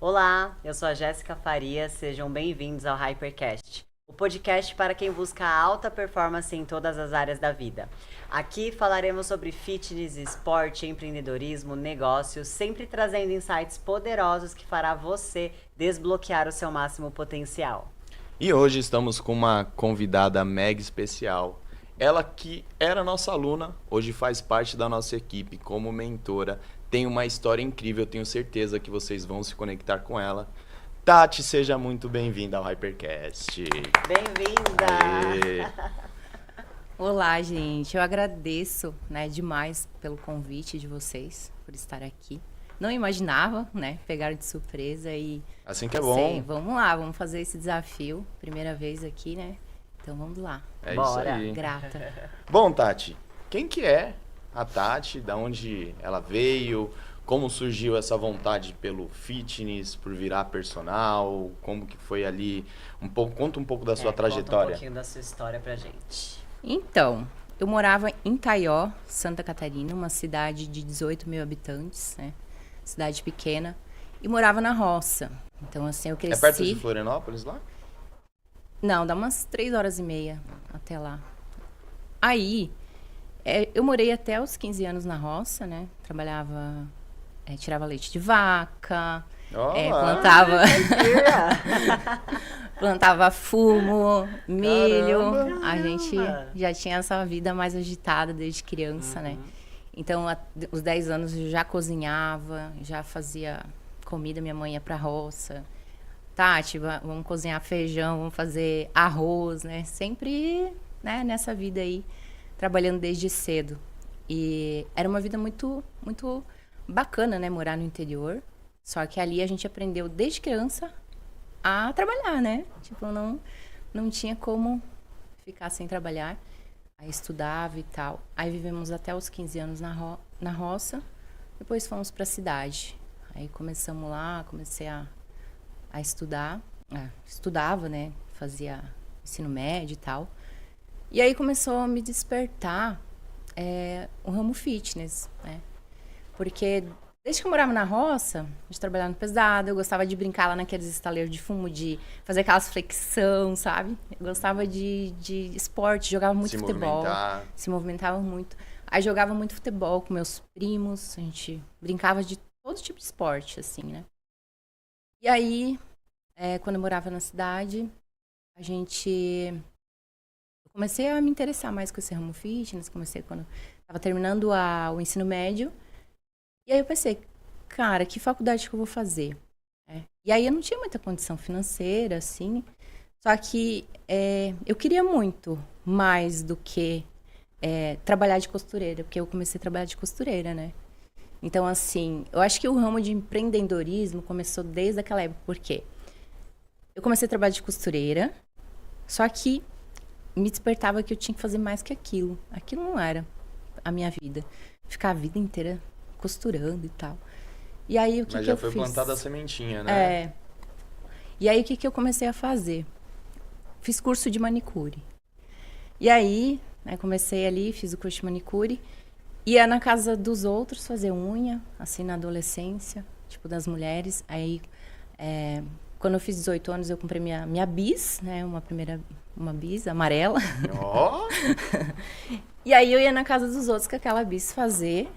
Olá, eu sou a Jéssica Faria, sejam bem-vindos ao Hypercast, o podcast para quem busca alta performance em todas as áreas da vida. Aqui falaremos sobre fitness, esporte, empreendedorismo, negócios, sempre trazendo insights poderosos que fará você desbloquear o seu máximo potencial. E hoje estamos com uma convidada mega especial. Ela que era nossa aluna, hoje faz parte da nossa equipe como mentora. Tem uma história incrível, tenho certeza que vocês vão se conectar com ela. Tati, seja muito bem-vinda ao Hypercast. Bem-vinda! Aê. Olá, gente. Eu agradeço, demais pelo convite de vocês, por estar aqui. Não imaginava, pegar de surpresa e... Assim que é bom. Vamos lá, vamos fazer esse desafio. Primeira vez aqui, né? Então vamos lá. É Bora. isso aí. Grata. Bom, Tati, quem que é a Tati? Da onde ela veio? Como surgiu essa vontade pelo fitness, por virar personal? Como que foi ali? Conta um pouco da sua Conta um trajetória. pouquinho da sua história pra gente. Então, eu morava em Taió, Santa Catarina, uma cidade de 18 mil habitantes, né? Cidade pequena. E morava na roça. Então, assim, eu cresci... É perto de Florianópolis lá? Não, dá umas 3 horas e meia até lá. Aí, eu morei até os 15 anos na roça, né? Trabalhava, tirava leite de vaca, plantava... plantava fumo, milho. Caramba! A gente já tinha essa vida mais agitada desde criança, né? Então, os 10 anos eu já cozinhava, já fazia comida, minha mãe ia pra roça. Tati, vamos cozinhar feijão, vamos fazer arroz, né? Sempre, né, nessa vida aí, trabalhando desde cedo. E era uma vida muito, muito bacana, né? Morar no interior. Só que ali a gente aprendeu desde criança a trabalhar, né? Tipo, não tinha como ficar sem trabalhar. Aí estudava e tal. Aí vivemos até os 15 anos na roça. Depois fomos pra cidade. Aí começamos lá, comecei a estudar. Estudava, né? Fazia ensino médio e tal. E aí começou a me despertar o ramo fitness, né? Porque desde que eu morava na roça, de trabalhar no pesado, eu gostava de brincar lá naqueles estaleiros de fumo, de fazer aquelas flexão, sabe? Eu gostava de esporte, jogava muito futebol. Se movimentava muito. Aí jogava muito futebol com meus primos, a gente brincava de todo tipo de esporte, assim, né? E aí, quando eu morava na cidade, eu comecei a me interessar mais com esse ramo fitness, comecei quando estava terminando o ensino médio. E aí eu pensei, cara, que faculdade que eu vou fazer? E aí eu não tinha muita condição financeira, assim. Só que eu queria muito mais do que trabalhar de costureira, porque eu comecei a trabalhar de costureira, né? Então, assim, eu acho que o ramo de empreendedorismo começou desde aquela época, porque eu comecei a trabalhar de costureira, só que me despertava que eu tinha que fazer mais que aquilo. Aquilo não era a minha vida. Ficar a vida inteira costurando e tal. E aí, o que eu fiz? Mas já foi plantada a sementinha, né? E aí, o que eu comecei a fazer? Fiz curso de manicure. E aí, comecei ali, fiz o curso de manicure. Ia na casa dos outros fazer unha, assim, na adolescência, tipo, das mulheres. Aí, quando eu fiz 18 anos, eu comprei minha bis, né? Uma bis amarela. Ó! E aí, eu ia na casa dos outros com aquela bis fazer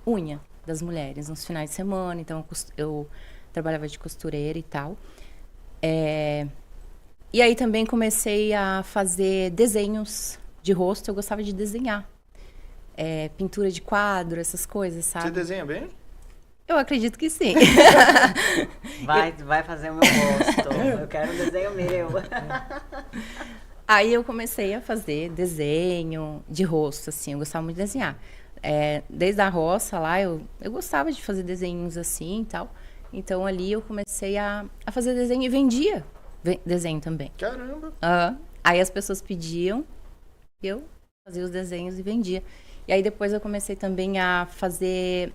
unha das mulheres, nos finais de semana. Então, eu trabalhava de costureira e tal. E aí, também comecei a fazer desenhos de rosto. Eu gostava de desenhar. Pintura de quadro, essas coisas, sabe? Você desenha bem? Eu acredito que sim. Vai fazer o meu rosto. Eu quero um desenho meu. Aí eu comecei a fazer desenho de rosto, assim. Eu gostava muito de desenhar. Desde a roça lá, eu gostava de fazer desenhos assim e tal. Então ali eu comecei a fazer desenho e vendia desenho também. Caramba! Aí as pessoas pediam, eu fazia os desenhos e vendia. E aí depois eu comecei também a fazer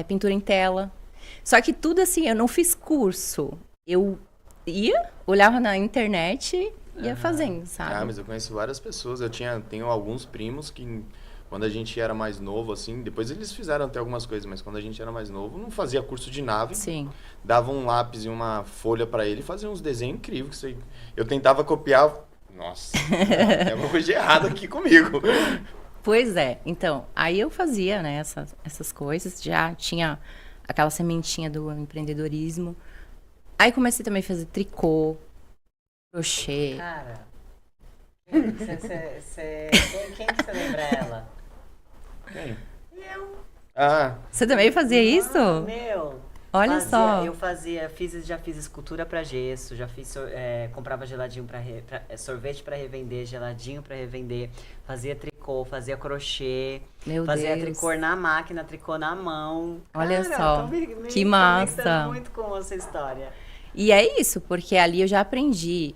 pintura em tela. Só que tudo assim, eu não fiz curso. Eu olhava na internet e ia fazendo, sabe? Mas eu conheço várias pessoas. Tenho alguns primos que Quando a gente era mais novo, assim, depois eles fizeram até algumas coisas, mas quando a gente era mais novo, não fazia curso de nave. Sim. Dava um lápis e uma folha pra ele e fazia uns desenhos incríveis. Eu tentava copiar. Nossa, tem alguma coisa de errado aqui comigo. Pois é. Então, aí eu fazia, né, essas coisas. Já tinha aquela sementinha do empreendedorismo. Aí comecei também a fazer tricô, crochê. Cara, quem que você lembra ela? Quem? Eu. Ah, Você também fazia isso? Meu. Olha só. Eu já fiz escultura pra gesso, já fiz, comprava geladinho sorvete pra revender, geladinho pra revender, fazia tricô, fazia crochê, Meu fazia Deus. tricô na máquina, tricô na mão. Olha Cara, só, tô me que conectando massa. muito com essa história. E é isso, porque ali eu já aprendi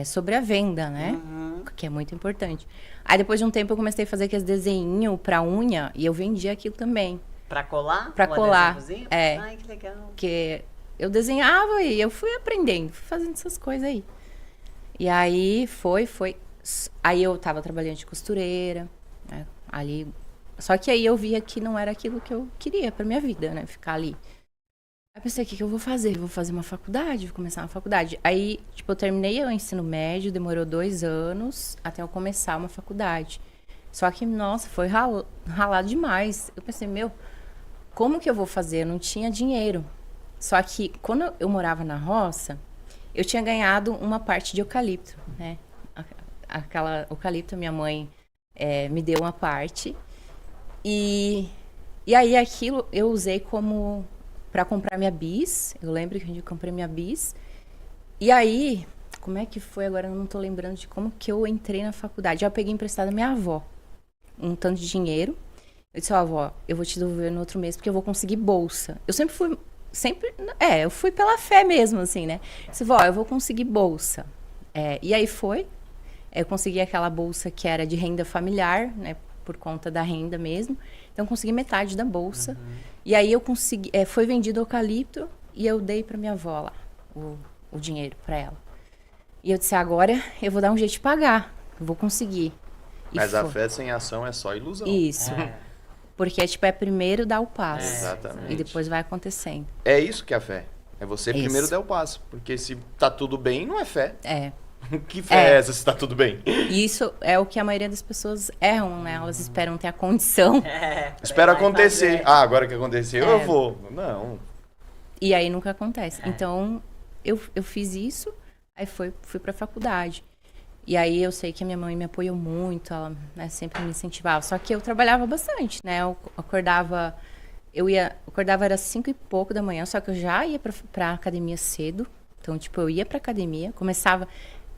sobre a venda, né? Uhum. Que é muito importante. Aí depois de um tempo eu comecei a fazer aqueles desenhinhos pra unha e eu vendia aquilo também. Pra colar? Pra Um colar, adesivozinho? é. Ai, que legal. Porque eu desenhava e eu fui aprendendo, fui fazendo essas coisas aí. E aí foi. Aí eu tava trabalhando de costureira, né? Ali. Só que aí eu via que não era aquilo que eu queria pra minha vida, né? Ficar ali. Aí eu pensei, o que eu vou fazer? Vou fazer uma faculdade, vou começar uma faculdade. Aí, tipo, eu terminei o ensino médio, demorou 2 anos até eu começar uma faculdade. Só que, nossa, foi ralado demais. Eu pensei, como que eu vou fazer? Eu não tinha dinheiro. Só que quando eu morava na roça, eu tinha ganhado uma parte de eucalipto, né? Aquela eucalipto, minha mãe me deu uma parte. E aí aquilo eu usei como para comprar minha bis. Eu lembro que eu comprei minha bis. E aí, como é que foi? Agora eu não tô lembrando de como que eu entrei na faculdade. Eu peguei emprestado da minha avó um tanto de dinheiro. Eu disse, avó, eu vou te devolver no outro mês porque eu vou conseguir bolsa. Eu sempre fui, eu fui pela fé mesmo, assim, né? Eu disse, vó, eu vou conseguir bolsa. E aí foi. Eu consegui aquela bolsa que era de renda familiar, né? Por conta da renda mesmo. Então, eu consegui metade da bolsa. Uhum. E aí, eu consegui... foi vendido o eucalipto e eu dei pra minha avó lá o dinheiro pra ela. E eu disse, agora eu vou dar um jeito de pagar. Eu vou conseguir. Mas a fé sem ação é só ilusão. Isso. Porque, primeiro dar o passo. Exatamente. E depois vai acontecendo. É isso que é a fé. É você primeiro dar o passo. Porque se tá tudo bem, não é fé. Que fé é essa se tá tudo bem? Isso é o que a maioria das pessoas erram, né? Elas esperam ter a condição. Espera acontecer. Agora que aconteceu, eu vou. Não. E aí nunca acontece. Então, eu fiz isso, aí fui pra faculdade. E aí eu sei que a minha mãe me apoiou muito, ela, né, sempre me incentivava. Só que eu trabalhava bastante, né? Eu acordava era 5 e pouco da manhã, só que eu já ia pra academia cedo. Então, eu ia pra academia, começava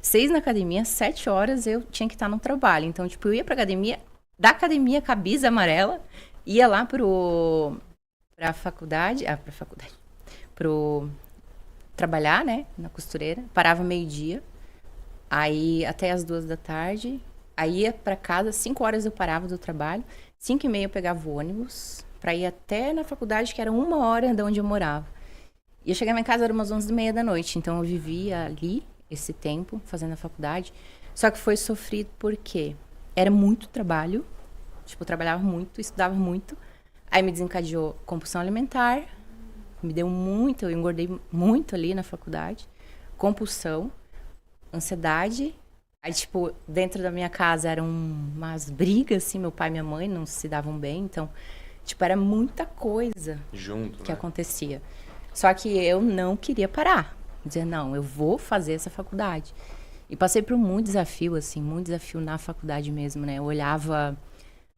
6 na academia, 7 horas eu tinha que estar no trabalho. Então, eu ia pra academia, da academia com a bisa amarela, ia lá pra faculdade, trabalhar, né, na costureira, parava meio-dia, aí até as 2 da tarde, aí ia pra casa, 5 horas eu parava do trabalho, 5h30 eu pegava o ônibus pra ir até na faculdade, que era 1 hora de onde eu morava. E eu chegava em casa, era umas 11h30 da noite, então eu vivia ali esse tempo, fazendo a faculdade, só que foi sofrido porque era muito trabalho, eu trabalhava muito, estudava muito, aí me desencadeou compulsão alimentar, me deu muito, eu engordei muito ali na faculdade, compulsão, ansiedade, aí, dentro da minha casa eram umas brigas, assim, meu pai e minha mãe não se davam bem, então, era muita coisa junto, que acontecia. Só que eu não queria parar, dizer, não, eu vou fazer essa faculdade. E passei por muito desafio na faculdade mesmo, né, eu olhava...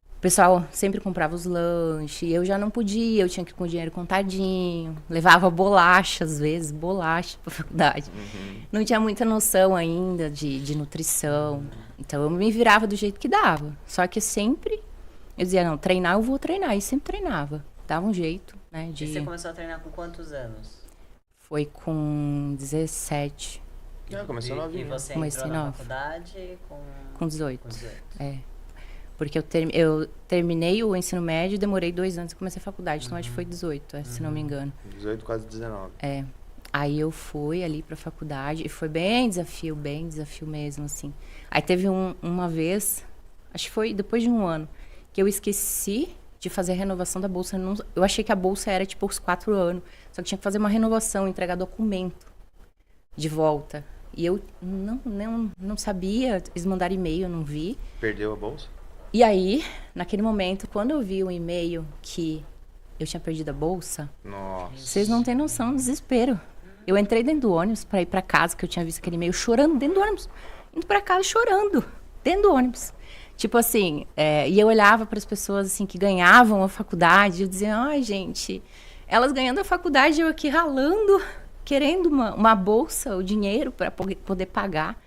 O pessoal sempre comprava os lanches, eu já não podia, eu tinha que ir com o dinheiro contadinho, levava bolacha, às vezes, pra faculdade. Uhum. Não tinha muita noção ainda de nutrição, então eu me virava do jeito que dava. Só que sempre, eu dizia, não, treinar eu vou treinar, e sempre treinava, dava um jeito, né. E você começou a treinar com quantos anos? Foi com 17. Começou novinho. E você entrou na faculdade com 18. Com 18. Porque eu terminei o ensino médio e demorei 2 anos e comecei a faculdade. Então, acho que foi 18, se não me engano. 18, quase 19. Aí eu fui ali pra faculdade e foi bem desafio mesmo, assim. Aí teve uma vez acho que foi depois de um ano, que eu esqueci de fazer a renovação da bolsa. Eu achei que a bolsa era tipo os 4 anos. Só que tinha que fazer uma renovação, entregar documento de volta. E eu não sabia, eles mandaram e-mail, eu não vi. Perdeu a bolsa? E aí, naquele momento, quando eu vi o e-mail que eu tinha perdido a bolsa, Nossa. vocês não têm noção do desespero. Eu entrei dentro do ônibus pra ir pra casa, que eu tinha visto aquele e-mail, chorando dentro do ônibus. Indo pra casa chorando, dentro do ônibus. Tipo assim, e eu olhava para as pessoas assim que ganhavam a faculdade, eu dizia, ai gente, elas ganhando a faculdade, eu aqui ralando, querendo uma bolsa, o dinheiro para poder pagar.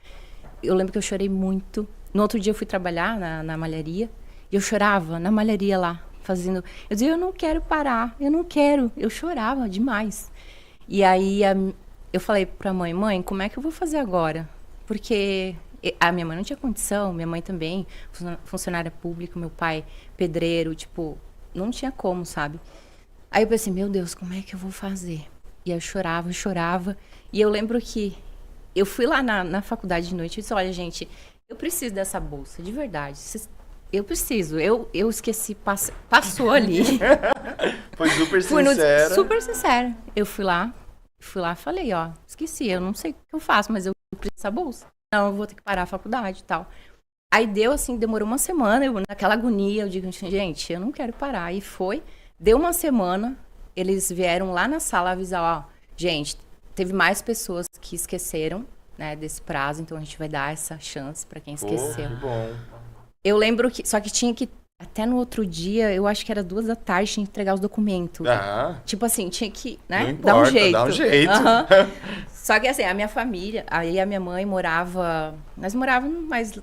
Eu lembro que eu chorei muito. No outro dia eu fui trabalhar na malharia, e eu chorava na malharia lá, fazendo... Eu dizia, eu não quero parar, eu não quero. Eu chorava demais. E aí eu falei pra mãe, como é que eu vou fazer agora? Porque... A minha mãe não tinha condição, minha mãe também, funcionária pública, meu pai pedreiro, tipo, não tinha como, sabe? Aí eu pensei, meu Deus, como é que eu vou fazer? E aí eu chorava. E eu lembro que eu fui lá na faculdade de noite e disse, olha, gente, eu preciso dessa bolsa, de verdade. Eu preciso. Eu esqueci, passou ali. Foi super sincera. Super sincera. Eu fui lá e falei, ó, esqueci, eu não sei o que eu faço, mas eu preciso dessa bolsa. Não, eu vou ter que parar a faculdade e tal. Aí demorou uma semana, eu naquela agonia, eu digo, gente, eu não quero parar. E deu uma semana, eles vieram lá na sala avisar, ó, gente, teve mais pessoas que esqueceram, né, desse prazo, então a gente vai dar essa chance pra quem esqueceu. Que bom. Eu lembro que, só que tinha que, até no outro dia, eu acho que era 2 da tarde, tinha que entregar os documentos. Tipo assim, tinha que, né, não importa, dá um jeito. Só que assim, a minha família, aí a minha mãe nós morávamos mais,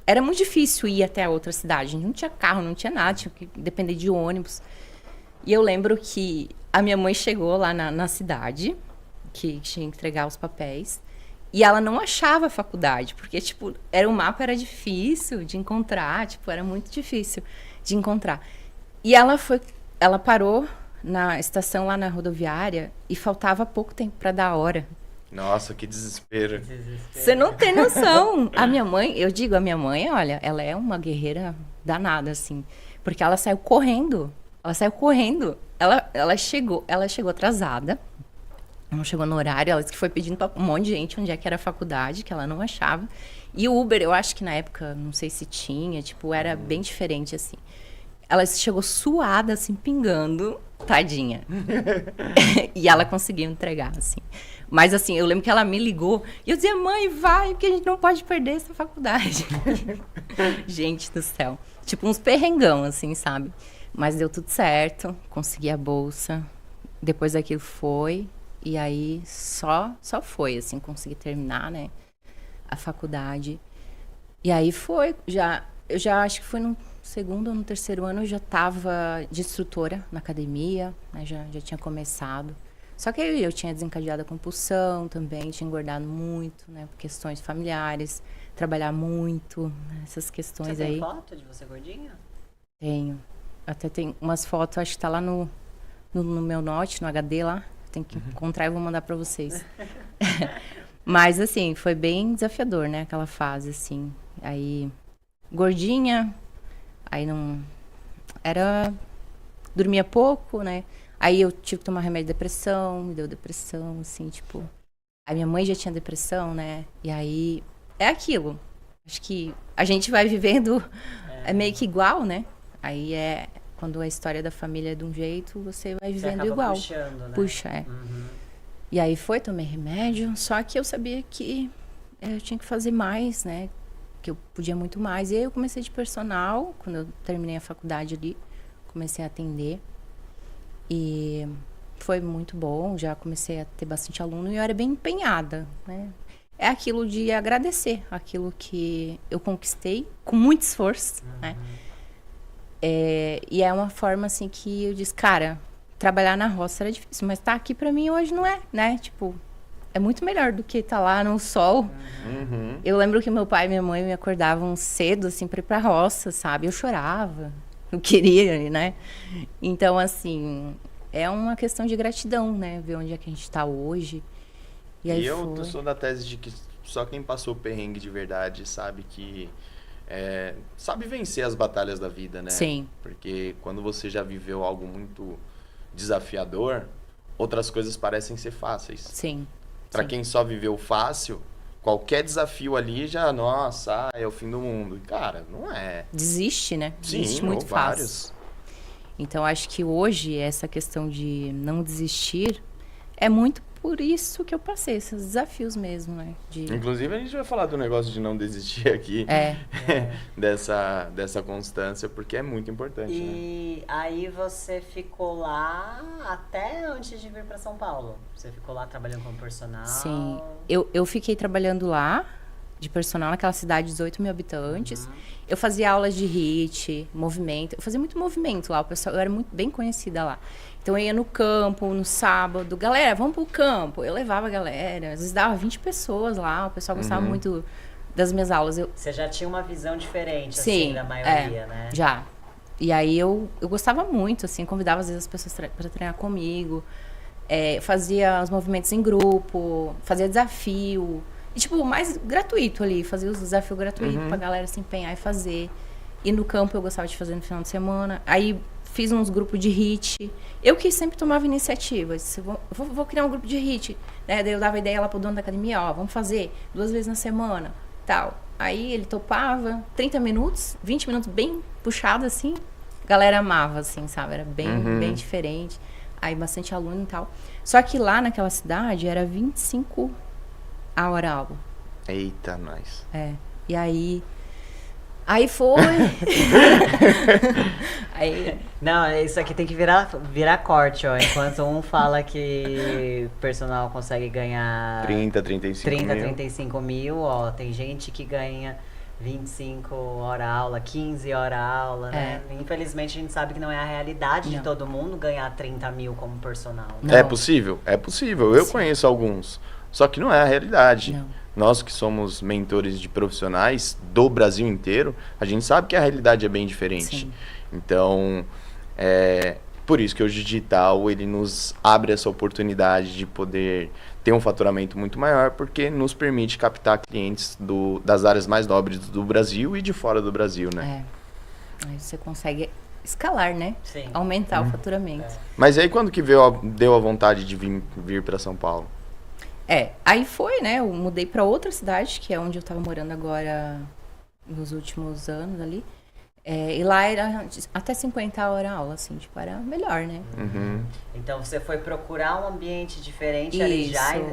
era muito difícil ir até a outra cidade, não tinha carro, não tinha nada, tinha que depender de ônibus. E eu lembro que a minha mãe chegou lá na cidade, que tinha que entregar os papéis, e ela não achava a faculdade, porque, tipo, o mapa era difícil de encontrar, tipo, era muito difícil de encontrar. E ela parou na estação lá na rodoviária e faltava pouco tempo para dar a hora. Nossa, que desespero. Você não tem noção. A minha mãe, olha, ela é uma guerreira danada, assim, porque ela saiu correndo. Ela chegou atrasada. Não chegou no horário, ela disse que foi pedindo pra um monte de gente onde é que era a faculdade, que ela não achava. E o Uber, eu acho que na época, não sei se tinha, tipo, era bem diferente, assim. Ela chegou suada, assim, pingando, tadinha. E ela conseguiu entregar, assim. Mas, assim, eu lembro que ela me ligou e eu dizia, mãe, vai, porque a gente não pode perder essa faculdade. Gente do céu. Tipo, uns perrengão, assim, sabe? Mas deu tudo certo, consegui a bolsa. Depois daquilo foi... E aí, só foi, assim, consegui terminar, né, a faculdade. E aí eu já acho que foi no segundo ou no terceiro ano, eu já estava de instrutora na academia, né, já tinha começado. Só que eu tinha desencadeado a compulsão também, tinha engordado muito, né, por questões familiares, trabalhar muito, né, essas questões aí. Você tem foto de você gordinha? Tenho. Até tem umas fotos, acho que tá lá no meu note, no HD lá. Tem que encontrar e vou mandar pra vocês. Mas, assim, foi bem desafiador, né? Aquela fase, assim. Aí, gordinha. Aí não... Dormia pouco, né? Aí eu tive que tomar remédio de depressão. Me deu depressão, assim, tipo... A minha mãe já tinha depressão, né? E aí... É aquilo. Acho que a gente vai vivendo... É meio que igual, né? Aí quando a história da família é de um jeito, você vai vivendo você igual. Puxando, né? Puxa, E aí tomei remédio, só que eu sabia que eu tinha que fazer mais, né? Que eu podia muito mais. E aí eu comecei de personal, quando eu terminei a faculdade ali, comecei a atender. E foi muito bom, já comecei a ter bastante aluno e eu era bem empenhada, né? É aquilo de agradecer, aquilo que eu conquistei com muito esforço, né? E é uma forma, assim, que eu disse, cara, trabalhar na roça era difícil, mas tá aqui pra mim hoje não é, né? Tipo, é muito melhor do que tá lá no sol. Eu lembro que meu pai e minha mãe me acordavam cedo, assim, pra ir pra roça, sabe? Eu chorava, eu queria, né? Então, assim, é uma questão de gratidão, né? Ver onde é que a gente tá hoje. E aí eu sou da tese de que só quem passou o perrengue de verdade sabe que sabe vencer as batalhas da vida, né? Sim. Porque quando você já viveu algo muito desafiador, outras coisas parecem ser fáceis. Sim. Pra Sim. quem só viveu fácil, qualquer desafio ali já, nossa, é o fim do mundo. Cara, não é. Desiste, né? Desiste Sim, muito ou fácil. vários. Então, acho que hoje, essa questão de não desistir é muito por isso que eu passei, esses desafios mesmo, né? Inclusive, a gente vai falar do negócio de não desistir aqui. Dessa constância, porque é muito importante, né? E aí você ficou lá até antes de vir para São Paulo? Você ficou lá trabalhando como personal? Sim. Eu fiquei trabalhando lá, de personal, naquela cidade de 18 mil habitantes. Eu fazia aulas de HIIT, movimento. Eu fazia muito movimento lá. O pessoal, eu era muito bem conhecida lá. Então, eu ia no campo, no sábado. Galera, vamos pro campo. Eu levava a galera. Às vezes dava 20 pessoas lá. O pessoal gostava muito das minhas aulas. Você já tinha uma visão diferente, Sim, assim, da maioria, né? Já. E aí, eu gostava muito, assim. Convidava, às vezes, as pessoas para treinar comigo. Fazia os movimentos em grupo. Fazia desafio. E, tipo, mais gratuito ali. Fazia os desafios gratuitos pra galera se empenhar e fazer. E no campo eu gostava de fazer no final de semana. Aí fiz uns grupos de HIIT. Eu que sempre tomava iniciativa. Disse, vou criar um grupo de HIIT. Né? Daí eu dava ideia lá pro dono da academia, ó, vamos fazer 2 vezes na semana, tal. Aí ele topava, 30 minutos, 20 minutos bem puxado, assim. A galera amava, assim, sabe? Era bem diferente. Aí bastante aluno e tal. Só que lá naquela cidade era 25 a hora aula. Eita, nós. E aí foi. Aí, Não, isso aqui tem que virar corte, ó. Enquanto um fala que o personal consegue ganhar 30, 35 30, mil. 35 mil, ó. Tem gente que ganha 25 hora aula, 15 hora aula, né? Infelizmente a gente sabe que não é a realidade de todo mundo ganhar 30 mil como personal. Não. É possível? É possível. Eu conheço alguns. Só que não é a realidade. Não. Nós que somos mentores de profissionais do Brasil inteiro, a gente sabe que a realidade é bem diferente. Sim. Então, por isso que o digital ele nos abre essa oportunidade de poder ter um faturamento muito maior, porque nos permite captar clientes das áreas mais nobres do Brasil e de fora do Brasil, né? Aí você consegue escalar, né? Sim. Aumentar o faturamento. Mas aí quando que deu a vontade de vir para São Paulo? Aí foi, né? Eu mudei pra outra cidade, que é onde eu tava morando agora nos últimos anos ali. E lá era até 50 horas aula, assim, tipo, era melhor, né? Então você foi procurar um ambiente diferente ali já, Isso.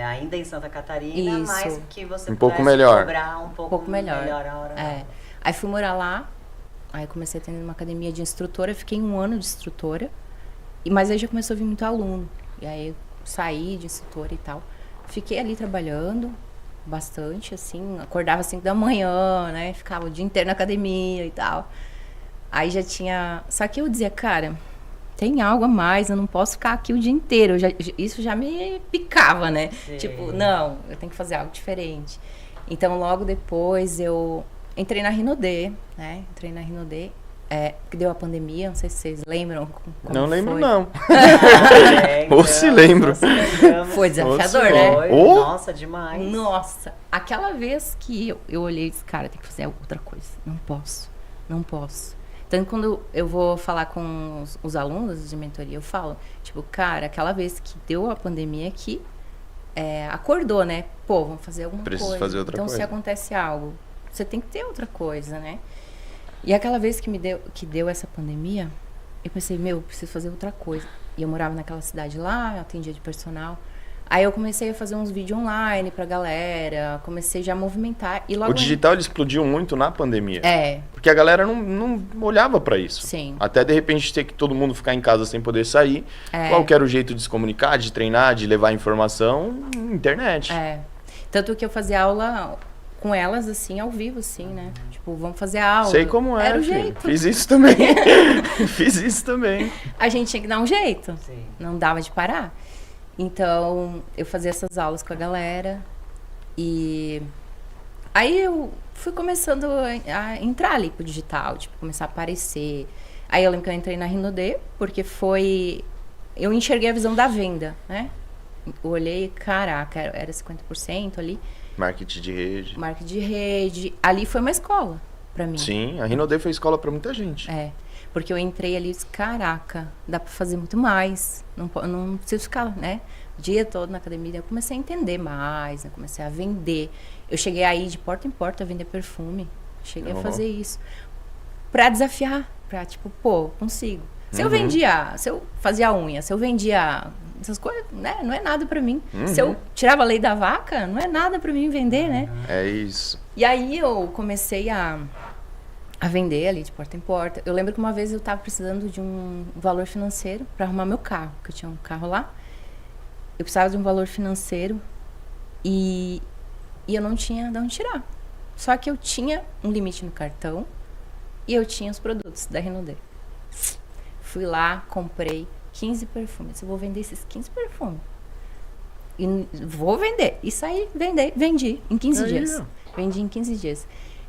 ainda em Santa Catarina, Isso. mas que você Um pouco pudesse melhor. cobrar um pouco melhor a hora. Aí fui morar lá, aí comecei a atender numa academia de instrutora, fiquei 1 ano de instrutora, mas aí já começou a vir muito aluno. E aí eu saí de instrutora e tal. Fiquei ali trabalhando bastante, assim, acordava às 5 da manhã, né? Ficava o dia inteiro na academia e tal. Aí já tinha... Só que eu dizia, cara, tem algo a mais, eu não posso ficar aqui o dia inteiro. Isso já me picava, né? Sim. Tipo, não, eu tenho que fazer algo diferente. Então, logo depois, eu entrei na Rinodê, né? Entrei na Rinodê, que deu a pandemia, não sei se vocês lembram como Não lembro, foi. não. Então, Ou se lembro. nós lembramos. Foi desafiador, Nossa, né? Foi, Oh! nossa, demais. Nossa, aquela vez que eu olhei e disse, cara, tem que fazer outra coisa. Não posso. Então, quando eu vou falar com os alunos de mentoria, eu falo, tipo, cara, aquela vez que deu a pandemia aqui, acordou, né? Pô, vamos fazer alguma Preciso coisa. fazer outra então, coisa. se acontece algo, você tem que ter outra coisa, né? E aquela vez que deu essa pandemia, eu pensei, eu preciso fazer outra coisa. E eu morava naquela cidade lá, eu atendia de personal. Aí eu comecei a fazer uns vídeos online pra galera, comecei já a movimentar. E logo O digital ele explodiu muito na pandemia. É, Porque a galera não olhava pra isso. sim. Até de repente ter que todo mundo ficar em casa sem poder sair. Qual que era o jeito de se comunicar, de treinar, de levar informação? Internet. Tanto que eu fazia aula com elas, assim, ao vivo, assim, né? Tipo, vamos fazer aula. Sei como é, Era o filho. jeito. Fiz isso também. Fiz isso também. A gente tinha que dar um jeito. Sim. Não dava de parar. Então, eu fazia essas aulas com a galera. E aí eu fui começando a entrar ali pro digital, tipo, começar a aparecer. Aí eu lembro que eu entrei na Rinodê, porque eu enxerguei a visão da venda, né? Eu olhei, caraca, era 50% ali. Marketing de rede. Marketing de rede. Ali foi uma escola pra mim. Sim, a Rinode foi escola pra muita gente. É, porque eu entrei ali e disse, caraca, dá pra fazer muito mais. Não preciso ficar, né, o dia todo na academia. Eu comecei a entender mais, né, comecei a vender. Eu cheguei aí de porta em porta a vender perfume. Cheguei a fazer isso. Pra desafiar, pra tipo, pô, consigo. Se eu vendia, se eu fazia unha, se eu vendia essas coisas, né, não é nada pra mim. Se eu tirava leite da vaca, não é nada pra mim vender, né? É isso. E aí eu comecei a vender ali de porta em porta. Eu lembro que uma vez eu tava precisando de um valor financeiro pra arrumar meu carro, porque eu tinha um carro lá. Eu precisava de um valor financeiro e eu não tinha de onde tirar. Só que eu tinha um limite no cartão e eu tinha os produtos da Renaudet. Fui lá, comprei 15 perfumes. Eu vou vender esses 15 perfumes. E vou vender. E saí, vendi em 15 dias. Vendi em 15 dias.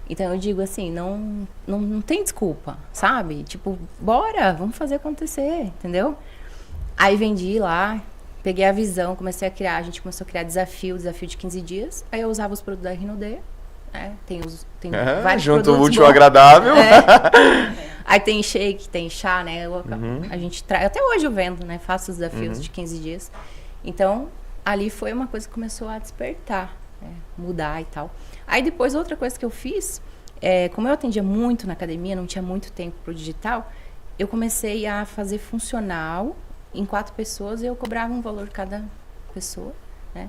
Então eu digo assim, não tem desculpa, sabe? Tipo, bora, vamos fazer acontecer, entendeu? Aí vendi lá, peguei a visão, comecei a criar, a gente começou a criar desafio de 15 dias. Aí eu usava os produtos da Renaudet. Tem vários junto produtos útil bons. ao agradável. Aí tem shake, tem chá, né? A gente até hoje eu vendo, né? Faço os desafios de 15 dias. Então, ali foi uma coisa que começou a despertar, né? Mudar e tal. Aí depois, outra coisa que eu fiz, como eu atendia muito na academia, não tinha muito tempo pro digital, eu comecei a fazer funcional em 4 pessoas e eu cobrava um valor cada pessoa, né?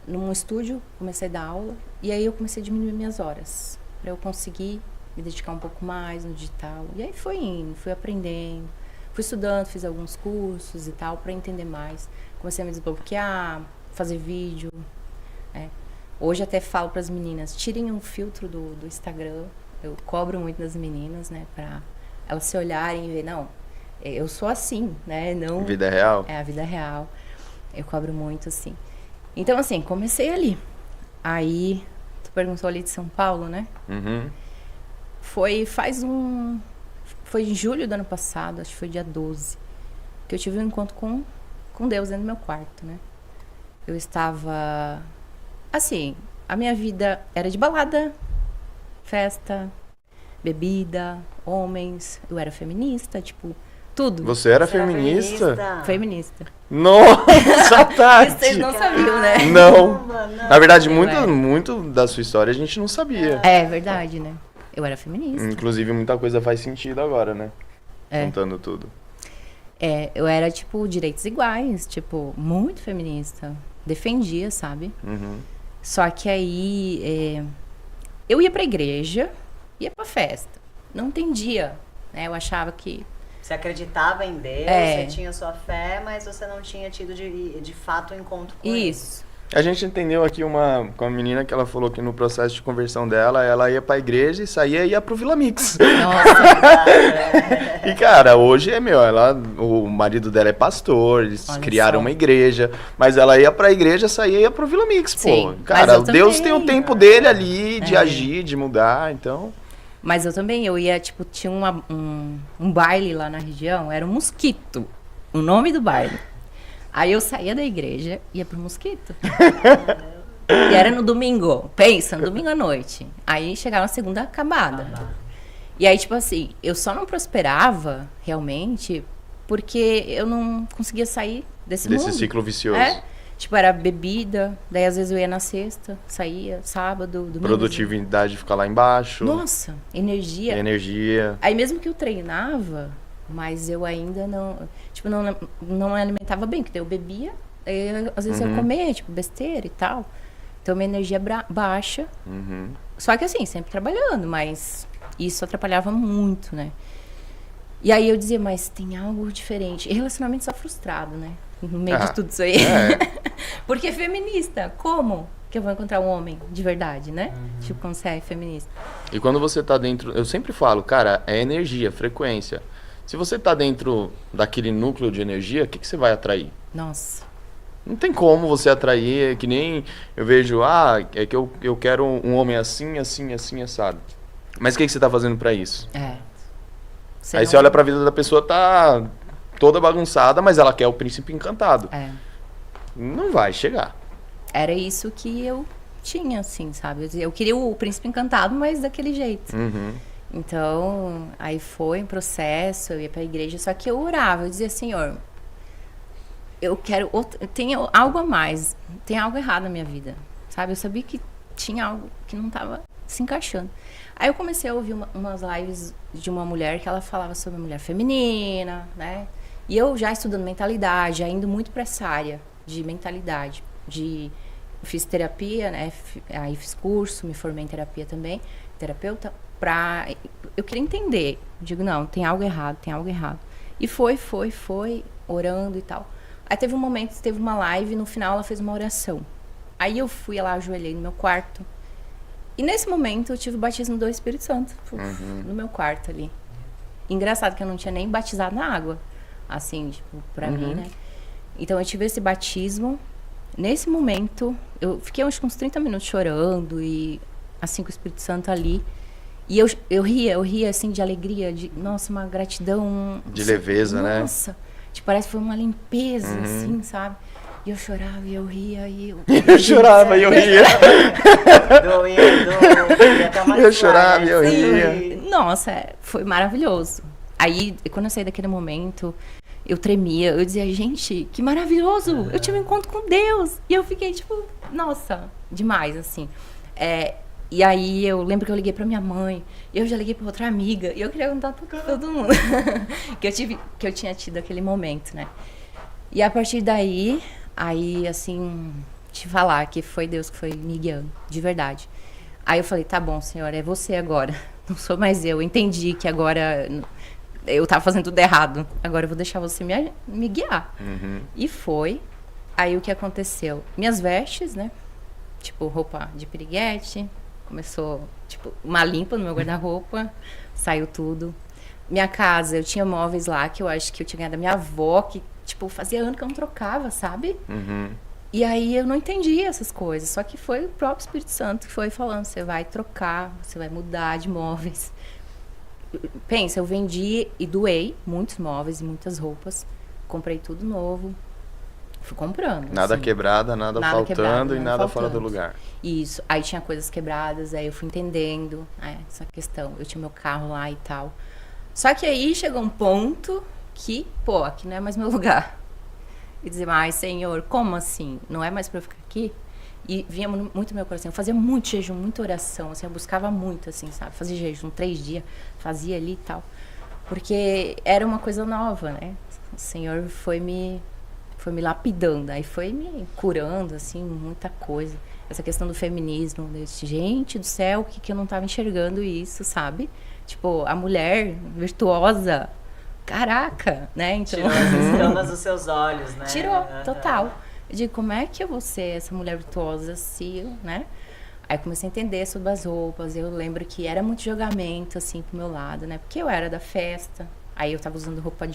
Num estúdio, comecei a dar aula e aí eu comecei a diminuir minhas horas para eu conseguir me dedicar um pouco mais no digital. E aí foi indo, fui aprendendo, fui estudando, fiz alguns cursos e tal para entender mais. Comecei a me desbloquear, fazer vídeo. Hoje até falo para as meninas, tirem um filtro do Instagram. Eu cobro muito das meninas, né, para elas se olharem e ver, não, eu sou assim, né, não. Vida real. É a vida real. Eu cobro muito assim. Então, assim, comecei ali. Aí, tu perguntou ali de São Paulo, né? Foi em julho do ano passado, acho que foi dia 12, que eu tive um encontro com Deus dentro do meu quarto, né? Eu estava... Assim, a minha vida era de balada, festa, bebida, homens. Eu era feminista, tipo... Tudo. Você era feminista? Feminista. Nossa, Tati! Vocês não sabiam, né? Não. Na verdade, muito da sua história a gente não sabia. É verdade, né? Eu era feminista. Inclusive, muita coisa faz sentido agora, né? Contando tudo. Eu era, tipo, direitos iguais, tipo, muito feminista. Defendia, sabe? Só que aí, eu ia pra igreja, ia pra festa. Não entendia, né? Eu achava que... Você acreditava em Deus, você tinha sua fé, mas você não tinha tido de fato um encontro com ele. Isso. A gente entendeu aqui com a menina que ela falou que no processo de conversão dela, ela ia pra igreja e saía e ia pro Vila Mix. Nossa. E, cara, hoje o marido dela é pastor, eles criaram uma igreja, mas ela ia pra igreja, saía e ia pro Vila Mix, Sim, pô. Cara, Deus também. tem o tempo dele ali, de agir, de mudar, então... Mas eu também, eu ia, tipo, tinha um baile lá na região, era um Mosquito, o nome do baile. Aí eu saía da igreja, ia pro Mosquito. E era no domingo, pensa, no domingo à noite. Aí chegava na segunda acabada. E aí, tipo assim, eu só não prosperava, realmente, porque eu não conseguia sair desse mundo. ciclo vicioso. Tipo, era bebida, daí às vezes eu ia na sexta, saía sábado, domingo. Produtividade ficar lá embaixo. Nossa, energia. Energia. Aí mesmo que eu treinava, mas eu ainda não me alimentava bem, porque daí eu bebia, aí, às vezes eu comia, tipo, besteira e tal. Então minha energia baixa. Só que assim, sempre trabalhando, mas isso atrapalhava muito, né? E aí eu dizia, mas tem algo diferente. E relacionamento só frustrado, né? No meio de tudo isso aí. Porque é feminista. Como que eu vou encontrar um homem de verdade, né? Tipo, quando você é feminista. E quando você tá dentro... Eu sempre falo, cara, é energia, frequência. Se você tá dentro daquele núcleo de energia, o que você vai atrair? Nossa. Não tem como você atrair, que nem eu vejo, é que eu quero um homem assim, assim, assim, assado. Mas o que você tá fazendo pra isso? Aí você olha pra vida da pessoa, tá toda bagunçada, mas ela quer o príncipe encantado. Não vai chegar. Era isso que eu tinha, assim, sabe? Eu queria o príncipe encantado, mas daquele jeito. Uhum. Então, aí foi um processo, eu ia pra igreja, só que eu orava, eu dizia, Senhor, eu quero tem algo a mais, tem algo errado na minha vida, sabe? Eu sabia que tinha algo que não estava se encaixando. Aí eu comecei a ouvir umas lives de uma mulher que ela falava sobre a mulher feminina, né? E eu já estudando mentalidade, já indo muito para essa área de mentalidade, fiz terapia, né? Aí fiz curso, me formei em terapia também, terapeuta, eu queria entender. Digo, não, tem algo errado, tem algo errado. E foi, orando e tal. Aí teve um momento, teve uma live, no final ela fez uma oração. Aí eu fui lá, ajoelhei no meu quarto. E nesse momento eu tive o batismo do Espírito Santo, no meu quarto ali. Engraçado que eu não tinha nem batizado na água, assim, tipo, pra mim, né? Então eu tive esse batismo. Nesse momento, eu fiquei acho que uns 30 minutos chorando e assim com o Espírito Santo ali. E eu ria assim de alegria, nossa, uma gratidão. De leveza, né? Nossa, tipo, parece que foi uma limpeza, assim, sabe? E eu chorava e eu ria e eu... Eu chorava e eu ria. Eu chorava e eu ria. Nossa, foi maravilhoso. Aí, quando eu saí daquele momento, eu tremia. Eu dizia, gente, que maravilhoso! Eu tive um encontro com Deus! E eu fiquei, tipo, nossa, demais, assim. E aí, eu lembro que eu liguei pra minha mãe. E eu já liguei pra outra amiga. E eu queria contar pra todo mundo. que eu tinha tido aquele momento, né? E a partir daí... Aí, assim, te falar que foi Deus que foi me guiando, de verdade. Aí eu falei, tá bom, Senhor, é você agora. Não sou mais eu. Entendi que agora eu tava fazendo tudo errado. Agora eu vou deixar você me guiar. E foi. Aí o que aconteceu? Minhas vestes, né? Tipo, roupa de piriguete. Começou, tipo, uma limpa no meu guarda-roupa. Saiu tudo. Minha casa, eu tinha móveis lá que eu acho que eu tinha ganhado da minha avó, que tipo, fazia ano que eu não trocava, sabe? E aí eu não entendia essas coisas. Só que foi o próprio Espírito Santo que foi falando, você vai trocar, você vai mudar de móveis. Pensa, eu vendi e doei muitos móveis e muitas roupas. Comprei tudo novo. Fui comprando. Nada assim. quebrada, nada faltando quebrado, e nada fora faltando. do lugar. Isso. Aí tinha coisas quebradas, aí eu fui entendendo essa questão. Eu tinha meu carro lá e tal. Só que aí chegou um ponto... que, pô, aqui não é mais meu lugar. E dizer, mas Senhor, como assim? Não é mais pra eu ficar aqui? E vinha muito no meu coração. Eu fazia muito jejum, muita oração, assim, eu buscava muito, assim, sabe? Fazia jejum 3 dias, fazia ali e tal. Porque era uma coisa nova, né? O Senhor foi me lapidando, aí foi me curando, assim, muita coisa. Essa questão do feminismo, gente do céu, que eu não tava enxergando isso, sabe? Tipo, a mulher virtuosa, caraca, né? Então... Tirou as escamas dos seus olhos, né? Tirou, total. Eu digo, como é que eu vou ser essa mulher virtuosa se, né? Aí comecei a entender sobre as roupas. Eu lembro que era muito julgamento, assim, pro meu lado, né? Porque eu era da festa. Aí eu tava usando roupa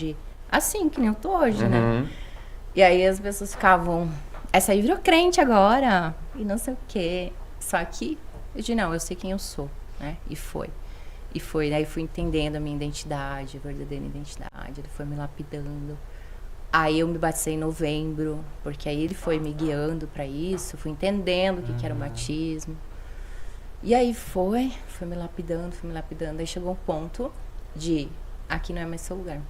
assim, que nem eu tô hoje, né? E aí as pessoas ficavam, essa aí virou crente agora. E não sei o quê. Só que eu disse, não, eu sei quem eu sou, né? E foi. Daí fui entendendo a minha identidade, a verdadeira identidade. Ele foi me lapidando. Aí eu me batizei em novembro, porque aí ele foi me guiando para isso. Fui entendendo o que era o batismo. E aí foi me lapidando. Aí chegou um ponto de, aqui não é mais seu lugar.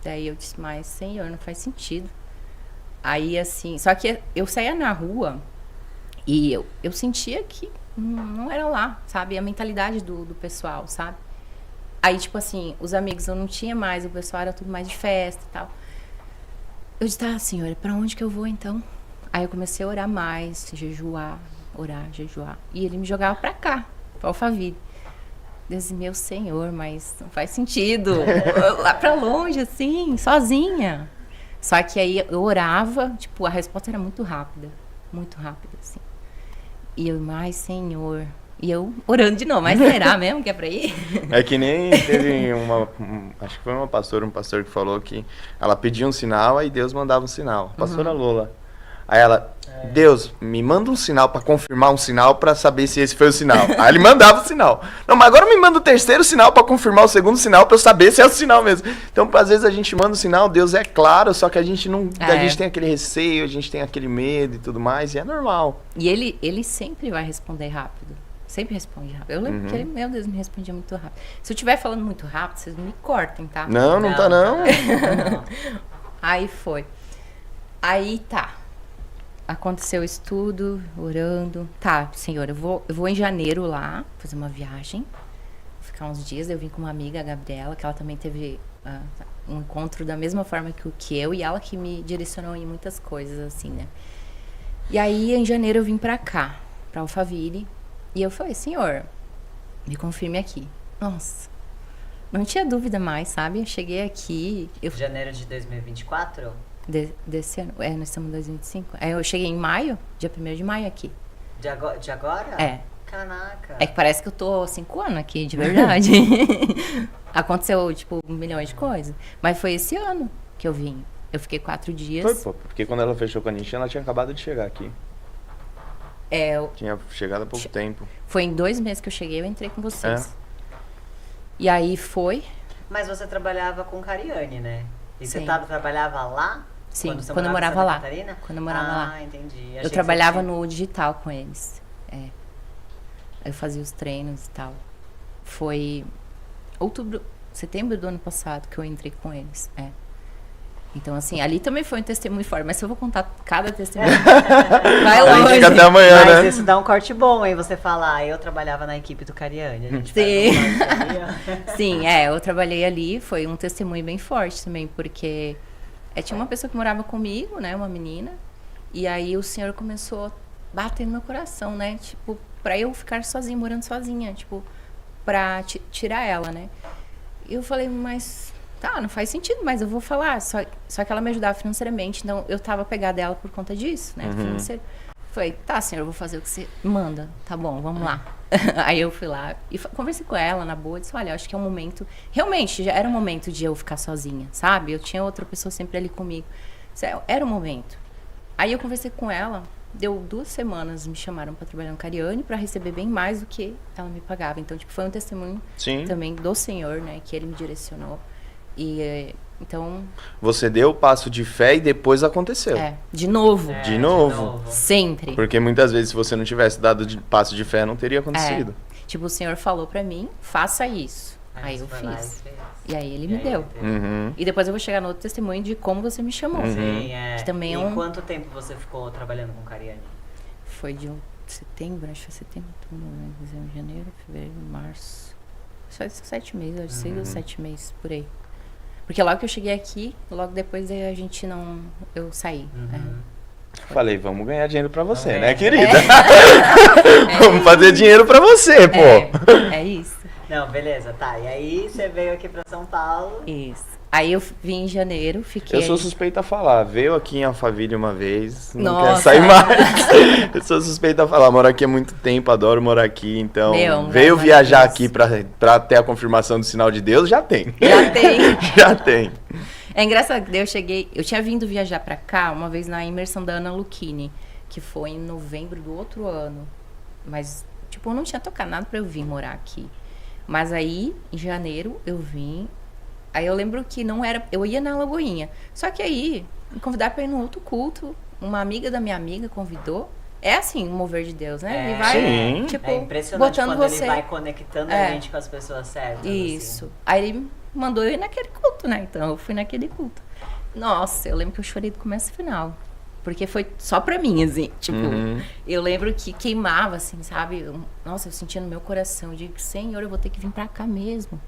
Daí eu disse, mas Senhor, não faz sentido. Aí assim, só que eu saía na rua e eu sentia que não era lá, sabe? A mentalidade do pessoal, sabe? Aí, tipo assim, os amigos eu não tinha mais, o pessoal era tudo mais de festa e tal. Eu disse, tá, Senhor, pra onde que eu vou então? Aí eu comecei a orar mais, jejuar. E ele me jogava pra cá, pra Alphaville. Deus disse, meu Senhor, mas não faz sentido. Lá pra longe, assim, sozinha. Só que aí eu orava, tipo, a resposta era muito rápida, assim. E eu, mais Senhor. E eu orando de novo, mas será mesmo que é pra ir? É que nem teve acho que foi um pastor que falou que ela pedia um sinal, aí Deus mandava um sinal. Pastora Lola. Aí ela, Deus, me manda um sinal pra confirmar um sinal pra saber se esse foi o sinal. Aí ele mandava o sinal. Não, mas agora me manda o terceiro sinal pra confirmar o segundo sinal pra eu saber se é o sinal mesmo. Então, às vezes a gente manda o sinal, Deus é claro, só que a gente não, a gente tem aquele receio, a gente tem aquele medo e tudo mais, e é normal. E ele sempre vai responder rápido. Sempre responde rápido. Eu lembro que ele, meu Deus, me respondia muito rápido. Se eu estiver falando muito rápido, vocês me cortem, tá? Não tá não. Aí foi. Aí tá. Aconteceu o estudo, orando. Tá, Senhor, eu vou em janeiro lá, fazer uma viagem. Vou ficar uns dias. Eu vim com uma amiga, a Gabriela, que ela também teve um encontro da mesma forma que eu. E ela que me direcionou em muitas coisas, assim, né? E aí, em janeiro, eu vim pra cá, pra Alphaville. E eu falei, Senhor, me confirme aqui. Nossa, não tinha dúvida mais, sabe? Eu cheguei aqui... Janeiro de 2024? Desse ano. Nós estamos em 2025. Aí eu cheguei em maio, dia 1º de maio aqui. De agora? É. Caraca. É que parece que eu tô 5 anos aqui, de verdade. Aconteceu, tipo, 1 milhão de coisas. Mas foi esse ano que eu vim. Eu fiquei 4 dias. Foi, pô, porque quando ela fechou com a Nisha, ela tinha acabado de chegar aqui. Tinha chegado há pouco tempo. Foi em 2 meses que eu cheguei, eu entrei com vocês. E aí foi... Mas você trabalhava com Cariani, né? E Sim. você trabalhava lá? Sim, quando eu morava lá. Catarina? Quando eu morava lá. Ah, entendi. Eu trabalhava no digital com eles. Eu fazia os treinos e tal. Foi setembro do ano passado que eu entrei com eles. Então, assim, ali também foi um testemunho forte. Mas se eu vou contar cada testemunho, vai A gente longe. fica até amanhã, Mas né? isso dá um corte bom, hein? Você falar, eu trabalhava na equipe do Cariani. A gente Sim. faz um corte ali, ó. Sim, eu trabalhei ali. Foi um testemunho bem forte também, porque tinha uma pessoa que morava comigo, né? Uma menina. E aí o Senhor começou a bater no meu coração, né? Tipo, pra eu ficar sozinha, morando sozinha. Tipo, pra tirar ela, né? E eu falei, mas... Tá, não faz sentido, mas eu vou falar. Só que ela me ajudava financeiramente, então eu tava pegada dela por conta disso, né? Financeiro. Falei, tá, Senhor, eu vou fazer o que você manda. Tá bom, vamos lá. Aí eu fui lá e conversei com ela na boa. Disse, olha, acho que é um momento... Realmente, já era um momento de eu ficar sozinha, sabe? Eu tinha outra pessoa sempre ali comigo. Era um momento. Aí eu conversei com ela. Deu 2 semanas, me chamaram pra trabalhar no Cariani pra receber bem mais do que ela me pagava. Então, tipo, foi um testemunho também do Senhor, né? Que ele me direcionou. E então... Você deu o passo de fé e depois aconteceu. De novo. De novo. Sempre. Porque muitas vezes, se você não tivesse dado passo de fé, não teria acontecido. Tipo, o Senhor falou pra mim, faça isso. Aí eu fiz. E aí ele me deu. E depois eu vou chegar no outro testemunho de como você me chamou. Sim, Que também e quanto tempo você ficou trabalhando com Cariani? Foi de setembro, acho que foi setembro, outubro, dezembro, janeiro, fevereiro, março. Só 7 meses, acho 6 ou 7 meses, por aí. Porque logo que eu cheguei aqui, logo depois eu saí. Falei, vamos ganhar dinheiro pra você, né, querida? Vamos fazer dinheiro pra você, pô. É isso. Não, beleza, tá. E aí você veio aqui pra São Paulo. Isso. Aí eu vim em janeiro, fiquei... Eu sou suspeita a falar. Veio aqui em Alphaville uma vez, não Nossa, quer sair mais. Eu sou suspeita a falar. Moro aqui há muito tempo, adoro morar aqui. Então, veio viajar aqui pra ter a confirmação do sinal de Deus, já tem. Já tem. Já tem. É engraçado, eu tinha vindo viajar pra cá uma vez na imersão da Ana Lucchini, que foi em novembro do outro ano. Mas, tipo, eu não tinha tocado nada pra eu vir morar aqui. Mas aí, em janeiro, eu vim. Aí eu lembro que não era... Eu ia na Lagoinha. Só que aí, me convidaram pra ir no outro culto. Uma amiga da minha amiga convidou. É assim, o mover de Deus, né? Ele vai, tipo, é impressionante botando quando você... ele vai conectando a gente com as pessoas certas. Isso. Assim. Aí ele mandou eu ir naquele culto, né? Então eu fui naquele culto. Nossa, eu lembro que eu chorei do começo ao final. Porque foi só pra mim, assim. Tipo, eu lembro que queimava, assim, sabe? Nossa, eu sentia no meu coração. Eu digo, Senhor, eu vou ter que vir pra cá mesmo.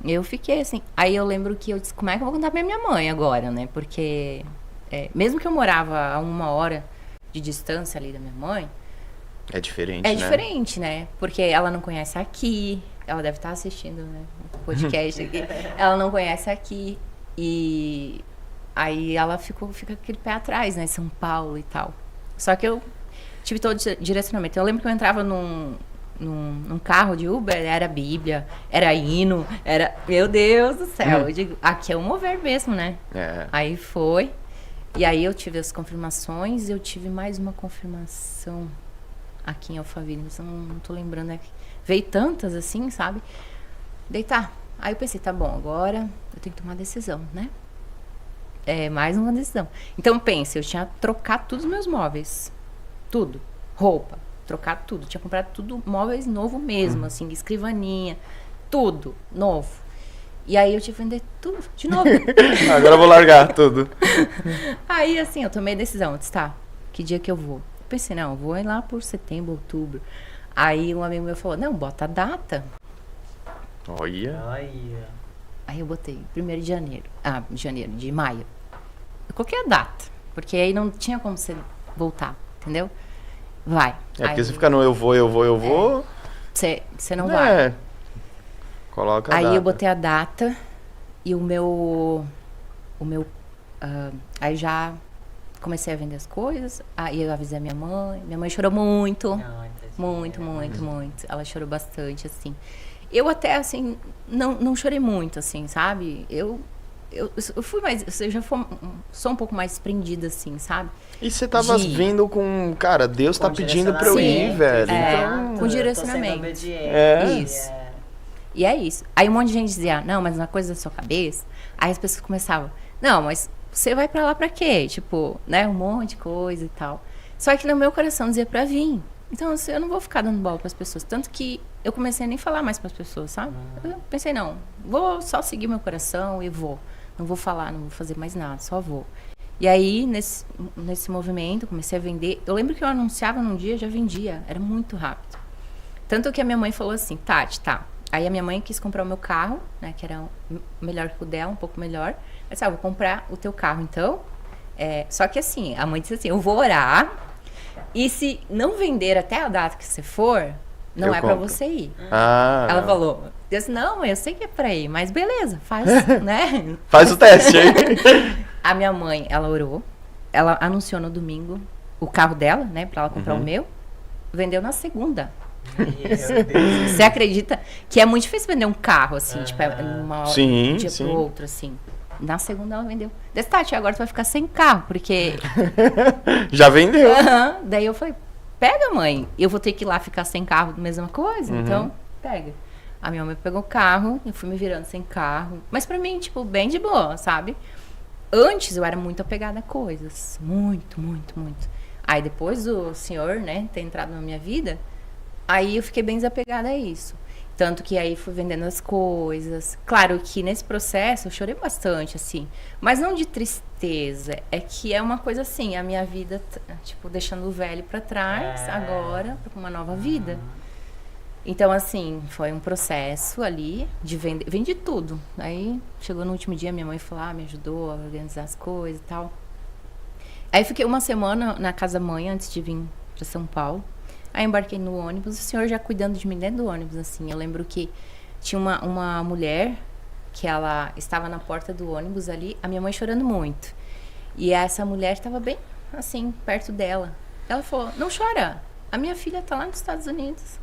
Eu fiquei assim. Aí eu lembro que eu disse, como é que eu vou contar pra minha mãe agora, né? Porque mesmo que eu morava a 1 hora de distância ali da minha mãe... É diferente, né? É diferente, né? Porque ela não conhece aqui. Ela deve estar assistindo, né, o podcast aqui. Ela não conhece aqui. E aí ela fica aquele pé atrás, né? São Paulo e tal. Só que eu tive todo direcionamento. Eu lembro que eu entrava num carro de Uber, era Bíblia, era hino, era... Meu Deus do céu. Eu digo, aqui é o mover mesmo, né? Aí foi. E aí eu tive as confirmações, eu tive mais uma confirmação aqui em Alphaville, mas eu não tô lembrando. Veio tantas assim, sabe? Daí tá. Aí eu pensei, tá bom, agora eu tenho que tomar uma decisão, né? Mais uma decisão. Então pense, eu tinha trocado todos os meus móveis. Tudo. Roupa. Trocado tudo. Tinha comprado tudo, móveis novo mesmo, assim, escrivaninha. Tudo. Novo. E aí eu tive que vender tudo de novo. Agora eu vou largar tudo. Aí, assim, eu tomei a decisão. Eu disse, tá, que dia que eu vou? Eu pensei, não, eu vou ir lá por setembro, outubro. Aí um amigo meu falou, não, bota a data. Olha. Aí eu botei 1º de janeiro. De maio. Eu coloquei a data. Porque aí não tinha como você voltar, entendeu? Vai. Porque aí, você fica no eu vou. Você não vai. Coloca a aí data. eu botei a data e o meu aí já comecei a vender as coisas. Aí eu avisei a minha mãe chorou muito. Muito. Ela chorou bastante, assim. Eu até, assim, não chorei muito, assim, sabe? Eu fui mais, eu já sou um pouco mais desprendida, assim, sabe? E você tava vindo com, cara, Deus tá pedindo pra eu ir, velho. Então, com direcionamento. Isso. E é isso. Aí um monte de gente dizia, não, mas uma coisa da sua cabeça. Aí as pessoas começavam, não, mas você vai pra lá pra quê? Tipo, né, um monte de coisa e tal. Só que no meu coração dizia pra vir. Então, assim, eu não vou ficar dando bola pras pessoas. Tanto que eu comecei a nem falar mais pras pessoas, sabe? Eu pensei, não, vou só seguir meu coração e vou. Não vou falar, não vou fazer mais nada, só vou. E aí, nesse movimento, comecei a vender. Eu lembro que eu anunciava num dia, já vendia. Era muito rápido. Tanto que a minha mãe falou assim, Tati, tá. Aí a minha mãe quis comprar o meu carro, né? Que era melhor que o dela, um pouco melhor. Eu disse, vou comprar o teu carro, então. Só que assim, a mãe disse assim, eu vou orar. E se não vender até a data que você for, não é pra você ir. Ela falou, eu disse, não, eu sei que é pra ir, mas beleza, faz, né? Faz o teste aí. A minha mãe, ela orou, ela anunciou no domingo o carro dela, né, pra ela comprar o meu, vendeu na segunda. Você acredita que é muito difícil vender um carro, assim, tipo, um dia pro outro, assim. Na segunda ela vendeu. Desse, Tati, agora tu vai ficar sem carro, porque... Já vendeu. Daí eu falei, pega, mãe. Eu vou ter que ir lá ficar sem carro, mesma coisa, então pega. A minha mãe pegou o carro, eu fui me virando sem carro. Mas pra mim, tipo, bem de boa, sabe? Antes eu era muito apegada a coisas. Muito. Aí depois do senhor, né, ter entrado na minha vida, aí eu fiquei bem desapegada a isso. Tanto que aí fui vendendo as coisas. Claro que nesse processo eu chorei bastante, assim. Mas não de tristeza. É que é uma coisa assim, a minha vida, tipo, deixando o velho pra trás, agora, pra uma nova vida. Então, assim, foi um processo ali de vender. Vendi tudo. Aí chegou no último dia, minha mãe foi lá, me ajudou a organizar as coisas e tal. Aí fiquei uma semana na casa-mãe antes de vir pra São Paulo. Aí embarquei no ônibus, o senhor já cuidando de mim dentro do ônibus, assim. Eu lembro que tinha uma mulher que ela estava na porta do ônibus ali, a minha mãe chorando muito. E essa mulher estava bem, assim, perto dela. Ela falou, não chora, a minha filha tá lá nos Estados Unidos.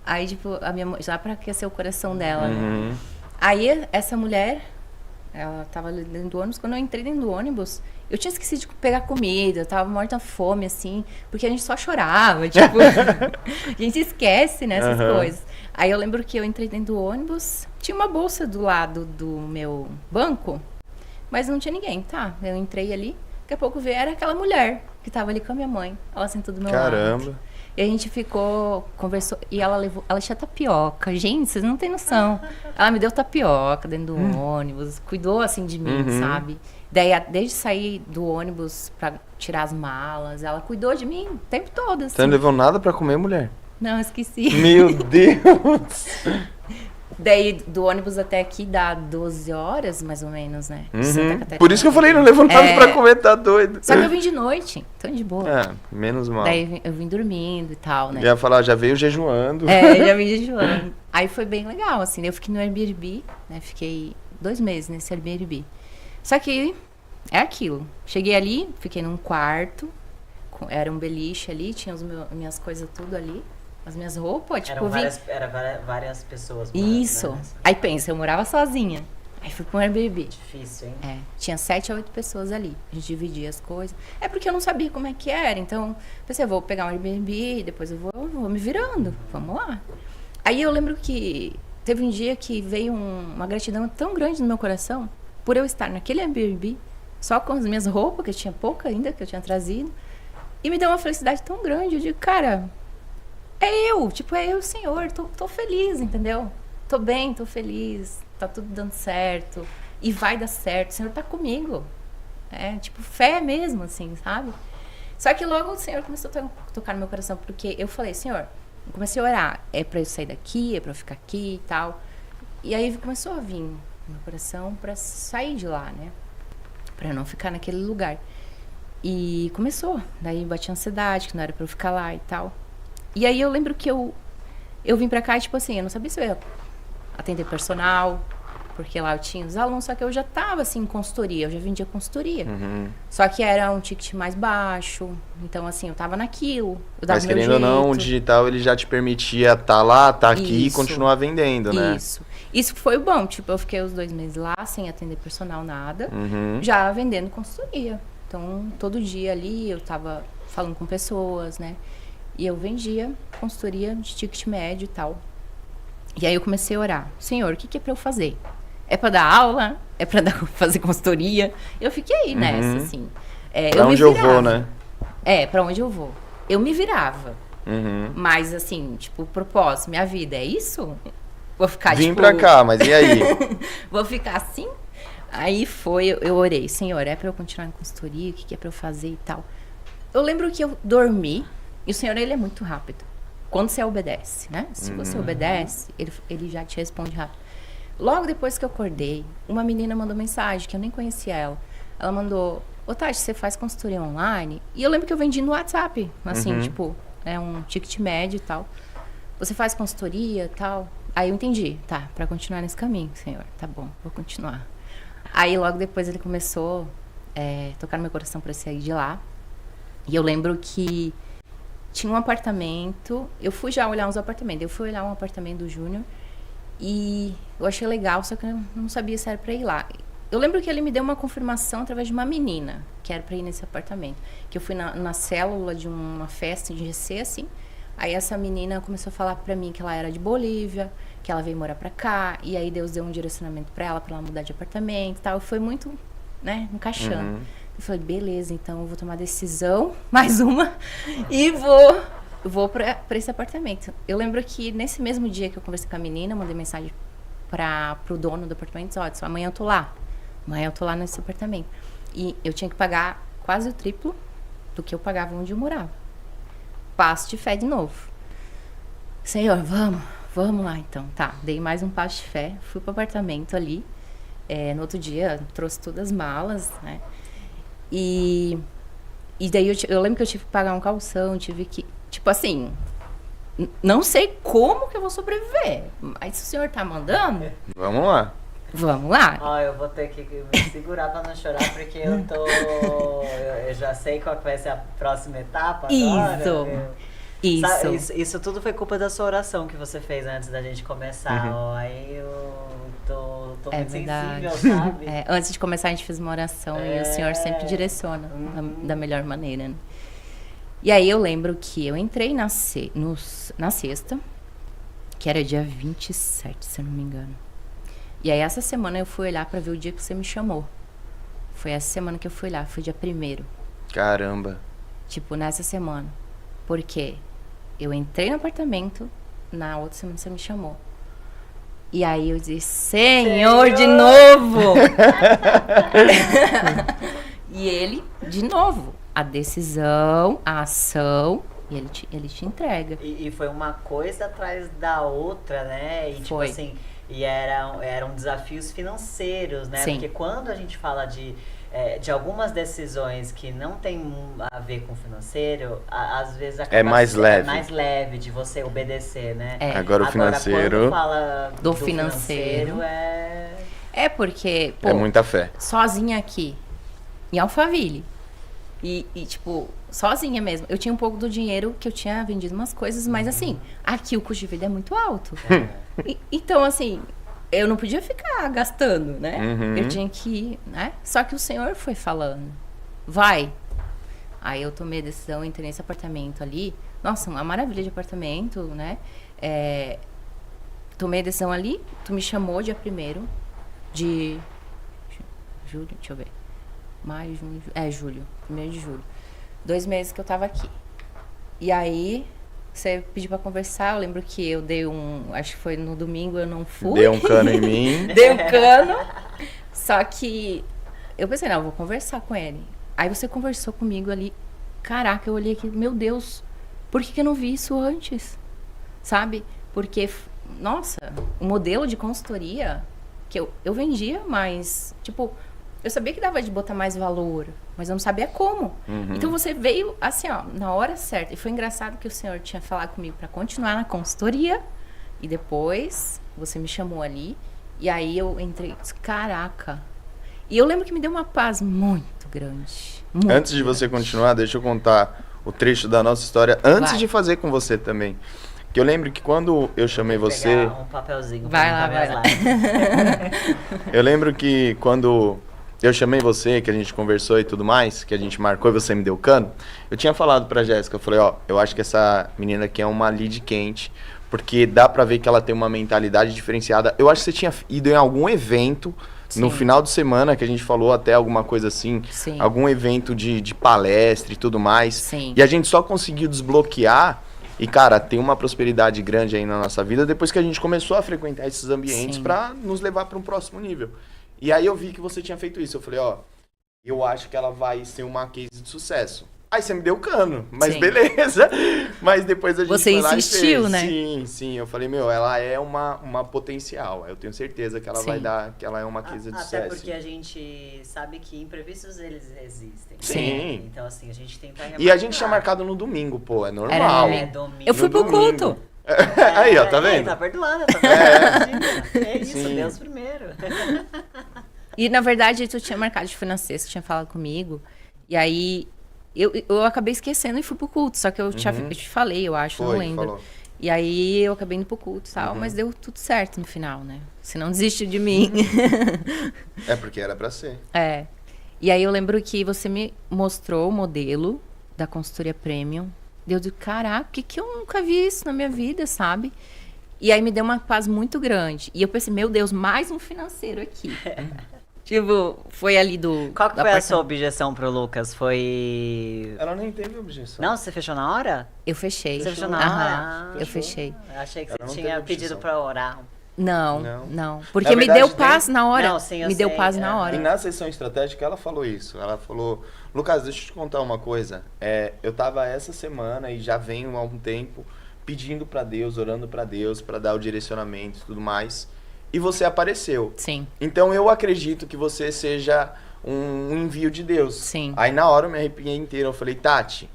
Aí, tipo, a minha mãe, já pra aquecer o coração dela, né? Aí, essa mulher, ela tava dentro do ônibus. Quando eu entrei dentro do ônibus, eu tinha esquecido de pegar comida, eu tava morta de fome, assim, porque a gente só chorava, tipo, a gente esquece, né, essas coisas. Aí eu lembro que eu entrei dentro do ônibus, tinha uma bolsa do lado do meu banco, mas não tinha ninguém, tá? Eu entrei ali, daqui a pouco veio, era aquela mulher que tava ali com a minha mãe, ela sentou do meu lado. E a gente ficou, conversou, e ela tinha tapioca. Gente, vocês não têm noção. Ela me deu tapioca dentro do ônibus, cuidou, assim, de mim, sabe? Daí, desde sair do ônibus pra tirar as malas, ela cuidou de mim o tempo todo, assim. Você não levou nada pra comer, mulher? Não, esqueci. Meu Deus! Daí, do ônibus até aqui dá 12 horas, mais ou menos, né? Santa Catarina. Por isso que eu falei, não levou nada pra comer, tá doido. Só que eu vim de noite, então de boa. Menos mal. Daí eu vim dormindo e tal, né? Eu ia falar, já veio jejuando. Já vim jejuando. Aí foi bem legal, assim, eu fiquei no Airbnb, né? Fiquei 2 meses nesse Airbnb. Só que é aquilo. Cheguei ali, fiquei num quarto, era um beliche ali, tinha minhas coisas tudo ali. As minhas roupas, tipo... Eram várias pessoas. Isso. Né? Aí pensa, eu morava sozinha. Aí fui pro Airbnb. Difícil, hein? É, tinha 7 a 8 pessoas ali. A gente dividia as coisas. É porque eu não sabia como é que era. Então, pensei, eu vou pegar um Airbnb, depois eu vou me virando. Vamos lá. Aí eu lembro que teve um dia que veio uma gratidão tão grande no meu coração por eu estar naquele Airbnb, só com as minhas roupas, que eu tinha pouca ainda, que eu tinha trazido. E me deu uma felicidade tão grande. Eu digo, cara, é eu, Senhor. Tô feliz, entendeu? Tô bem, tô feliz. Tá tudo dando certo. E vai dar certo. O Senhor tá comigo. É, tipo, fé mesmo, assim, sabe? Só que logo o Senhor começou a tocar no meu coração, porque eu falei, Senhor, eu comecei a orar. É pra eu sair daqui, é pra eu ficar aqui e tal. E aí começou a vir no meu coração pra sair de lá, né? Pra não ficar naquele lugar. E começou. Daí bati ansiedade, que não era pra eu ficar lá e tal. E aí eu lembro que eu vim pra cá e, tipo assim, eu não sabia se eu ia atender personal, porque lá eu tinha os alunos, só que eu já tava, assim, em consultoria, eu já vendia consultoria. Só que era um ticket mais baixo, então, assim, eu tava naquilo, eu dava Mas meu querendo ou não, o jeito. digital, ele já te permitia estar lá, estar aqui e Isso. continuar vendendo, né? Isso foi bom, tipo, eu fiquei os 2 meses lá, sem atender personal, nada, Uhum. já vendendo consultoria. Então, todo dia ali, eu tava falando com pessoas, né? E eu vendia consultoria de ticket médio e tal. E aí eu comecei a orar. Senhor, o que é pra eu fazer? É pra dar aula? É pra fazer consultoria? Eu fiquei nessa, assim. Pra onde eu vou, né? É, pra onde eu vou. Eu me virava. Uhum. Mas, assim, tipo, o propósito, minha vida, é isso? Vou ficar, Vim tipo... pra cá, mas e aí? Vou ficar assim? Aí eu orei. Senhor, é pra eu continuar em consultoria? O que é pra eu fazer e tal? Eu lembro que eu dormi. E o Senhor, ele é muito rápido. Quando você obedece, né? Se você obedece, ele já te responde rápido. Logo depois que eu acordei, uma menina mandou mensagem, que eu nem conhecia ela. Ela mandou, ô Tati, você faz consultoria online? E eu lembro que eu vendi no WhatsApp, assim, tipo, um ticket médio e tal. Você faz consultoria e tal? Aí eu entendi, tá, pra continuar nesse caminho, Senhor, tá bom, vou continuar. Aí logo depois ele começou a tocar no meu coração pra sair de lá. E eu lembro que tinha um apartamento, eu fui já olhar uns apartamentos, eu fui olhar um apartamento do Júnior e eu achei legal, só que eu não sabia se era pra ir lá. Eu lembro que ele me deu uma confirmação através de uma menina, que era pra ir nesse apartamento. Que eu fui na célula de uma festa de GC, assim, aí essa menina começou a falar pra mim que ela era de Bolívia, que ela veio morar pra cá, e aí Deus deu um direcionamento pra ela mudar de apartamento e tal, e foi muito, né, encaixando. Eu falei, beleza, então eu vou tomar decisão, mais uma, e vou pra esse apartamento. Eu lembro que nesse mesmo dia que eu conversei com a menina, eu mandei mensagem pro dono do apartamento, ó, disse, amanhã eu tô lá nesse apartamento. E eu tinha que pagar quase o triplo do que eu pagava onde eu morava. Passo de fé de novo. Senhor, vamos lá então. Tá, dei mais um passo de fé, fui pro apartamento ali. No outro dia, trouxe todas as malas, né? E daí eu lembro que eu tive que pagar um calção, tive que... Tipo assim, não sei como que eu vou sobreviver, mas se o senhor tá mandando... Vamos lá. Vamos lá. Ó, eu vou ter que me segurar pra não chorar, porque eu já sei qual que vai ser a próxima etapa agora. Isso tudo foi culpa da sua oração que você fez antes da gente começar. Ó, aí eu tô muito sensível, sabe? Antes de começar a gente fez uma oração e o Senhor sempre direciona da melhor maneira, né? E aí eu lembro que eu entrei na sexta, que era dia 27, se eu não me engano. E aí essa semana eu fui olhar pra ver o dia que você me chamou. Foi essa semana que eu fui lá, foi dia 1º. Caramba. Tipo, nessa semana. Porque eu entrei no apartamento, na outra semana você me chamou. E aí eu disse, Senhor, de novo! E ele, de novo, a decisão, a ação, e ele te entrega. E foi uma coisa atrás da outra, né? E foi. Tipo assim, e eram desafios financeiros, né? Sim. Porque quando a gente fala de algumas decisões que não tem a ver com financeiro, às vezes acaba mais leve. É mais leve de você obedecer, né? Agora o financeiro... Quando fala do financeiro é porque, pô, é muita fé. Sozinha aqui, em Alphaville, e tipo, sozinha mesmo. Eu tinha um pouco do dinheiro que eu tinha vendido umas coisas, mas assim, aqui o custo de vida é muito alto. Então, assim, eu não podia ficar gastando, né? Uhum. Eu tinha que ir, né? Só que o Senhor foi falando, vai. Aí eu tomei a decisão, entrei nesse apartamento ali. Nossa, uma maravilha de apartamento, né? Tomei a decisão ali, tu me chamou dia 1º de julho, deixa eu ver. Maio, junho, julho, 1º de julho. 2 meses que eu tava aqui. E aí, você pediu pra conversar, eu lembro que eu dei acho que foi no domingo, eu não fui. Deu um cano em mim. Dei um cano. Só que eu pensei, não, eu vou conversar com ele. Aí você conversou comigo ali. Caraca, eu olhei aqui, meu Deus, por que eu não vi isso antes? Sabe? Porque, nossa, o modelo de consultoria que eu vendia, mas, tipo, eu sabia que dava de botar mais valor, mas eu não sabia como. Uhum. Então você veio, assim, ó, na hora certa. E foi engraçado que o senhor tinha falado comigo para continuar na consultoria. E depois você me chamou ali. E aí eu entrei, caraca. E eu lembro que me deu uma paz muito grande. Muito Antes de você continuar, deixa eu contar o trecho da nossa história, antes Vai. de fazer com você também. Que eu lembro que quando eu chamei Vou você... pegar um papelzinho Vai pra lá, limpar vai minhas lágrimas. Eu lembro que quando eu chamei você, que a gente conversou e tudo mais, que a gente marcou e você me deu cano, eu tinha falado pra Jéssica, eu falei, ó, eu acho que essa menina aqui é uma lead quente, porque dá pra ver que ela tem uma mentalidade diferenciada. Eu acho que você tinha ido em algum evento no Sim. final de semana, que a gente falou até alguma coisa assim, Sim. algum evento de palestra e tudo mais. Sim. E a gente só conseguiu desbloquear. E, cara, tem uma prosperidade grande aí na nossa vida depois que a gente começou a frequentar esses ambientes Sim. pra nos levar para um próximo nível. E aí eu vi que você tinha feito isso. Eu falei, ó, eu acho que ela vai ser uma case de sucesso. Aí você me deu cano, mas Sim. beleza. Mas depois a gente Você foi lá insistiu, e fez. né? Sim, sim. Eu falei, meu, ela é uma potencial. Eu tenho certeza que ela Sim. vai dar, que ela é uma case de Até sucesso. porque a gente sabe que imprevistos eles existem. Sim. Né? Então, assim, a gente tenta E a gente tinha remarcar. marcado no domingo, pô, é normal. Era domingo. Eu fui No pro domingo. culto. Aí, ó, tá vendo? Tá perdoada, tá vendo? É isso, Sim. Deus primeiro. E, na verdade, tu tinha marcado de financeiro, você tinha falado comigo. E aí, eu acabei esquecendo e fui pro culto. Só que eu te falei, eu acho, não Foi, lembro. falou. E aí, eu acabei indo pro culto e tal. Mas deu tudo certo no final, né? Você não desistiu de mim. É porque era pra ser. É. E aí, eu lembro que você me mostrou o modelo da consultoria premium. Deu de caraca, que eu nunca vi isso na minha vida, sabe? E aí, me deu uma paz muito grande. E eu pensei, meu Deus, mais um financeiro aqui. Tipo, foi ali do... Qual que do foi a apartamento. sua objeção pro Lucas? Foi... Ela nem teve objeção. Não, você fechou na hora? Eu fechei. Você fechou na Aham, hora? eu fechei. Eu achei que Ela não você teve tinha objeção. pedido pra orar. Não, Não. não. Porque Na me verdade, deu paz na hora. Não, sim, eu me deu sei, paz na E hora. na sessão estratégica ela falou isso. Ela falou, Lucas, deixa eu te contar uma coisa. Eu tava essa semana e já venho há um tempo pedindo pra Deus, orando pra Deus, pra dar o direcionamento e tudo mais. E você apareceu. Sim, Então eu acredito que você seja um envio de Deus. Sim. Aí na hora eu me arrepiei inteiro. Eu falei, Tati,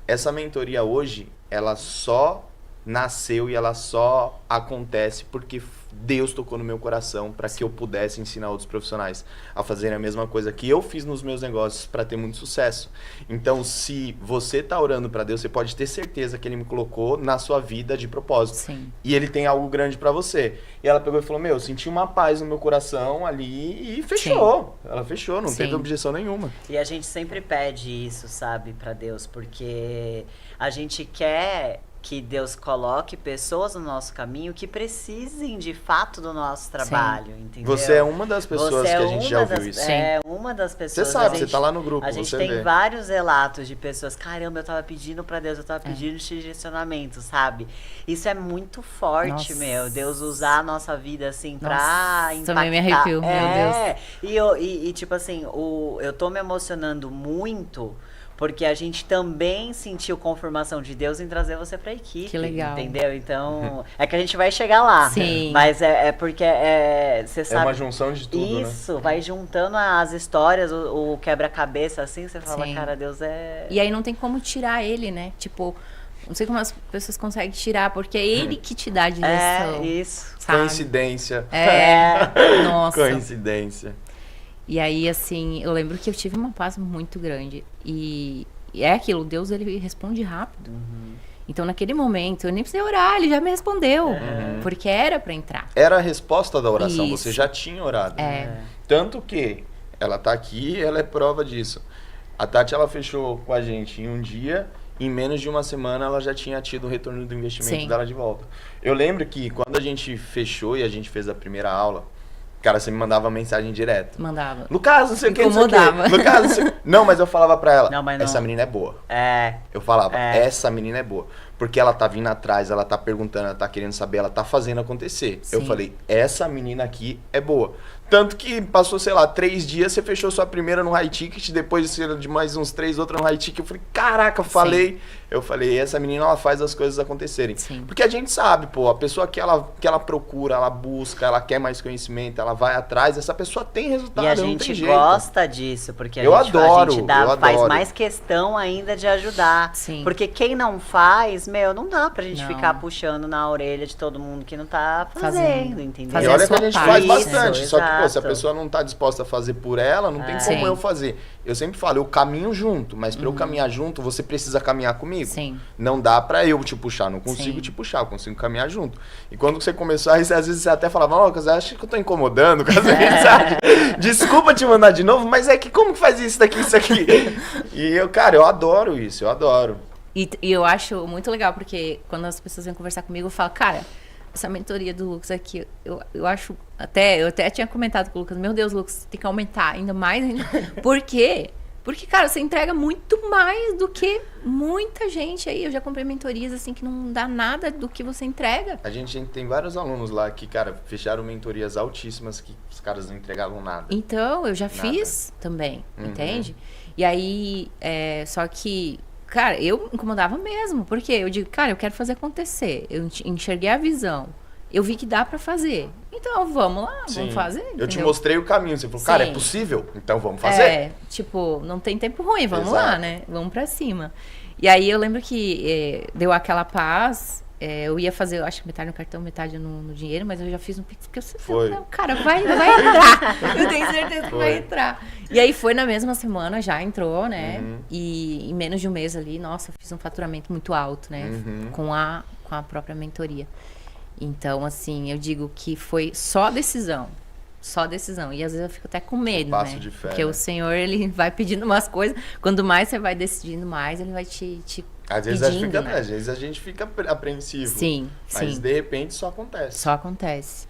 essa mentoria hoje, ela só nasceu e ela só acontece porque Deus tocou no meu coração para que eu pudesse ensinar outros profissionais a fazerem a mesma coisa que eu fiz nos meus negócios para ter muito sucesso. Então, se você tá orando para Deus, você pode ter certeza que ele me colocou na sua vida de propósito. sim. E ele tem algo grande para você. E ela pegou e falou, meu, eu senti uma paz no meu coração ali e fechou. Ela fechou, não Sim. teve objeção nenhuma. E a gente sempre pede isso, sabe, pra Deus, porque a gente quer que Deus coloque pessoas no nosso caminho que precisem de fato do nosso trabalho, entendeu? Você é uma das pessoas Você que é a gente já uma ouviu das- isso. É uma das pessoas. Você sabe, a você gente- tá lá no grupo, A gente você tem vê. vários relatos de pessoas, caramba, eu tava pedindo pra Deus, eu tava pedindo direcionamento, sabe? Isso é muito forte, Nossa. meu. Deus usar a nossa vida assim pra Nossa, impactar. também me arrepio, meu E tipo assim, eu tô me emocionando muito porque a gente também sentiu confirmação de Deus em trazer você pra equipe. Que legal. Entendeu? Então, é que a gente vai chegar lá. Sim. Mas é porque você É sabe. uma junção de tudo, Isso, vai juntando as histórias, o quebra-cabeça, assim, você fala, Sim. cara, Deus é. E aí não tem como tirar ele, né? Tipo, não sei como as pessoas conseguem tirar, porque é ele que te dá a direção. É, isso. Sabe? Coincidência. Nossa. Coincidência. E aí, assim, eu lembro que eu tive uma paz muito grande. E é aquilo, Deus, ele responde rápido. Então, naquele momento, eu nem precisei orar, ele já me respondeu. Porque era pra entrar. Era a resposta da oração, Isso. você já tinha orado. É. Tanto que ela tá aqui e ela é prova disso. A Tati, ela fechou com a gente em um dia, em menos de uma semana ela já tinha tido o retorno do investimento Sim. dela de volta. Eu lembro que quando a gente fechou e a gente fez a primeira aula, cara, você me mandava mensagem direto. Mandava. Lucas, não sei o que, não sei o Incomodava. que. Lucas, não sei o que. Não, mas eu falava pra ela, Não, mas não. essa menina é boa. É. Eu falava, É. essa menina é boa. Porque ela tá vindo atrás, ela tá perguntando, ela tá querendo saber, ela tá fazendo acontecer. Eu Sim. falei, essa menina aqui é boa. Tanto que passou, sei lá, 3 dias, você fechou sua primeira no high ticket, depois de mais uns 3 outra no high ticket. Eu falei, caraca, eu falei, essa menina, ela faz as coisas acontecerem. Sim. Porque a gente sabe, pô, a pessoa que ela procura, ela busca, ela quer mais conhecimento, ela vai atrás, essa pessoa tem resultado, E a não tem gente jeito. gosta disso, porque Eu a gente adoro, eu faz adoro. mais questão ainda de ajudar. Sim. Porque quem não faz, não dá pra gente Não. ficar puxando na orelha de todo mundo que não tá fazendo, Fazendo. entendeu? E Fazer olha a que a sua gente parte. faz Isso, bastante, só que, pô, se a exato. pessoa não tá disposta a fazer por ela, não tem como Sim. eu fazer. Eu sempre falo, eu caminho junto, mas pra eu caminhar junto, você precisa caminhar comigo. Sim. Não dá pra eu te puxar, não consigo Sim. te puxar, eu consigo caminhar junto. E quando você começou, aí, às vezes você até falava, Lucas, acho que eu tô incomodando com essa mensagem. Desculpa te mandar de novo, mas é que como que faz isso daqui, isso aqui? E eu, cara, eu adoro isso, eu adoro. E eu acho muito legal, porque quando as pessoas vêm conversar comigo, eu falo, cara, essa mentoria do Lucas aqui, eu acho, eu até tinha comentado com o Lucas, meu Deus, Lucas, tem que aumentar ainda mais. Por quê? Porque, cara, você entrega muito mais do que muita gente aí. Eu já comprei mentorias, assim, que não dá nada do que você entrega. A gente tem vários alunos lá que, cara, fecharam mentorias altíssimas que os caras não entregavam nada. Então, eu já Nada. fiz também, Uhum. entende? E aí, só que, cara, eu me incomodava mesmo, porque eu digo, cara, eu quero fazer acontecer. Eu enxerguei a visão. Eu vi que dá pra fazer. Então, vamos lá, Sim. vamos fazer. Eu te entendeu? mostrei o caminho, você falou, cara, é Sim. possível? Então vamos fazer. Tipo, não tem tempo ruim, vamos Exato. lá, né? Vamos pra cima. E aí eu lembro que deu aquela paz. Eu ia fazer, eu acho que metade no cartão, metade no dinheiro, mas eu já fiz um pix, porque eu sei, Foi. não, cara, vai entrar. Eu tenho certeza que Foi. vai entrar. E aí foi na mesma semana, já entrou, né? Uhum. E em menos de um mês ali, nossa, eu fiz um faturamento muito alto, né? Uhum. Com a própria mentoria. Então, assim, eu digo que foi só decisão. Só decisão. E às vezes eu fico até com medo, Passo né? de fé, Porque né? o Senhor, ele vai pedindo umas coisas. Quando mais você vai decidindo mais, ele vai te Às vezes, pedindo, né? às vezes a gente fica apreensivo. Sim, Mas sim. de repente só acontece. Só acontece.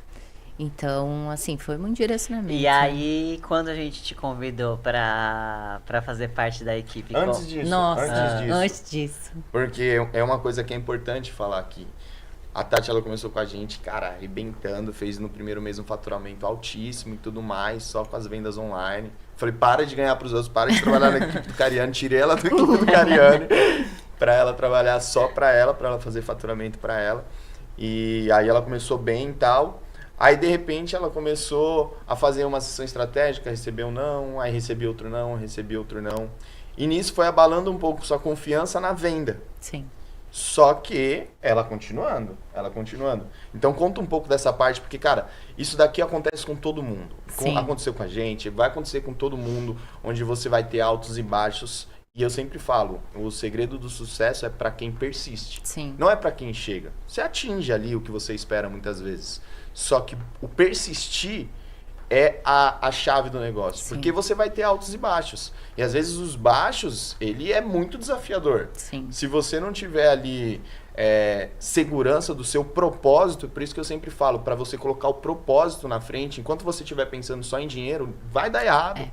Então, assim, foi muito direcionamento. E aí, quando a gente te convidou pra fazer parte da equipe... Antes disso, Nossa, antes disso. antes disso. Porque é uma coisa que é importante falar aqui. A Tati, ela começou com a gente, cara, arrebentando, fez no primeiro mês um faturamento altíssimo e tudo mais, só com as vendas online. Falei, para de ganhar pros outros, para de trabalhar na equipe do Cariani, tirei ela da equipe do Cariani pra ela trabalhar só pra ela fazer faturamento pra ela. E aí ela começou bem e tal. Aí, de repente, ela começou a fazer uma sessão estratégica, recebeu um não, aí recebeu outro não, recebeu outro não. E nisso foi abalando um pouco sua confiança na venda. Sim. Só que ela continuando. Então conta um pouco dessa parte, porque, cara, isso daqui acontece com todo mundo. Sim. Aconteceu com a gente, vai acontecer com todo mundo, onde você vai ter altos e baixos. E eu sempre falo, o segredo do sucesso é pra quem persiste. Sim. Não é pra quem chega. Você atinge ali o que você espera muitas vezes. Só que o persistir é a chave do negócio. Sim. Porque você vai ter altos e baixos. E às vezes os baixos, ele é muito desafiador. Sim. Se você não tiver ali segurança do seu propósito, por isso que eu sempre falo, para você colocar o propósito na frente, enquanto você estiver pensando só em dinheiro, vai dar errado.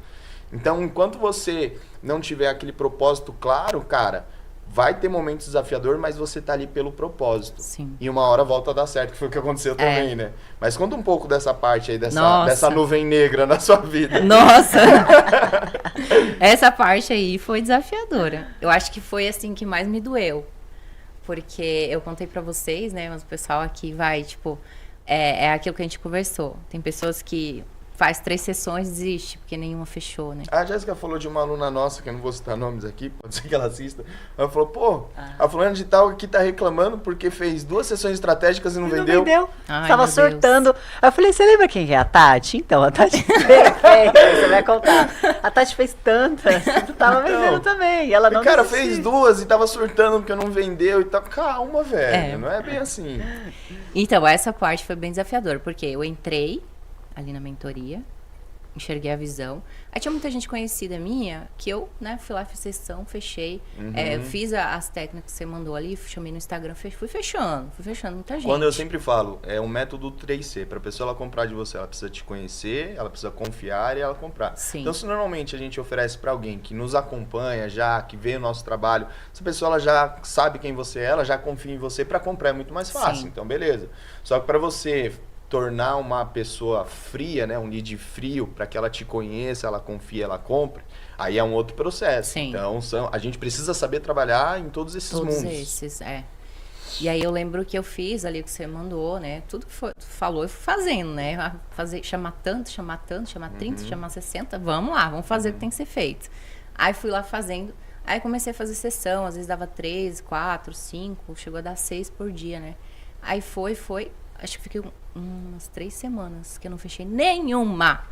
Então, enquanto você não tiver aquele propósito claro, cara, vai ter momentos desafiadores, mas você tá ali pelo propósito. Sim. E uma hora volta a dar certo, que foi o que aconteceu também, né? Mas conta um pouco dessa parte aí, Nossa. dessa nuvem negra na sua vida. Nossa! Essa parte aí foi desafiadora. Eu acho que foi assim que mais me doeu. Porque eu contei pra vocês, né? Mas o pessoal aqui vai, tipo... É aquilo que a gente conversou. Tem pessoas que faz 3 sessões, desiste, porque nenhuma fechou, né? A Jéssica falou de uma aluna nossa, que eu não vou citar nomes aqui, pode ser que ela assista. Ela falou, pô, a fulana de tal aqui tá reclamando porque fez 2 sessões estratégicas e não vendeu. Ai, Tava meu Deus. surtando. Aí eu falei, você lembra quem é a Tati? Então, a Tati fez, você vai contar. A Tati fez tantas, tu tava vendendo também. E ela não O cara desistiu. fez 2 e tava surtando porque não vendeu e tal. Calma, velho, É. não é bem assim. Então, essa parte foi bem desafiadora, porque eu entrei ali na mentoria, enxerguei a visão. Aí tinha muita gente conhecida minha, que eu, né, fui lá, fiz sessão, fechei. Fiz as técnicas que você mandou ali, chamei no Instagram, fui fechando muita gente. Quando eu sempre falo, é um método 3C. Pra pessoa ela comprar de você, ela precisa te conhecer, ela precisa confiar e ela comprar. Sim. Então, se normalmente a gente oferece pra alguém que nos acompanha já, que vê o nosso trabalho, essa pessoa ela já sabe quem você é, ela já confia em você, pra comprar é muito mais fácil. Sim. Então, beleza. Só que pra você tornar uma pessoa fria, né, um lead frio, para que ela te conheça, ela confie, ela compre, aí é um outro processo. Sim. Então, a gente precisa saber trabalhar em todos esses Todos mundos. esses, E aí eu lembro que eu fiz ali o que você mandou, né? Tudo que tu falou, eu fui fazendo, né? Chamar 30, chamar 30, chamar 60, vamos lá, vamos fazer o que tem que ser feito. Aí fui lá fazendo, aí comecei a fazer sessão, às vezes dava 3, 4, 5, chegou a dar 6 por dia, né? Aí foi, acho que fiquei umas 3 semanas que eu não fechei nenhuma.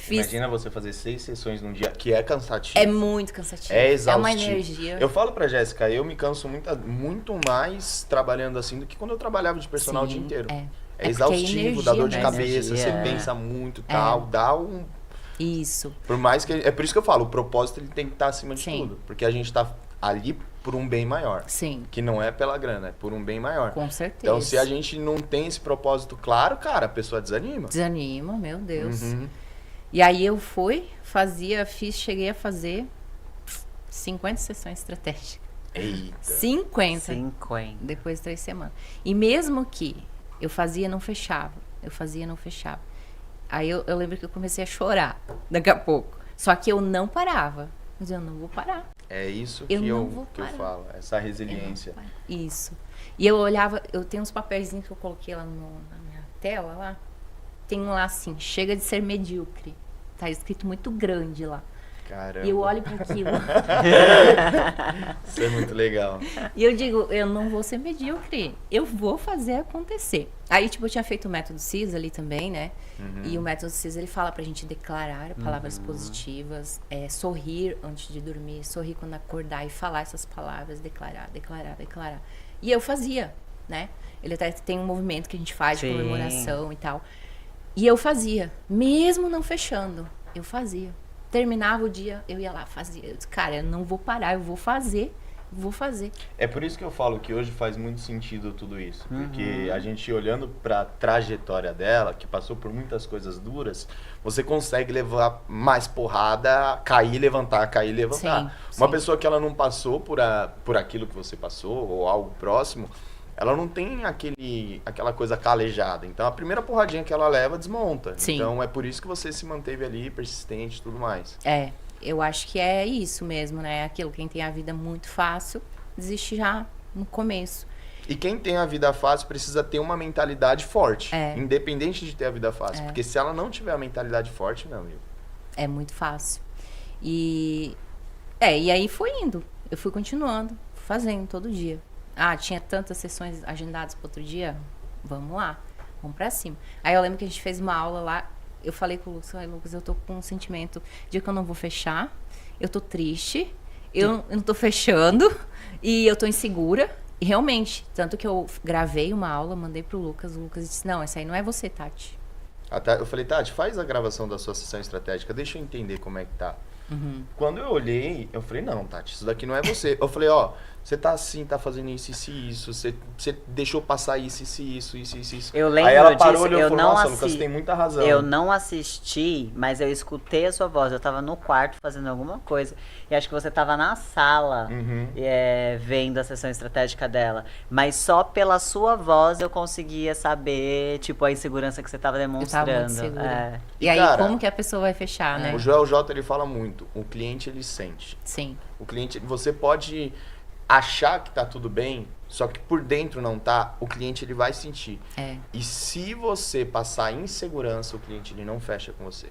Imagina você fazer 6 sessões num dia, que é cansativo. É muito cansativo. É exaustivo. É uma energia. Eu falo pra Jéssica, eu me canso muito mais trabalhando assim do que quando eu trabalhava de personal o dia inteiro. É porque exaustivo, energia, dá dor de né? cabeça, você Energia. pensa muito, tal, dá um... Isso. Por mais que... É por isso que eu falo, o propósito ele tem que estar acima de Sim. tudo. Porque a gente tá ali por um bem maior. Sim, Que não é pela grana, é por um bem maior. com certeza. Então, se a gente não tem esse propósito claro, cara, a pessoa desanima. Desanima, meu Deus. Uhum. E aí eu cheguei a fazer 50 sessões estratégicas. Eita. 50. 50. Depois de 3 semanas. E mesmo que eu fazia, não fechava. Aí eu lembro que eu comecei a chorar daqui a pouco. Só que eu não parava. Mas eu não vou parar. É isso Eu que não eu vou parar. falo, essa resiliência. Isso. E eu olhava, eu tenho uns papeizinhos que eu coloquei lá na minha tela lá. Tem um lá assim, chega de ser medíocre. Tá escrito muito grande lá. Caramba. E eu olho para aquilo. Isso é muito legal. E eu digo, eu não vou ser medíocre. Eu vou fazer acontecer. Aí, tipo, eu tinha feito o método CIS ali também, né? E o método CIS, ele fala pra gente declarar palavras positivas, sorrir antes de dormir, sorrir quando acordar e falar essas palavras, declarar. E eu fazia, né? Ele até tem um movimento que a gente faz de Sim. comemoração e tal. E eu fazia, mesmo não fechando, eu fazia. Terminava o dia, eu ia lá, fazia. Eu disse, cara, eu não vou parar, eu vou fazer. É por isso que eu falo que hoje faz muito sentido tudo isso. Porque a gente olhando pra trajetória dela, que passou por muitas coisas duras, você consegue levar mais porrada, cair, levantar. Sim, Uma sim. pessoa que ela não passou por aquilo que você passou, ou algo próximo, ela não tem aquela coisa calejada. Então a primeira porradinha que ela leva, desmonta. Sim. Então é por isso que você se manteve ali, persistente e tudo mais. Eu acho que é isso mesmo, né? Aquilo, quem tem a vida muito fácil, desiste já no começo. E quem tem a vida fácil precisa ter uma mentalidade forte. É. Independente de ter a vida fácil. Porque se ela não tiver a mentalidade forte, meu amigo. É muito fácil. E aí foi indo. Eu fui continuando, fazendo todo dia. Ah, tinha tantas sessões agendadas para outro dia? Vamos lá, vamos pra cima. Aí eu lembro que a gente fez uma aula lá, eu falei com o Lucas, Lucas, eu tô com um sentimento de que eu não vou fechar, eu tô triste, eu não tô fechando e eu tô insegura. E realmente, tanto que eu gravei uma aula, mandei pro Lucas, o Lucas disse, não, essa aí não é você, Tati. Eu falei, Tati, faz a gravação da sua sessão estratégica, deixa eu entender como é que tá. Quando eu olhei, eu falei, não, Tati, isso daqui não é você. Eu falei, ó, você tá assim, tá fazendo isso, você deixou passar isso. Eu lembro Aí ela parou, disso, olhou e eu falou, não nossa, Lucas, tem muita razão. Eu não assisti, mas eu escutei a sua voz. Eu tava no quarto fazendo alguma coisa. E acho que você tava na sala vendo a sessão estratégica dela. Mas só pela sua voz eu conseguia saber, tipo, a insegurança que você tava demonstrando. Eu tava muito segura. É. E aí, cara, como que a pessoa vai fechar, né? O Joel J, ele fala muito, o cliente, ele sente. Sim. O cliente, você pode achar que tá tudo bem, só que por dentro não tá, o cliente ele vai sentir. É. E se você passar insegurança, o cliente ele não fecha com você.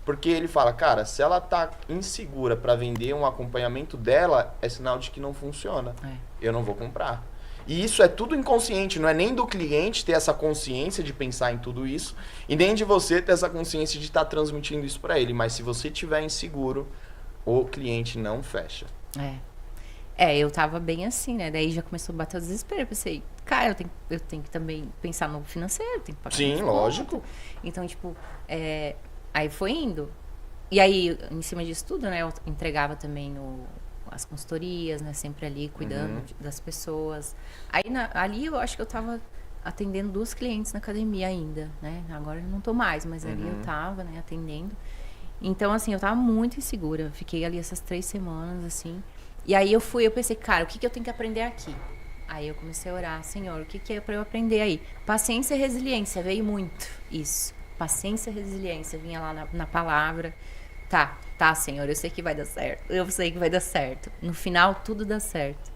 Porque ele fala, cara, se ela tá insegura para vender um acompanhamento dela, é sinal de que não funciona. Eu não vou comprar. E isso é tudo inconsciente, não é nem do cliente ter essa consciência de pensar em tudo isso, e nem de você ter essa consciência de estar transmitindo isso para ele. Mas se você tiver inseguro, o cliente não fecha. Eu tava bem assim, né? Daí já começou a bater o desespero. Eu pensei, cara, eu tenho que também pensar no financeiro, tenho que pagar. Sim, lógico. Então, tipo, aí foi indo. E aí, em cima disso tudo, né? Eu entregava também as consultorias, né? Sempre ali, cuidando das pessoas. Aí, ali eu acho que eu tava atendendo 2 clientes na academia ainda, né? Agora eu não tô mais, mas ali eu tava, né? Atendendo. Então, assim, eu tava muito insegura. Fiquei ali essas 3 semanas, assim. E aí eu pensei, cara, o que eu tenho que aprender aqui? Aí eu comecei a orar, Senhor, o que é pra eu aprender aí? Paciência e resiliência, veio muito isso. Paciência e resiliência, vinha lá na palavra. Tá, Senhor, eu sei que vai dar certo. Eu sei que vai dar certo. No final, tudo dá certo.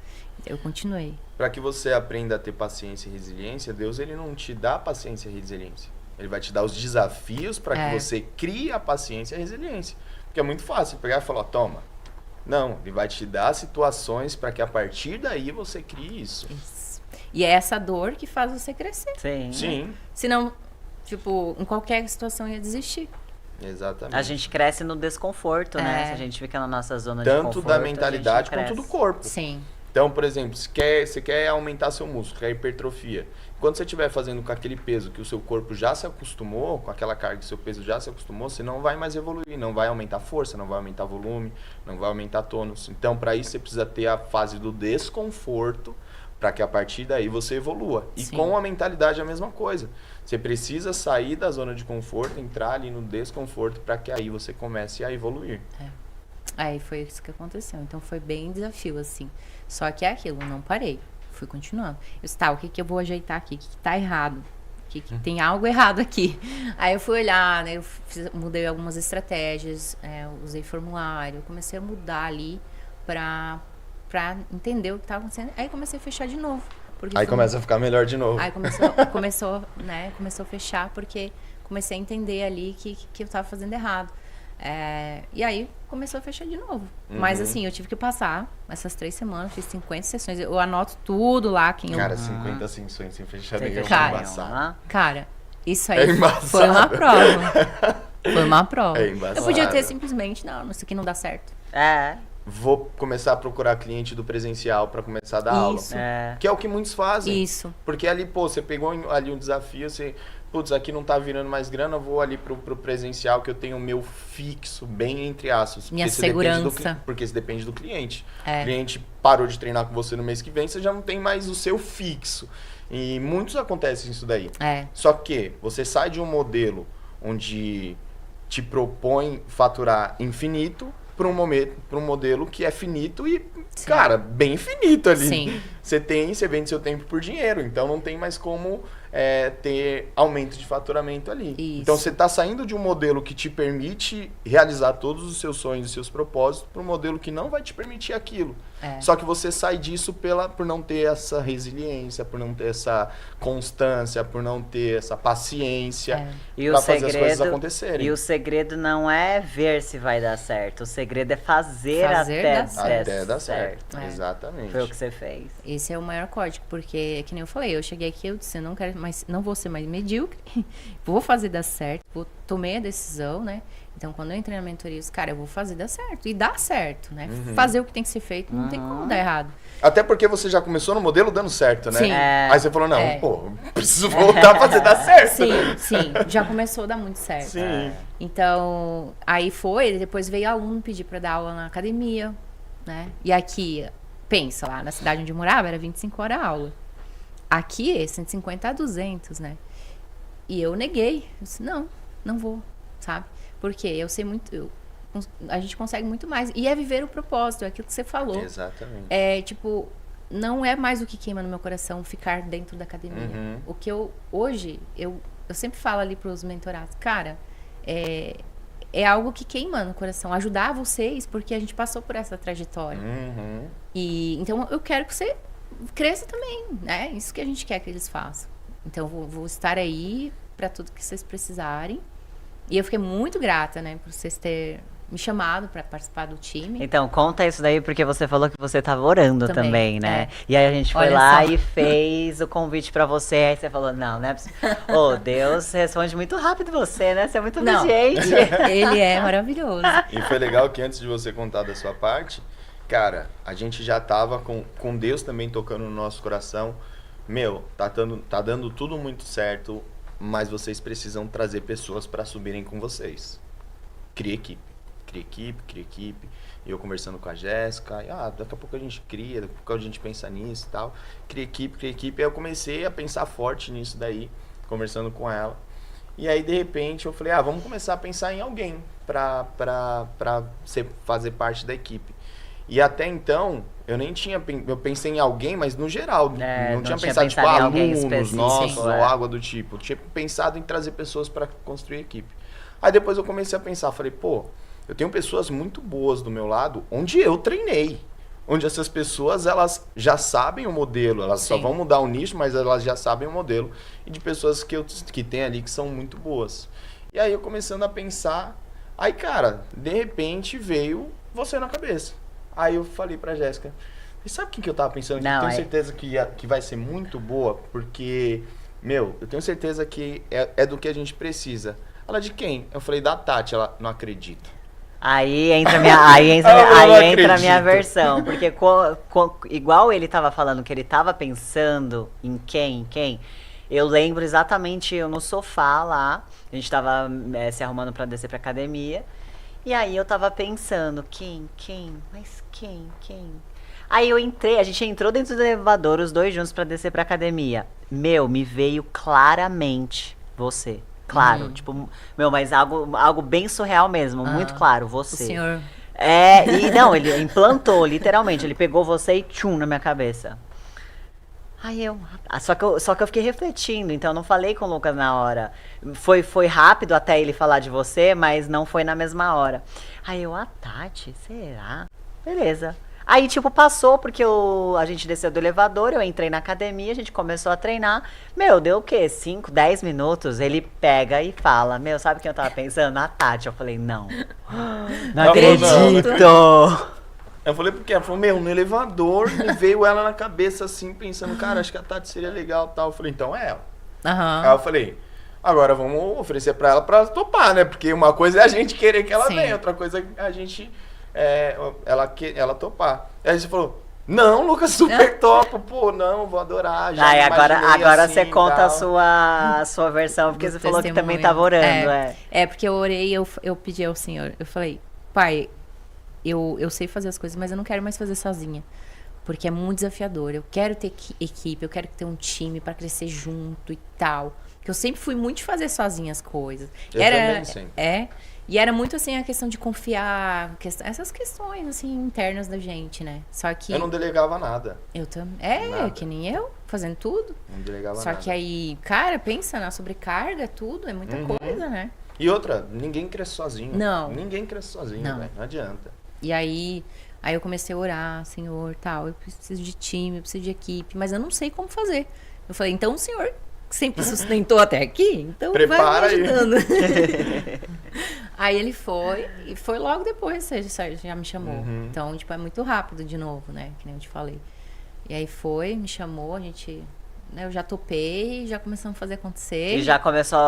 Eu continuei. Para que você aprenda a ter paciência e resiliência, Deus ele não te dá paciência e resiliência. Ele vai te dar os desafios para que você crie a paciência e a resiliência. Porque é muito fácil pegar e falar, ó, toma. Não, ele vai te dar situações para que a partir daí você crie isso. E é essa dor que faz você crescer. Sim. Né? Senão, tipo, em qualquer situação ia desistir. Exatamente. A gente cresce no desconforto, né? Se a gente fica na nossa zona de conforto. Tanto da mentalidade quanto do corpo. Sim. Então, por exemplo, você quer aumentar seu músculo, quer hipertrofia. Quando você estiver fazendo com aquele peso que o seu corpo já se acostumou, com aquela carga que o seu peso já se acostumou, você não vai mais evoluir, não vai aumentar força, não vai aumentar volume, não vai aumentar tônus. Então, para isso, você precisa ter a fase do desconforto, para que a partir daí você evolua. E com a mentalidade é a mesma coisa. Você precisa sair da zona de conforto, entrar ali no desconforto, para que aí você comece a evoluir. Aí foi isso que aconteceu. Então foi bem desafio, assim. Só que é aquilo, não parei. Fui continuando. Eu disse, o que eu vou ajeitar aqui? O que tá errado? Que tem algo errado aqui. Aí eu fui olhar, né? Mudei algumas estratégias, usei formulário, comecei a mudar ali pra entender o que estava acontecendo. Aí comecei a fechar de novo. Aí começa a ficar melhor de novo. Aí começou a fechar, porque comecei a entender ali que eu estava fazendo errado. E aí começou a fechar de novo. Mas assim, eu tive que passar essas 3 semanas, fiz 50 sessões. Eu anoto tudo lá. Cara, 50 sessões sem fechar nenhum. Cara, isso aí foi uma prova. Foi uma prova. Eu podia ter simplesmente, não, isso aqui não dá certo. Vou começar a procurar cliente do presencial para começar a dar aula. Que é o que muitos fazem. Isso. Porque ali, você pegou ali um desafio, você... Putz, aqui não tá virando mais grana, eu vou ali pro presencial, que eu tenho o meu fixo, bem entre aspas. Minha segurança. Porque isso depende do cliente. O cliente parou de treinar com você no mês que vem, você já não tem mais o seu fixo. E muitos acontecem isso daí. Só que você sai de um modelo onde te propõe faturar infinito para um modelo que é finito e, cara, bem finito ali. Sim. Você vende seu tempo por dinheiro, então não tem mais como ter aumento de faturamento ali. Isso. Então você está saindo de um modelo que te permite realizar todos os seus sonhos e seus propósitos para um modelo que não vai te permitir aquilo. Só que você sai disso por não ter essa resiliência, por não ter essa constância, por não ter essa paciência para fazer as coisas acontecerem. E o segredo não é ver se vai dar certo, o segredo é fazer até dar certo. Exatamente. Foi o que você fez. Esse é o maior código, porque, que nem eu falei, eu cheguei aqui, eu disse, não vou ser mais medíocre, vou fazer dar certo, tomei a decisão, né? Então, quando eu entrei na mentoria, eu disse, cara, eu vou fazer dar certo. E dá certo, né? Fazer o que tem que ser feito, não tem como dar errado. Até porque você já começou no modelo dando certo, né? Sim. Aí você falou, não, preciso voltar a fazer dar certo. Sim. Já começou a dar muito certo. Sim. Então, aí depois veio aluno pedir pra dar aula na academia, né? E aqui, pensa lá, na cidade onde eu morava, era 25 horas a aula. Aqui, 150 a 200, né? E eu neguei. Eu disse, não vou, sabe? Porque eu sei muito... a gente consegue muito mais. E é viver o propósito, é aquilo que você falou. Exatamente. Não é mais o que queima no meu coração ficar dentro da academia. O que hoje, eu sempre falo ali pros mentorados, cara, é algo que queima no coração. Ajudar vocês, porque a gente passou por essa trajetória. E então eu quero que você cresça também, né? Isso que a gente quer que eles façam. Então vou estar aí para tudo que vocês precisarem. E eu fiquei muito grata, né, por vocês terem me chamado para participar do time. Então, conta isso daí, porque você falou que você tava orando também, né? É. E aí a gente foi Olha lá só. e fez o convite pra você, aí você falou, não, né? Ô, Deus responde muito rápido você, né? Você é muito Não. obediente. Ele é maravilhoso. E foi legal que antes de você contar da sua parte, cara, a gente já tava com Deus também tocando no nosso coração. Meu, tá dando tudo muito certo, mas vocês precisam trazer pessoas pra subirem com vocês. Cria equipe. E eu conversando com a Jéssica, daqui a pouco a gente cria, daqui a pouco a gente pensa nisso e tal. Cria equipe. Aí eu comecei a pensar forte nisso daí, conversando com ela. E aí, de repente, eu falei, vamos começar a pensar em alguém pra fazer parte da equipe. E até então, eu pensei em alguém, mas no geral, não tinha pensado, tipo, em alguém alunos específico, nossos ou é. algo do tipo. Tinha pensado em trazer pessoas pra construir equipe. Aí depois eu comecei a pensar, falei, pô, eu tenho pessoas muito boas do meu lado, onde eu treinei. Onde essas pessoas, elas já sabem o modelo, elas só Sim. vão mudar o nicho, mas elas já sabem o modelo. E de pessoas que tem ali que são muito boas. E aí eu começando a pensar, aí cara, de repente veio você na cabeça. Aí eu falei pra Jéssica, e sabe quem que eu tava pensando? Que Não, eu tenho é- certeza que vai ser muito boa, porque, meu, eu tenho certeza que é do que a gente precisa. Ela, de quem? Eu falei, da Tati. Ela, não acredita. Aí entra a minha versão, porque igual ele tava falando que ele tava pensando em quem, eu lembro exatamente eu no sofá lá, a gente tava se arrumando pra descer pra academia, e aí eu tava pensando, mas quem? Aí eu entrei, a gente entrou dentro do elevador, os dois juntos pra descer pra academia. Meu, me veio claramente você. Claro, tipo, meu, mas algo bem surreal mesmo, muito claro, O você. senhor. E não, ele implantou, literalmente, ele pegou você e tchum na minha cabeça. Aí só que eu fiquei refletindo, então eu não falei com o Lucas na hora. Foi rápido até ele falar de você, mas não foi na mesma hora. Aí a Tati, será? Beleza. Aí, tipo, passou, porque a gente desceu do elevador, eu entrei na academia, a gente começou a treinar. Meu, deu o quê? 5, 10 minutos, ele pega e fala, meu, sabe quem eu tava pensando? A Tati. Eu falei, não. Não acredito! Eu falei, porque ela falou, meu, no elevador, me veio ela na cabeça assim, pensando, cara, acho que a Tati seria legal e tal. Eu falei, então é ela. Aí eu falei, agora vamos oferecer pra ela topar, né? Porque uma coisa é a gente querer que ela Sim. venha, outra coisa é a gente, ela topar. Aí você falou, não, Lucas, super top, pô, não, vou adorar. Já Aí me agora imaginei assim você e conta tal. a sua versão, porque Do você falou que também testemunho. tava orando, Porque eu orei, eu pedi ao Senhor. Eu falei, pai, eu sei fazer as coisas, mas eu não quero mais fazer sozinha. Porque é muito desafiador. Eu quero ter equipe, eu quero ter um time pra crescer junto e tal. Porque eu sempre fui muito de fazer sozinha as coisas. Eu também sempre. E era muito assim a questão de confiar, essas questões assim internas da gente, né? Só que Eu não delegava nada. eu também, Nada. que nem eu, fazendo tudo. Não delegava Só nada. que aí, cara, pensa na sobrecarga, tudo, é muita coisa, né? E outra, ninguém cresce sozinho. Não. Ninguém cresce sozinho, Não. velho. Não adianta. E aí eu comecei a orar, Senhor, tal, eu preciso de time, eu preciso de equipe, mas eu não sei como fazer. Eu falei, então o Senhor sempre sustentou até aqui, então Prepara vai aí. me ajudando. Aí ele foi, e foi logo depois, você já me chamou. Então, tipo, é muito rápido de novo, né, que nem eu te falei. E aí foi, me chamou, a gente, né, eu já topei, já começamos a fazer acontecer. E já começou,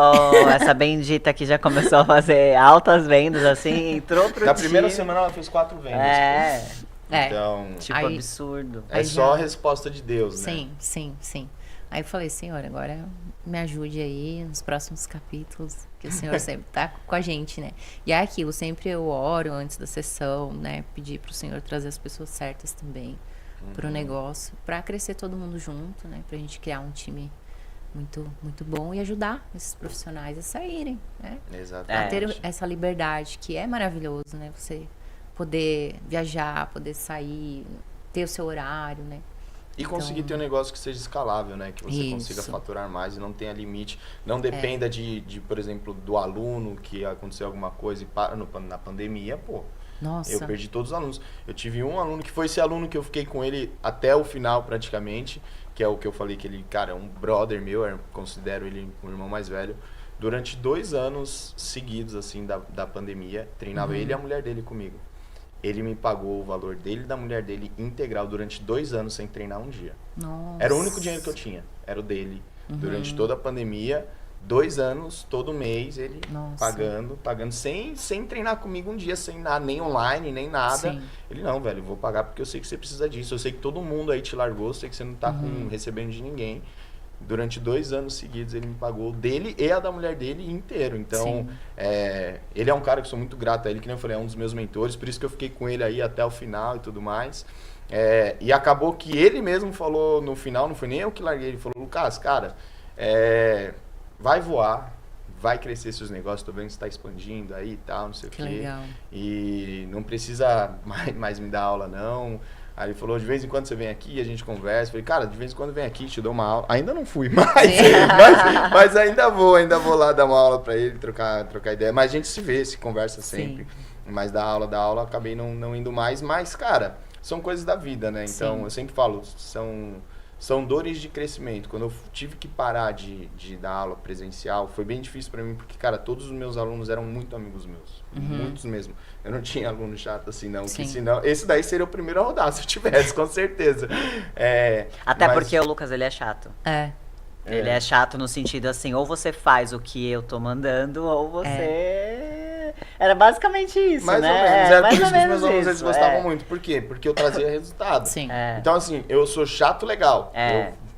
essa bendita aqui já começou a fazer altas vendas, assim, entrou pro Na time. primeira semana ela fez 4 vendas. É. Então, Tipo, Aí- absurdo. é aí só a já- resposta de Deus, né? Sim. Aí eu falei, Senhor, agora me ajude aí nos próximos capítulos, que o Senhor sempre tá com a gente, né? E é aquilo, sempre eu oro antes da sessão, né? Pedir pro Senhor trazer as pessoas certas também pro negócio, pra crescer todo mundo junto, né? Pra gente criar um time muito, muito bom e ajudar esses profissionais a saírem, né? A Exatamente. ter essa liberdade, que é maravilhoso, né? Você poder viajar, poder sair, ter o seu horário, né? E conseguir ter um negócio que seja escalável, né? Que você consiga Isso. faturar mais e não tenha limite. Não dependa de, por exemplo, do aluno que aconteceu alguma coisa e para na pandemia, pô. Nossa. Eu perdi todos os alunos. Eu tive um aluno que foi esse aluno que eu fiquei com ele até o final, praticamente. Que é o que eu falei que ele, cara, é um brother meu, eu considero ele um irmão mais velho. durante 2 anos seguidos, assim, da pandemia, treinava ele e a mulher dele comigo. Ele me pagou o valor dele e da mulher dele integral durante 2 anos sem treinar um dia. Nossa. Era o único dinheiro que eu tinha, era o dele. Durante toda a pandemia, 2 anos, todo mês, ele pagando, sem treinar comigo um dia, sem nada, nem online, nem nada. Sim. Ele, não, velho, eu vou pagar porque eu sei que você precisa disso, eu sei que todo mundo aí te largou, eu sei que você não tá recebendo de ninguém. Durante 2 anos seguidos, ele me pagou dele e a da mulher dele inteiro. Então, ele é um cara que eu sou muito grato a ele, que nem eu falei, é um dos meus mentores, por isso que eu fiquei com ele aí até o final e tudo mais. E acabou que ele mesmo falou no final, não foi nem eu que larguei, ele falou, Lucas, cara, vai voar, vai crescer seus negócios, tô vendo que você tá expandindo aí e tal, não sei o quê. Legal. E não precisa mais me dar aula, não. Aí ele falou, de vez em quando você vem aqui, a gente conversa. Falei, cara, de vez em quando vem aqui, te dou uma aula. Ainda não fui mas ainda vou lá dar uma aula pra ele, trocar ideia. Mas a gente se vê, se conversa sempre. Sim. Mas da aula, acabei não indo mais. Mas, cara, são coisas da vida, né? Então, eu sempre falo, são dores de crescimento. Quando eu tive que parar de dar aula presencial, foi bem difícil pra mim, porque, cara, todos os meus alunos eram muito amigos meus. Muitos mesmo. Eu não tinha aluno chato assim, não. Que senão, esse daí seria o primeiro a rodar, se eu tivesse, com certeza. Até porque o Lucas, ele é chato. Ele é chato no sentido assim, ou você faz o que eu tô mandando, ou você... Era basicamente isso, mais né? Ou menos. Era mais por ou isso que os menos meus alunos eles isso, gostavam muito. Por quê? Porque eu trazia resultado. Sim. Então, assim, eu sou chato legal.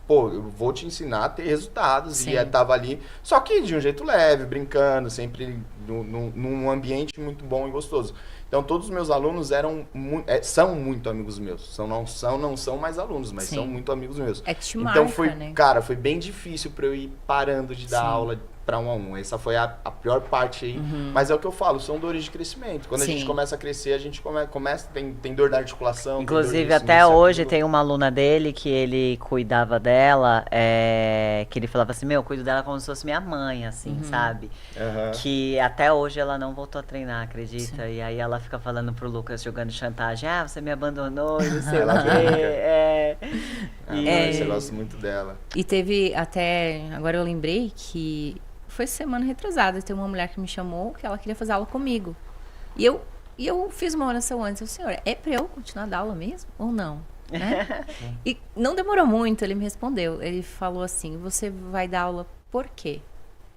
Eu vou te ensinar a ter resultados. Sim. E tava ali, só que de um jeito leve, brincando, sempre num ambiente muito bom e gostoso. Então, todos os meus alunos são muito amigos meus. Não são mais alunos, mas são muito amigos meus. É que te então, marca, né? Cara, foi bem difícil para eu ir parando de dar aula para 1 a 1. Essa foi a pior parte aí. Mas é o que eu falo, são dores de crescimento. Quando a gente começa a crescer, a gente começa tem dor da articulação. Inclusive, até hoje tem uma aluna dele que ele cuidava dela, que ele falava assim, eu cuido dela como se fosse minha mãe, assim, sabe? Que até hoje ela não voltou a treinar, acredita? Sim. E aí ela fica falando pro Lucas, jogando chantagem, você me abandonou, e não sei o quê. Eu gosto muito dela. E teve até, agora eu lembrei que foi semana retrasada, tem uma mulher que me chamou que ela queria fazer aula comigo. E eu fiz uma oração antes, senhor, é pra eu continuar a dar aula mesmo ou não? Né? E não demorou muito, ele me respondeu. Ele falou assim, você vai dar aula por quê?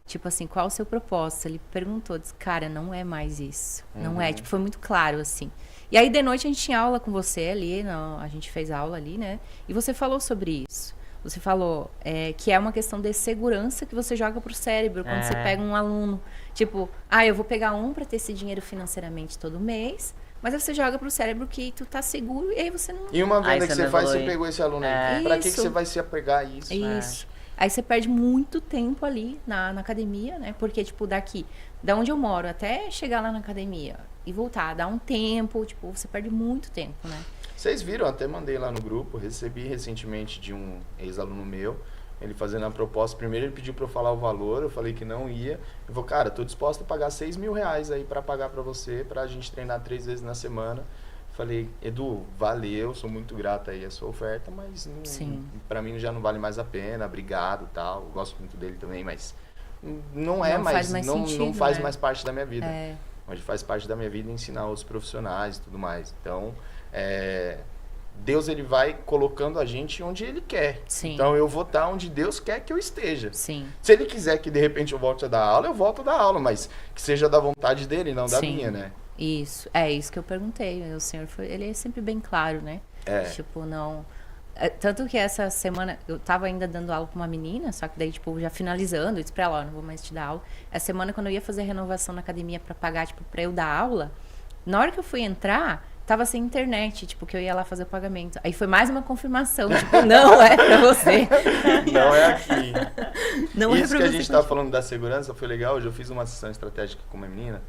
Tipo assim, qual o seu propósito? Ele perguntou, disse, cara, não é mais isso. Não é, tipo, foi muito claro, assim. E aí, de noite, a gente tinha aula com você ali, a gente fez aula ali, né? E você falou sobre isso. Você falou que é uma questão de segurança que você joga pro cérebro quando você pega um aluno. Tipo, eu vou pegar um pra ter esse dinheiro financeiramente todo mês, mas aí você joga pro cérebro que tu tá seguro e aí você não... E uma venda que você faz, você pegou esse aluno aí. Pra que você vai se apegar a isso? Isso. Aí você perde muito tempo ali na academia, né? Porque, tipo, daqui, da onde eu moro, até chegar lá na academia e voltar, dá um tempo, tipo, você perde muito tempo, né? Vocês viram, até mandei lá no grupo, recebi recentemente de um ex-aluno meu, ele fazendo a proposta. Primeiro ele pediu pra eu falar o valor, eu falei que não ia. Eu falei, cara, tô disposto a pagar R$6.000 aí pra pagar pra você, pra gente treinar 3 vezes na semana. Falei, Edu, valeu, sou muito grato aí a sua oferta, mas pra mim já não vale mais a pena, obrigado e tal. Eu gosto muito dele também, mas não faz mais parte da minha vida. Hoje faz parte da minha vida ensinar outros profissionais e tudo mais. Então, Deus, ele vai colocando a gente onde ele quer. Sim. Então, eu vou estar onde Deus quer que eu esteja. Sim. Se ele quiser que, de repente, eu volte a dar aula, eu volto a dar aula, mas que seja da vontade dele, não da minha, né? Isso. É isso que eu perguntei. O senhor ele é sempre bem claro, né? Tipo, não... Tanto que essa semana eu tava ainda dando aula com uma menina, só que daí, tipo, já finalizando, eu disse pra ela, não vou mais te dar aula. Essa semana, quando eu ia fazer a renovação na academia pra pagar, tipo, pra eu dar aula, na hora que eu fui entrar, tava sem internet, tipo, que eu ia lá fazer o pagamento. Aí foi mais uma confirmação, tipo, não é pra você. Não é aqui. Não Isso é pra que a você gente tava falando da segurança foi legal. Hoje eu fiz uma sessão estratégica com uma menina,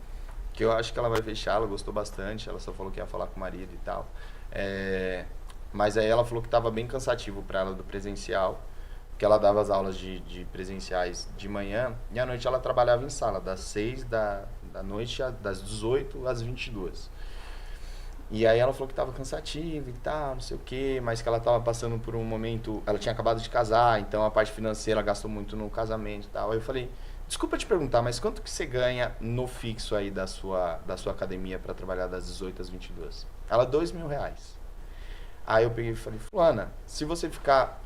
que eu acho que ela vai fechar, ela gostou bastante, ela só falou que ia falar com o marido e tal. Mas aí ela falou que estava bem cansativo para ela do presencial, que ela dava as aulas de presenciais de manhã e à noite ela trabalhava em sala, das 6 da noite, das 18 às 22. E aí ela falou que estava cansativa e tal, não sei o quê, mas que ela estava passando por um momento, ela tinha acabado de casar, então a parte financeira ela gastou muito no casamento e tal. Aí eu falei, Desculpa te perguntar, mas quanto que você ganha no fixo aí da sua academia para trabalhar das 18 às 22? Ela, R$2.000. Aí eu peguei e falei, fulana, se você ficar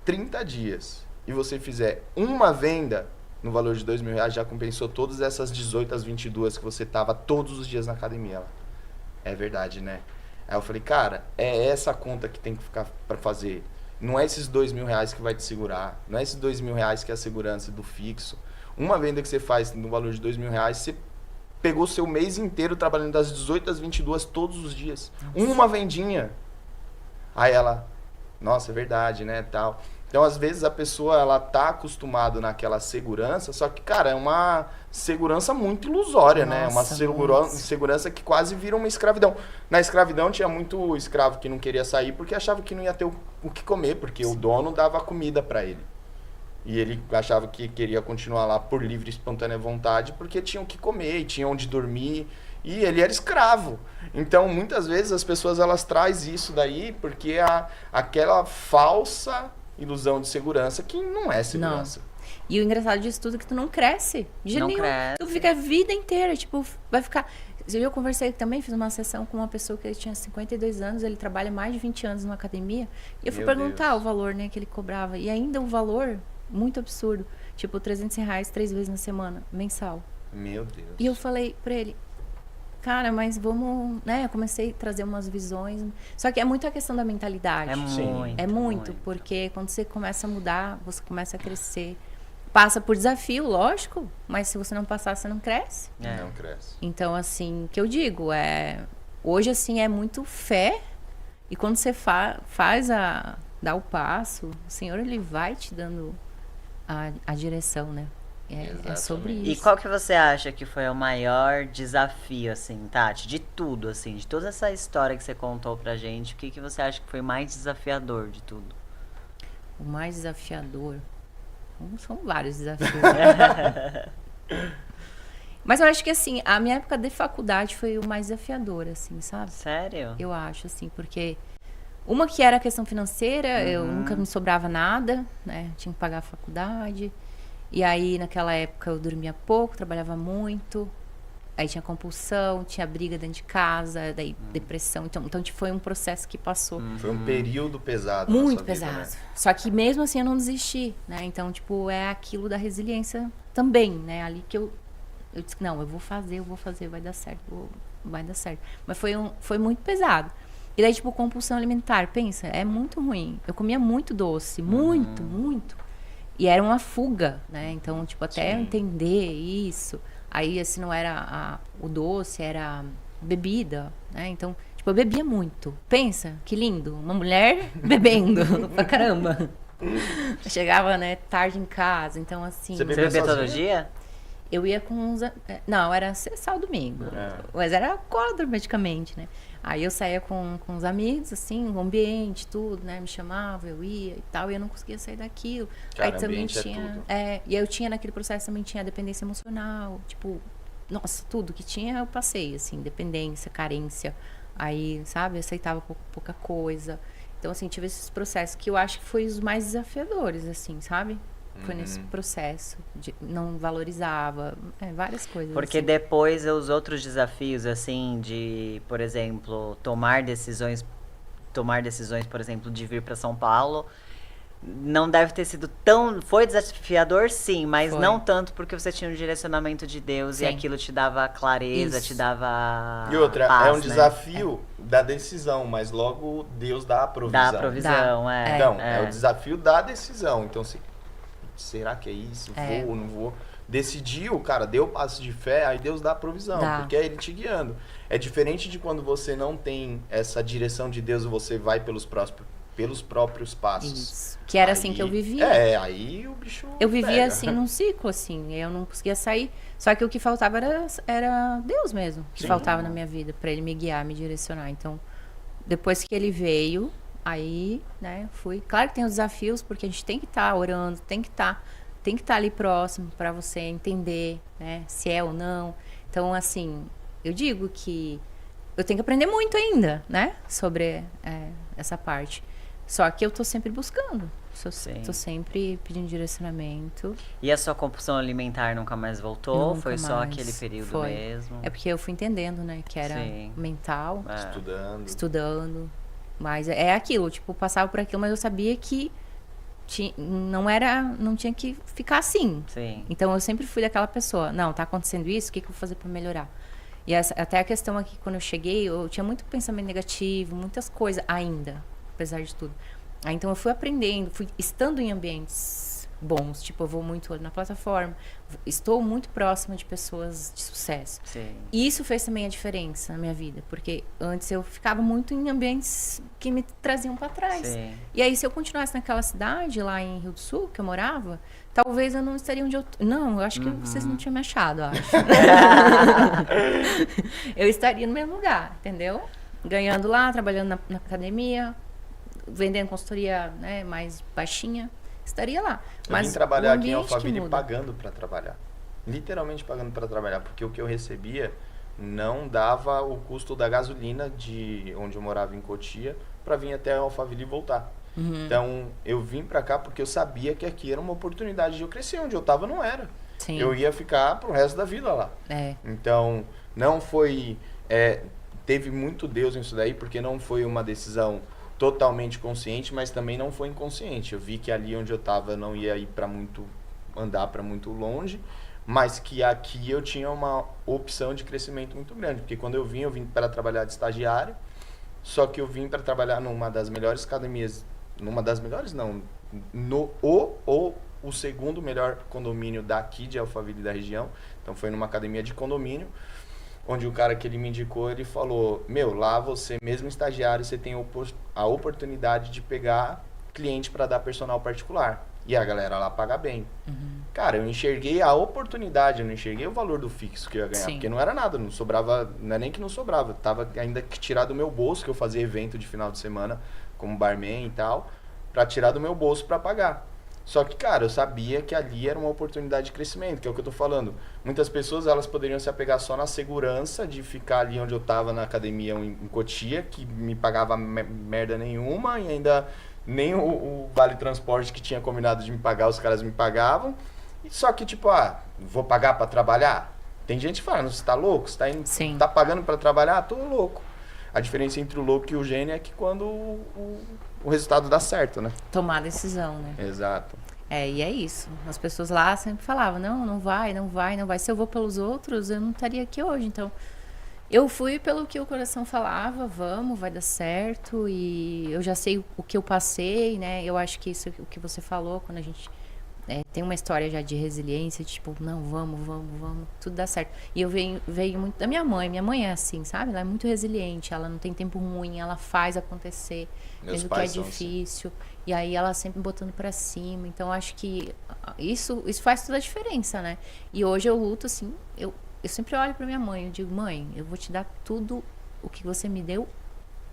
30 dias e você fizer uma venda no valor de R$2.000, já compensou todas essas 18 às 22 que você tava todos os dias na academia. Ela, é verdade, né? Aí eu falei, cara, é essa conta que tem que ficar para fazer. Não é esses R$2.000 que vai te segurar. Não é esses R$2.000 que é a segurança do fixo. Uma venda que você faz no valor de R$2.000, você pegou seu mês inteiro trabalhando das 18 às 22 todos os dias. Nossa. Uma vendinha. Aí ela, nossa, é verdade, né, tal. Então, às vezes, a pessoa, ela tá acostumada naquela segurança, só que, cara, é uma segurança muito ilusória, né? Uma segurança que quase vira uma escravidão. Na escravidão, tinha muito escravo que não queria sair porque achava que não ia ter o que comer, porque o dono dava comida para ele. E ele achava que queria continuar lá por livre e espontânea vontade porque tinha o que comer e tinha onde dormir. E ele era escravo. Então, muitas vezes, as pessoas, elas trazem isso daí porque aquela falsa ilusão de segurança que não é segurança. Não. E o engraçado disso tudo é que tu não cresce. De jeito nenhum. Tu fica a vida inteira, tipo, vai ficar... Eu conversei também, fiz uma sessão com uma pessoa que tinha 52 anos, ele trabalha mais de 20 anos numa academia, e eu fui perguntar o valor, né, que ele cobrava. E ainda um valor muito absurdo, tipo R$300 3 vezes na semana, mensal. Meu Deus. E eu falei pra ele, cara, mas vamos, né? Eu comecei a trazer umas visões. Só que é muito a questão da mentalidade. É muito, porque quando você começa a mudar, você começa a crescer. Passa por desafio, lógico, mas se você não passar, você não cresce. Não cresce. Então, assim, o que eu digo hoje, assim, é muito fé. E quando você dá o passo, o Senhor, ele vai te dando a direção, né? É sobre isso. E qual que você acha que foi o maior desafio, assim, Tati? De tudo, assim, de toda essa história que você contou pra gente, o que você acha que foi mais desafiador de tudo? O mais desafiador? São vários desafios. Mas eu acho que, assim, a minha época de faculdade foi o mais desafiador, assim, sabe? Sério? Eu acho, assim, porque... Uma que era a questão financeira, eu nunca me sobrava nada, né? Tinha que pagar a faculdade... E aí, naquela época, eu dormia pouco, trabalhava muito. Aí tinha compulsão, tinha briga dentro de casa, daí depressão. Então foi um processo que passou. Foi um período pesado. Muito pesado. Vida, né? Só que mesmo assim eu não desisti, né? Então, tipo, é aquilo da resiliência também, né? Ali que eu disse, não, eu vou fazer, vai dar certo, vai dar certo. Mas foi muito pesado. E daí, tipo, compulsão alimentar, pensa, é muito ruim. Eu comia muito doce, muito. E era uma fuga, né? Então, tipo, até eu entender isso. Aí, assim, não era o doce, era bebida, né? Então, tipo, eu bebia muito. Pensa, que lindo. Uma mulher bebendo pra caramba. Eu chegava, né, tarde em casa. Então, assim... Você bebia todo dia? Eu ia com uns... Não, era sábado, domingo. Mas era alcoólatra, praticamente, né? Aí eu saía com os amigos, assim, o ambiente, tudo, né? Me chamava, eu ia e tal, e eu não conseguia sair daquilo. Cara, aí também tinha... e eu tinha naquele processo, também tinha a dependência emocional, tipo, nossa, tudo que tinha eu passei, assim, dependência, carência. Aí, sabe, eu aceitava pouca coisa. Então, assim, tive esses processos que eu acho que foi os mais desafiadores, assim, sabe? Foi nesse processo, não valorizava, várias coisas. Porque assim. depois os outros desafios, assim, de, por exemplo, tomar decisões, por exemplo, de vir para São Paulo, não deve ter sido tão... Foi desafiador, sim, mas não tanto porque você tinha um direcionamento de Deus e aquilo te dava clareza, te dava E outra, paz, é um desafio da decisão, mas logo Deus dá a provisão. Dá a provisão, Então, é o desafio da decisão. Então, será que é isso? Vou ou não vou? Decidiu, cara, deu passo de fé, aí Deus dá a provisão, porque é Ele te guiando. É diferente de quando você não tem essa direção de Deus e você vai pelos próprios passos. Isso. Que era assim que eu vivia. Aí o bicho eu vivia assim, num ciclo, assim, eu não conseguia sair. Só que o que faltava era Deus mesmo, que faltava na minha vida, pra Ele me guiar, me direcionar. Então, depois que Ele veio, aí, né, fui. Claro que tem os desafios, porque a gente tem que estar orando, tem que estar ali próximo para você entender, né, se é ou não. Então, assim, eu digo que eu tenho que aprender muito ainda, né, sobre essa parte. Só que eu tô sempre buscando, Sim. Tô sempre pedindo direcionamento. E a sua compulsão alimentar nunca mais voltou? Nunca Foi só mais. aquele período Foi. mesmo? É porque eu fui entendendo, né, que era Sim. mental, Estudando. estudando. Mas é aquilo, tipo, passava por aquilo, mas eu sabia que não tinha que ficar assim. Sim. Então eu sempre fui daquela pessoa, não, tá acontecendo isso, o que eu vou fazer pra melhorar? E até a questão aqui, quando eu cheguei, eu tinha muito pensamento negativo, muitas coisas ainda, apesar de tudo. Aí, então eu fui aprendendo, fui estando em ambientes bons, tipo, eu vou muito na plataforma, estou muito próxima de pessoas de sucesso. Sim. E isso fez também a diferença na minha vida, porque antes eu ficava muito em ambientes que me traziam para trás. Sim. E aí, se eu continuasse naquela cidade, lá em Rio do Sul, que eu morava, talvez eu não estaria onde eu tô. Não, eu acho que vocês não tinham me achado, eu acho. Eu estaria no mesmo lugar, entendeu? Ganhando lá, trabalhando na academia, vendendo consultoria, né, mais baixinha. Estaria lá. Eu vim Mas trabalhar o aqui em ambiente que Alphaville muda. pagando para trabalhar. Literalmente pagando para trabalhar, porque o que eu recebia não dava o custo da gasolina de onde eu morava em Cotia para vir até Alphaville e voltar. Então, eu vim para cá porque eu sabia que aqui era uma oportunidade de eu crescer. Onde eu tava não era. Sim. Eu ia ficar pro resto da vida lá. É. Então, não foi... teve muito Deus nisso daí, porque não foi uma decisão totalmente consciente, mas também não foi inconsciente. Eu vi que ali onde eu tava não ia ir andar para muito longe, mas que aqui eu tinha uma opção de crescimento muito grande. Porque quando eu vim para trabalhar de estagiário, só que eu vim para trabalhar numa das melhores academias, numa das melhores não, o segundo melhor condomínio daqui de Alphaville da região. Então foi numa academia de condomínio, onde o cara que ele me indicou, ele falou, lá você mesmo estagiário, você tem a oportunidade de pegar cliente para dar personal particular. E a galera lá paga bem. Cara, eu enxerguei a oportunidade, eu não enxerguei o valor do fixo que eu ia ganhar. Sim. Porque não era nada, não sobrava, não é nem que não sobrava. Tava ainda que tirar do meu bolso, que eu fazia evento de final de semana, como barman e tal, para tirar do meu bolso para pagar. Só que, cara, eu sabia que ali era uma oportunidade de crescimento, que é o que eu tô falando. Muitas pessoas, elas poderiam se apegar só na segurança de ficar ali onde eu tava na academia em Cotia, que me pagava merda nenhuma, e ainda nem o vale transporte que tinha combinado de me pagar, os caras me pagavam. Só que, tipo, vou pagar pra trabalhar? Tem gente falando, você tá louco? Você Sim. tá pagando pra trabalhar? Tô louco. A diferença entre o louco e o gênio é que quando o resultado dá certo, né? Tomar decisão, né? Exato. E é isso. As pessoas lá sempre falavam, não vai. Se eu vou pelos outros, eu não estaria aqui hoje. Então, eu fui pelo que o coração falava, vamos, vai dar certo. E eu já sei o que eu passei, né? Eu acho que isso, o que você falou, quando a gente tem uma história já de resiliência, tipo, não, vamos, tudo dá certo. E eu veio muito da minha mãe. Minha mãe é assim, sabe? Ela é muito resiliente, ela não tem tempo ruim, ela faz acontecer, mesmo que é difícil. E aí ela sempre botando pra cima. Então, acho que isso faz toda a diferença, né? E hoje eu luto, assim, eu sempre olho pra minha mãe, eu digo, mãe, eu vou te dar tudo o que você me deu,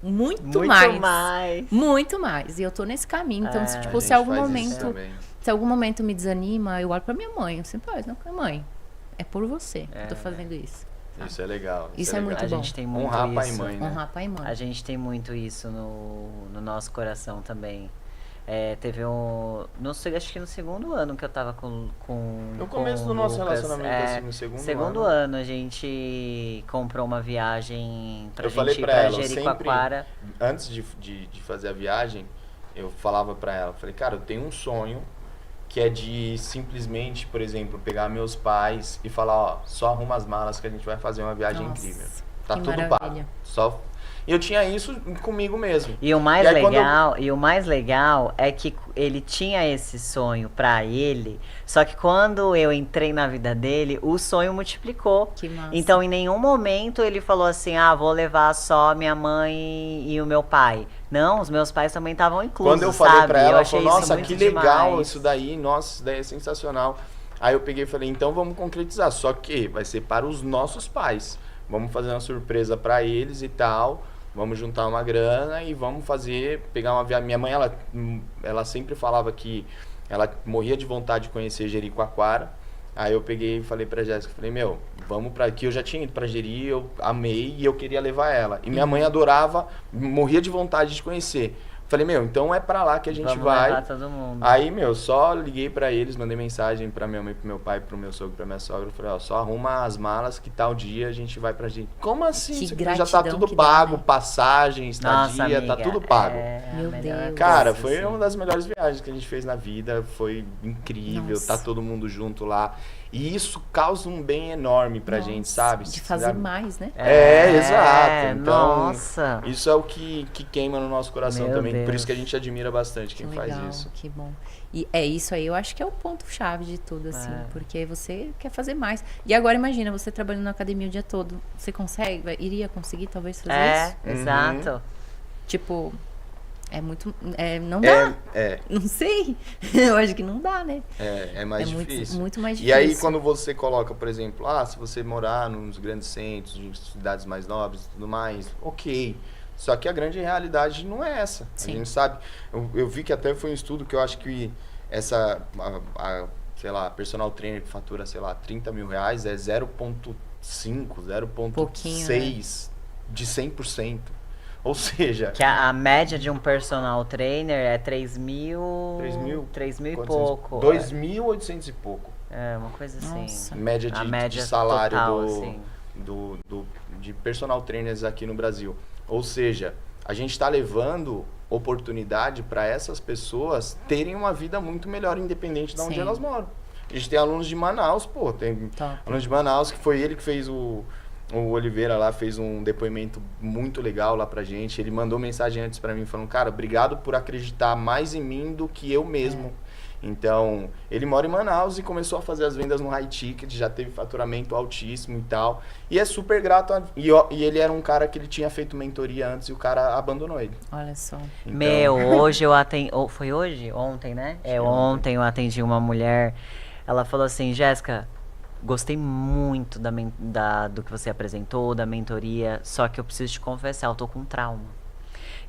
muito mais. Muito mais. E eu tô nesse caminho. Então, se algum momento me desanima, eu olho pra minha mãe. Eu sempre falo, não, mãe, é por você que eu tô fazendo isso. Isso é legal. Isso é muito bom. A gente tem muito honrar isso. pai e mãe, né? Honrar pai e mãe. A gente tem muito isso no nosso coração também. Teve acho que no segundo ano que eu tava com no começo do nosso relacionamento, assim, no segundo ano a gente comprou uma viagem pra eu falei gente ir pra pra ela, Jericoacoara. Antes de fazer a viagem, eu falava pra ela, falei, cara, eu tenho um sonho que é de simplesmente, por exemplo, pegar meus pais e falar, só arruma as malas que a gente vai fazer uma viagem incrível. Tá tudo pago. Eu tinha isso comigo mesmo. E o mais legal é que ele tinha esse sonho pra ele, só que quando eu entrei na vida dele, o sonho multiplicou. Que massa. Então, em nenhum momento ele falou assim, vou levar só minha mãe e o meu pai. Não, os meus pais também estavam inclusos, quando eu falei pra ela, ela falou, nossa, que legal demais. isso daí, nossa, isso daí é sensacional. Aí eu peguei e falei, então vamos concretizar, só que vai ser para os nossos pais. Vamos fazer uma surpresa pra eles e tal. Vamos juntar uma grana e vamos pegar uma viagem. Minha mãe, ela sempre falava que ela morria de vontade de conhecer Jericoacoara. Aí eu peguei e falei pra Jéssica, falei, vamos pra aqui. Eu já tinha ido pra Jeri, eu amei e eu queria levar ela. E minha mãe adorava, morria de vontade de conhecer. Falei, meu, então é pra lá que a gente Vamos vai. levar todo mundo. Aí, meu, só liguei pra eles, mandei mensagem pra minha mãe, pro meu pai, pro meu sogro, pra minha sogra. Falei, ó, só arruma as malas que tal dia a gente vai pra gente. Como assim? Que Isso aqui já tá gratidão tudo que dá, pago, né? passagem, Nossa, estadia, tá amiga, tudo pago. é a Meu melhor Deus. Cara, coisa, foi assim. uma das melhores viagens que a gente fez na vida. Foi incrível, Nossa. tá todo mundo junto lá. E isso causa um bem enorme pra Nossa, gente, sabe? De fazer mais, né? Exato. Então, Nossa. isso é o que queima no nosso coração Meu também. Por Deus. isso que a gente admira bastante Que quem legal, faz isso. que bom. E é isso aí, eu acho que é o ponto-chave de tudo, assim. É. Porque você quer fazer mais. E agora, imagina, você trabalhando na academia o dia todo. Você consegue? Iria conseguir, talvez, fazer isso? Exato. Tipo, é muito... não dá. É, Não sei. Eu acho que não dá, né? é mais é difícil. muito mais E difícil. aí, quando você coloca, por exemplo, se você morar nos grandes centros, em cidades mais nobres e tudo mais, ok. Só que a grande realidade não é essa. Sim. A gente sabe. Eu vi que até foi um estudo que eu acho que sei lá, personal trainer que fatura, sei lá, 30 mil reais é 0,5, Pouquinho, 0,6 de 100%. Ou seja, Que a média de um personal trainer é 3 mil... 3 mil e quantos pouco. 2.800 e pouco. É, uma coisa assim. Nossa. Média A de média salário total, assim. de personal trainers aqui no Brasil. Ou seja, a gente está levando oportunidade para essas pessoas terem uma vida muito melhor, independente de onde Sim. elas moram. A gente tem alunos de Manaus, pô, tem Top. alunos de Manaus, que foi ele que fez o Oliveira lá, fez um depoimento muito legal lá pra gente. Ele mandou mensagem antes pra mim, falando, cara, obrigado por acreditar mais em mim do que eu mesmo. Então, ele mora em Manaus e começou a fazer as vendas no High Ticket, já teve faturamento altíssimo e tal. E é super grato. E ele era um cara que ele tinha feito mentoria antes e o cara abandonou ele. Olha só. Então, Meu, hoje eu atendi... Foi hoje? Ontem, né? Ontem eu atendi uma mulher. Ela falou assim, Jéssica, gostei muito do que você apresentou, da mentoria, só que eu preciso te confessar, eu tô com trauma.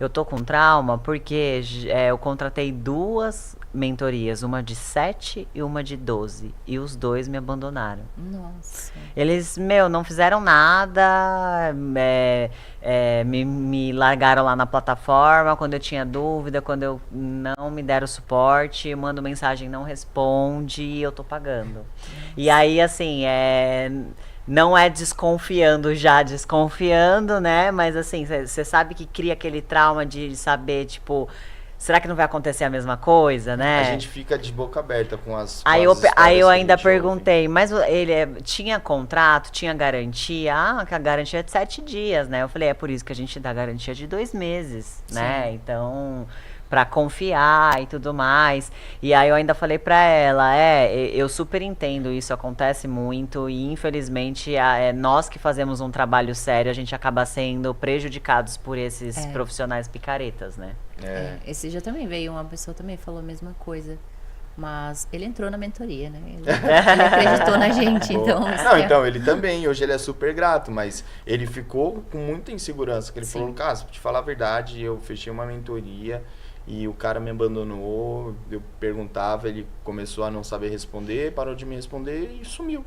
Eu tô com trauma porque eu contratei 2 mentorias, uma de 7 e uma de 12. E os 2 me abandonaram. Nossa. Eles, não fizeram nada, me largaram lá na plataforma quando eu tinha dúvida, quando eu não me deram suporte, eu mando mensagem, não responde e eu tô pagando. E aí, assim, não é desconfiando, né? Mas assim, você sabe que cria aquele trauma de saber, tipo, será que não vai acontecer a mesma coisa, né? a gente fica de boca aberta com as Aí com eu as histórias ainda que a gente ouve. perguntei, mas ele tinha contrato, tinha garantia? Que a garantia é de 7 dias, né? Eu falei, é por isso que a gente dá garantia de 2 meses, né? Então, pra confiar e tudo mais. E aí eu ainda falei pra ela, eu super entendo, isso acontece muito e infelizmente nós que fazemos um trabalho sério, a gente acaba sendo prejudicados por esses profissionais picaretas, né? Esse dia também veio uma pessoa também falou a mesma coisa. Mas ele entrou na mentoria, né? Ele acreditou na gente, então... Não, então, ele também, hoje ele é super grato, mas ele ficou com muita insegurança, que ele falou, cara, pra te falar a verdade, eu fechei uma mentoria e o cara me abandonou, eu perguntava, ele começou a não saber responder, parou de me responder e sumiu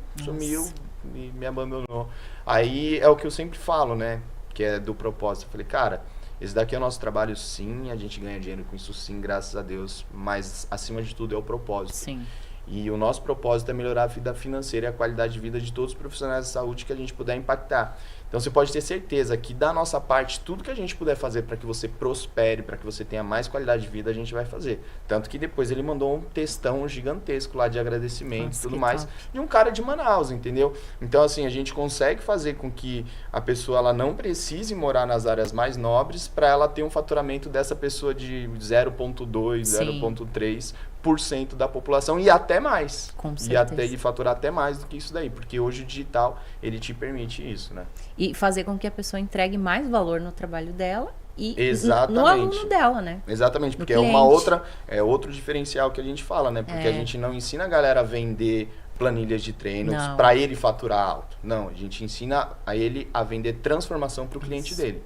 e me abandonou. Aí é o que eu sempre falo, né, que é do propósito. Eu falei, cara, esse daqui é o nosso trabalho sim, a gente ganha dinheiro com isso sim, graças a Deus, mas acima de tudo é o propósito. Sim. E o nosso propósito é melhorar a vida financeira e a qualidade de vida de todos os profissionais de saúde que a gente puder impactar. Então você pode ter certeza que da nossa parte, tudo que a gente puder fazer para que você prospere, para que você tenha mais qualidade de vida, a gente vai fazer. Tanto que depois ele mandou um textão gigantesco lá de agradecimento e tudo mais, de um cara de Manaus, entendeu? Então assim, a gente consegue fazer com que a pessoa ela não precise morar nas áreas mais nobres para ela ter um faturamento dessa pessoa de 0,2, 0,3% da população e até mais. Com certeza. E faturar até mais do que isso daí, porque hoje o digital, ele te permite isso, né? E fazer com que a pessoa entregue mais valor no trabalho dela e Exatamente. no aluno dela, né? Exatamente, porque cliente. É outro diferencial que a gente fala, né? Porque a gente não ensina a galera a vender planilhas de treinos Não. para ele faturar alto. Não, a gente ensina a ele a vender transformação para o cliente dele.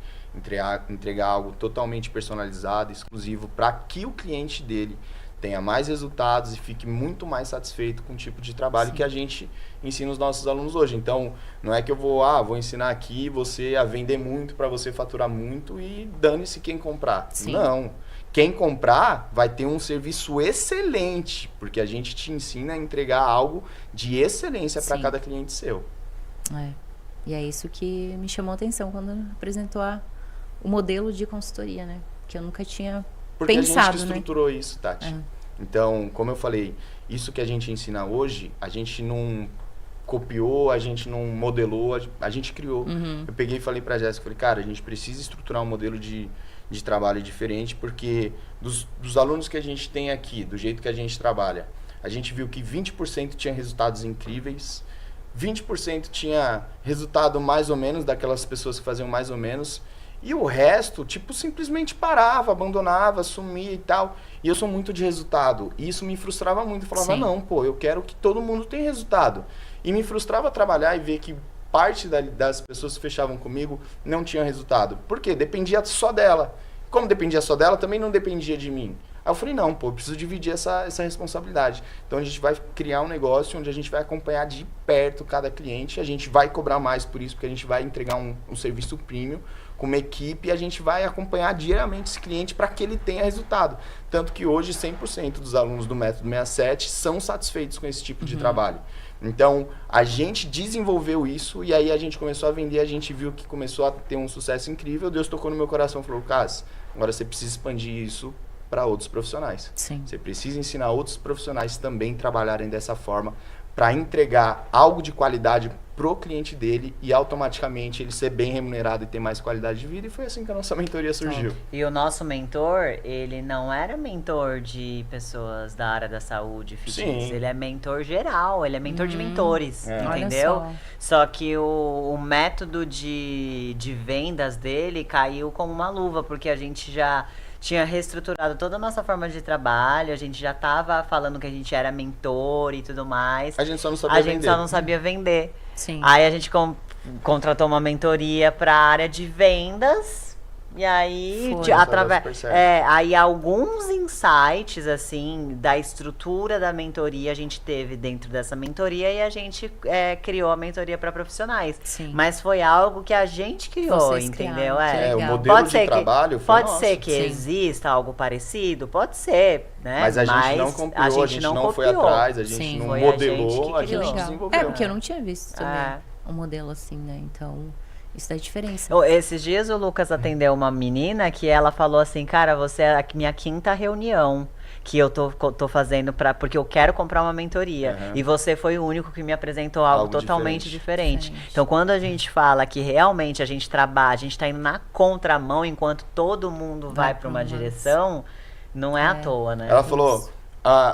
Entregar algo totalmente personalizado, exclusivo, para que o cliente dele tenha mais resultados e fique muito mais satisfeito com o tipo de trabalho que a gente ensina os nossos alunos hoje. Então, não é que eu vou ensinar aqui você a vender muito para você faturar muito e dane-se quem comprar. Sim. Não. quem comprar vai ter um serviço excelente, porque a gente te ensina a entregar algo de excelência para Sim. cada cliente seu. É. E é isso que me chamou a atenção quando apresentou o modelo de consultoria, né? Que eu nunca tinha Porque pensado, a gente que né? estruturou isso, Tati. É. Então, como eu falei, isso que a gente ensina hoje, a gente não copiou, a gente não modelou, a gente criou. Uhum. Eu peguei e falei pra Jéssica, falei, cara, a gente precisa estruturar um modelo de trabalho diferente, porque dos alunos que a gente tem aqui, do jeito que a gente trabalha, a gente viu que 20% tinha resultados incríveis, 20% tinha resultado mais ou menos, daquelas pessoas que faziam mais ou menos, e o resto, tipo, simplesmente parava, abandonava, sumia e tal. E eu sou muito de resultado. E isso me frustrava muito. Eu falava, Sim. não, pô, eu quero que todo mundo tenha resultado. E me frustrava trabalhar e ver que parte das pessoas que fechavam comigo não tinham resultado. Por quê? Dependia só dela. Como dependia só dela, também não dependia de mim. Aí eu falei, não, pô, eu preciso dividir essa responsabilidade. Então a gente vai criar um negócio onde a gente vai acompanhar de perto cada cliente. A gente vai cobrar mais por isso, porque a gente vai entregar um serviço premium com uma equipe e a gente vai acompanhar diariamente esse cliente para que ele tenha resultado. Tanto que hoje 100% dos alunos do Método 67 são satisfeitos com esse tipo de trabalho. Então, a gente desenvolveu isso e aí a gente começou a vender, a gente viu que começou a ter um sucesso incrível. Deus tocou no meu coração e falou, Lucas, agora você precisa expandir isso para outros profissionais. Sim. Você precisa ensinar outros profissionais também trabalharem dessa forma para entregar algo de qualidade pro cliente dele e automaticamente ele ser bem remunerado e ter mais qualidade de vida. E foi assim que a nossa mentoria surgiu. E o nosso mentor, ele não era mentor de pessoas da área da saúde, fitness. Sim. Ele é mentor geral, ele é mentor de mentores, Olha entendeu? só. Só que o método de vendas dele caiu como uma luva, porque a gente já tinha reestruturado toda a nossa forma de trabalho, a gente já tava falando que a gente era mentor e tudo mais. A gente só não sabia A gente vender. só não sabia vender. Sim. Aí a gente contratou uma mentoria para a área de vendas. E aí, Foi. através, aí alguns insights, assim, da estrutura da mentoria a gente teve dentro dessa mentoria e a gente criou a mentoria para profissionais. Sim. Mas foi algo que a gente criou, Vocês entendeu? criaram, que o legal. modelo de trabalho foi Pode nosso. ser que Sim. exista algo parecido, pode ser, né? Mas a gente não copiou, a gente não foi atrás, a gente Sim. não Foi a modelou, gente que a gente criou. desenvolveu. É, porque eu não tinha visto também É. um modelo assim, né? Então, isso dá diferença. Esses dias o Lucas atendeu uma menina que ela falou assim, cara, você é a minha quinta reunião que eu tô fazendo porque eu quero comprar uma mentoria. Uhum. E você foi o único que me apresentou algo Algo totalmente diferente. Diferente. Então, quando a gente fala que realmente a gente trabalha, a gente tá indo na contramão enquanto todo mundo vai para uma direção, não é à toa, né? Ela falou,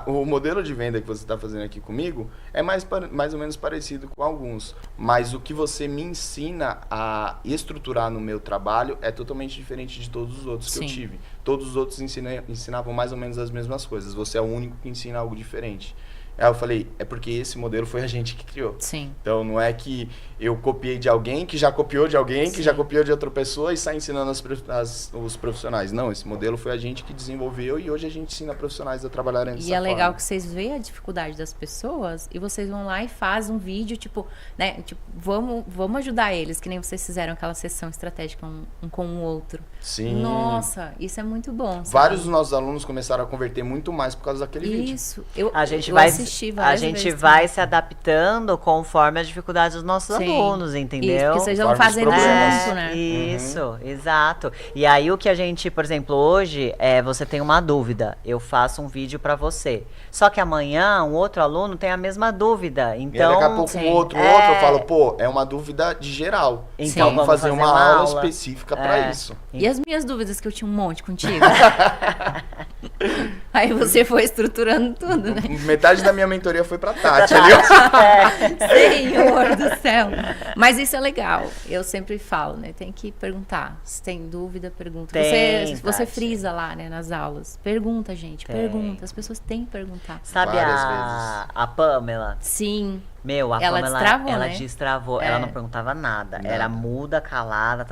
o modelo de venda que você está fazendo aqui comigo é mais ou menos parecido com alguns, mas o que você me ensina a estruturar no meu trabalho é totalmente diferente de todos os outros que eu Sim. tive. Todos os outros ensinavam mais ou menos as mesmas coisas, você é o único que ensina algo diferente. Aí eu falei, é porque esse modelo foi a gente que criou. Sim. Então não é que eu copiei de alguém, que já copiou de alguém, que Sim. já copiou de outra pessoa e sai ensinando os profissionais. Não, esse modelo foi a gente que desenvolveu e hoje a gente ensina profissionais a trabalharem dessa E é legal forma. que vocês veem a dificuldade das pessoas e vocês vão lá e fazem um vídeo, tipo, né? Tipo, vamos ajudar eles, que nem vocês fizeram aquela sessão estratégica um com o outro. Sim. Nossa, isso é muito bom. sabe? Vários dos nossos alunos começaram a converter muito mais por causa daquele vídeo. Isso. A gente eu vai, assisti a várias gente vezes vai se adaptando conforme as dificuldades dos nossos Sim. alunos, Isso, entendeu? porque vocês vão Conforme os fazendo problemas. junto, né? Isso, exato. E aí o que a gente, por exemplo, hoje você tem uma dúvida, eu faço um vídeo pra você. Só que amanhã um outro aluno tem a mesma dúvida. E Então, aí, daqui a pouco sim. outro, eu falo, pô, é uma dúvida de geral. Então, Vamos fazer uma aula específica para isso. E as minhas dúvidas, que eu tinha um monte contigo? Aí você foi estruturando tudo, né? Metade da minha mentoria foi pra Tati ali. Senhor do céu. Mas isso é legal. Eu sempre falo, né? Tem que perguntar. Se tem dúvida, pergunta. Tem, Você Tati. frisa lá, né, nas aulas. Pergunta, gente. Tem. Pergunta. As pessoas têm que perguntar. Sabe Várias a Pamela? Sim. Meu, a Ela Pamela, destravou, ela né? destravou. É. Ela não perguntava nada. Nada. Era muda, calada,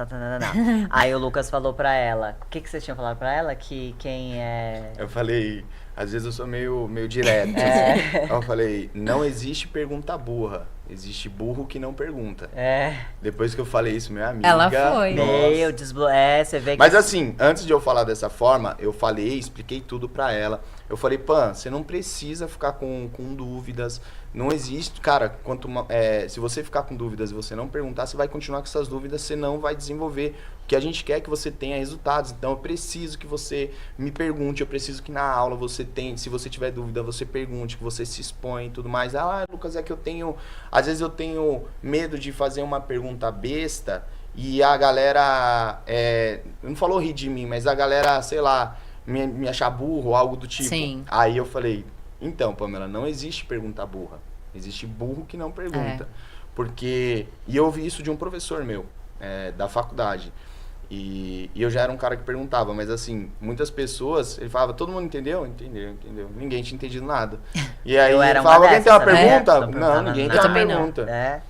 Aí o Lucas falou pra ela. O que vocês tinham falado pra ela? Que quem é... Eu falei, Às vezes eu sou meio direto. Assim. Então eu falei, não existe pergunta burra. Existe burro que não pergunta. Depois que eu falei isso, minha amiga... Ela foi. Você vê que... Mas assim, antes de eu falar dessa forma, eu expliquei tudo pra ela. Eu falei, Pan, você não precisa ficar com dúvidas. Não existe, cara, se você ficar com dúvidas e você não perguntar, você vai continuar com essas dúvidas, você não vai desenvolver. O que a gente quer é que você tenha resultados. Então eu preciso que você me pergunte, eu preciso que na aula você tenha, se você tiver dúvida, você pergunte, que você se expõe e tudo mais. Lucas, é que às vezes eu tenho medo de fazer uma pergunta besta e a galera, não falou rir de mim, mas a galera, sei lá, me achar burro ou algo do tipo. Sim. Aí eu falei, então, Pamela, não existe pergunta burra. Existe burro que não pergunta. E eu ouvi isso de um professor meu, da faculdade. E eu já era um cara que perguntava, mas assim, muitas pessoas, ele falava, todo mundo entendeu? Entendeu. Ninguém tinha entendido nada. E aí ele falava, alguém tem uma pergunta? Não, ninguém tem uma pergunta.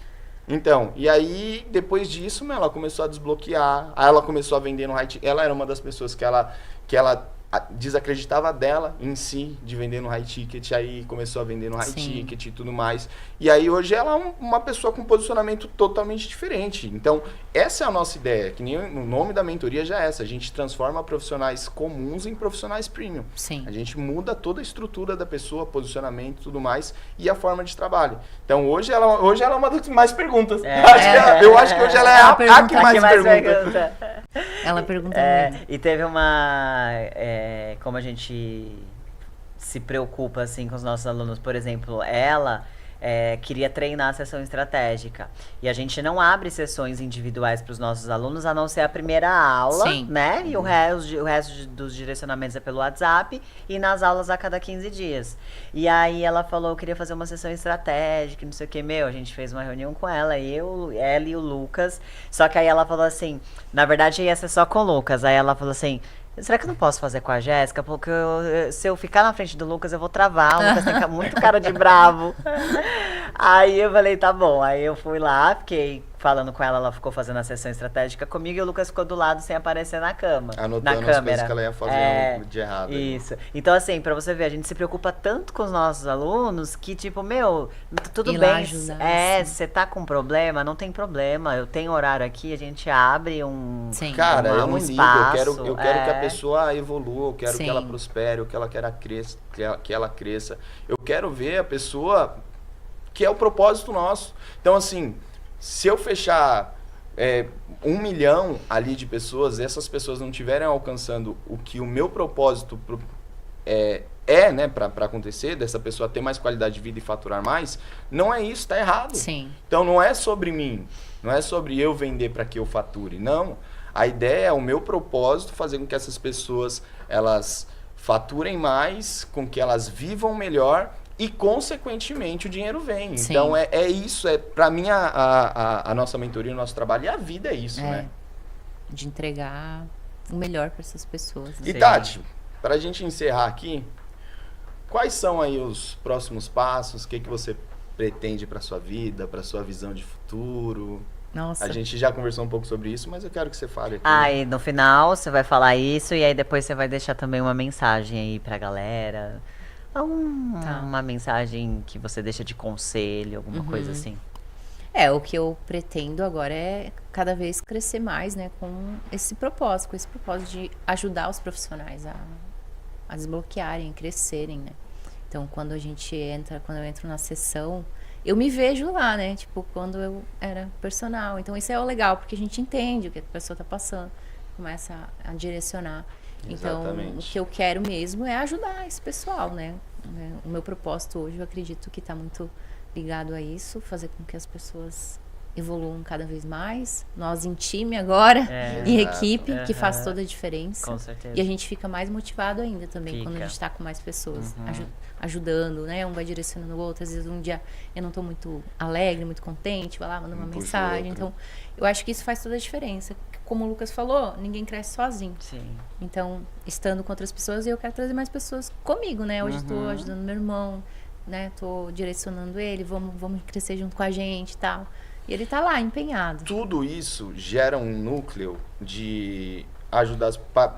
Então, e aí, depois disso, ela começou a desbloquear, aí ela começou a vender no high ticket. Ela era uma das pessoas que ela desacreditava dela em si, de vender no high ticket, aí começou a vender no high ticket e tudo mais. E aí hoje ela é uma pessoa com um posicionamento totalmente diferente. Então, essa é a nossa ideia, que nem o nome da mentoria já é essa, a gente transforma profissionais comuns em profissionais premium. Sim. A gente muda toda a estrutura da pessoa, posicionamento e tudo mais, e a forma de trabalho. Então, hoje ela é uma das que mais perguntas. Eu acho que hoje ela é a que mais pergunta. Ela pergunta muito. E teve como a gente se preocupa assim com os nossos alunos, por exemplo, ela queria treinar a sessão estratégica. E a gente não abre sessões individuais para os nossos alunos, a não ser a primeira aula, né? E o resto dos direcionamentos é pelo WhatsApp e nas aulas a cada 15 dias. E aí ela falou, eu queria fazer uma sessão estratégica, não sei o que, a gente fez uma reunião com ela, ela e o Lucas. Só que aí ela falou assim, na verdade ia ser só com o Lucas. Aí ela falou assim, será que eu não posso fazer com a Jéssica? Porque se eu ficar na frente do Lucas, eu vou travar. O Lucas tem muito cara de bravo. Aí eu falei, tá bom. Aí eu fui lá, fiquei falando com ela, ela ficou fazendo a sessão estratégica comigo e o Lucas ficou do lado sem aparecer na cama. Anotando na câmera. As coisas que ela ia fazer de errado. Isso. Então, assim, pra você ver, a gente se preocupa tanto com os nossos alunos que, tipo, tudo ir bem. Lá ajudar, você tá com problema, não tem problema. Eu tenho horário aqui, a gente abre um Cara, eu não ligo, eu quero que a pessoa evolua, eu quero que ela prospere, eu quero que ela cresça. Eu quero ver a pessoa, que é o propósito nosso. Então, assim, se eu fechar 1 milhão ali de pessoas, essas pessoas não estiverem alcançando o que o meu propósito né, para acontecer, dessa pessoa ter mais qualidade de vida e faturar mais, não é isso, tá errado. Sim. Então não é sobre mim, não é sobre eu vender para que eu fature, não. A ideia é o meu propósito, fazer com que essas pessoas, elas faturem mais, com que elas vivam melhor e, consequentemente, o dinheiro vem. Sim. Então, é isso. Para mim, a nossa mentoria, o nosso trabalho e a vida é isso, né? De entregar o melhor para essas pessoas. E, Tati, para a gente encerrar aqui, quais são aí os próximos passos? O que você pretende para sua vida, para sua visão de futuro? Nossa. A gente já conversou um pouco sobre isso, mas eu quero que você fale aqui. E no final você vai falar isso e aí depois você vai deixar também uma mensagem aí pra galera. Uma mensagem que você deixa de conselho, alguma coisa assim. O que eu pretendo agora é cada vez crescer mais, né, com esse propósito de ajudar os profissionais a desbloquearem, crescerem, né. Então, quando eu entro na sessão, eu me vejo lá, né, tipo, quando eu era personal. Então, isso é o legal, porque a gente entende o que a pessoa tá passando, começa a direcionar. Exatamente. Então, o que eu quero mesmo é ajudar esse pessoal, né? O meu propósito hoje, eu acredito que está muito ligado a isso, fazer com que as pessoas evoluam cada vez mais. Nós em time agora, em equipe, que faz toda a diferença. Com certeza. E a gente fica mais motivado ainda também, quando a gente está com mais pessoas ajudando, né? Um vai direcionando o outro. Às vezes um dia eu não estou muito alegre, muito contente, vai lá, manda uma mensagem. Então, eu acho que isso faz toda a diferença. Como o Lucas falou, ninguém cresce sozinho. Sim. Então, estando com outras pessoas, eu quero trazer mais pessoas comigo, né? Hoje estou ajudando meu irmão, né? Tô direcionando ele, vamos crescer junto com a gente e tal. E ele tá lá, empenhado. Tudo isso gera um núcleo de ajudar,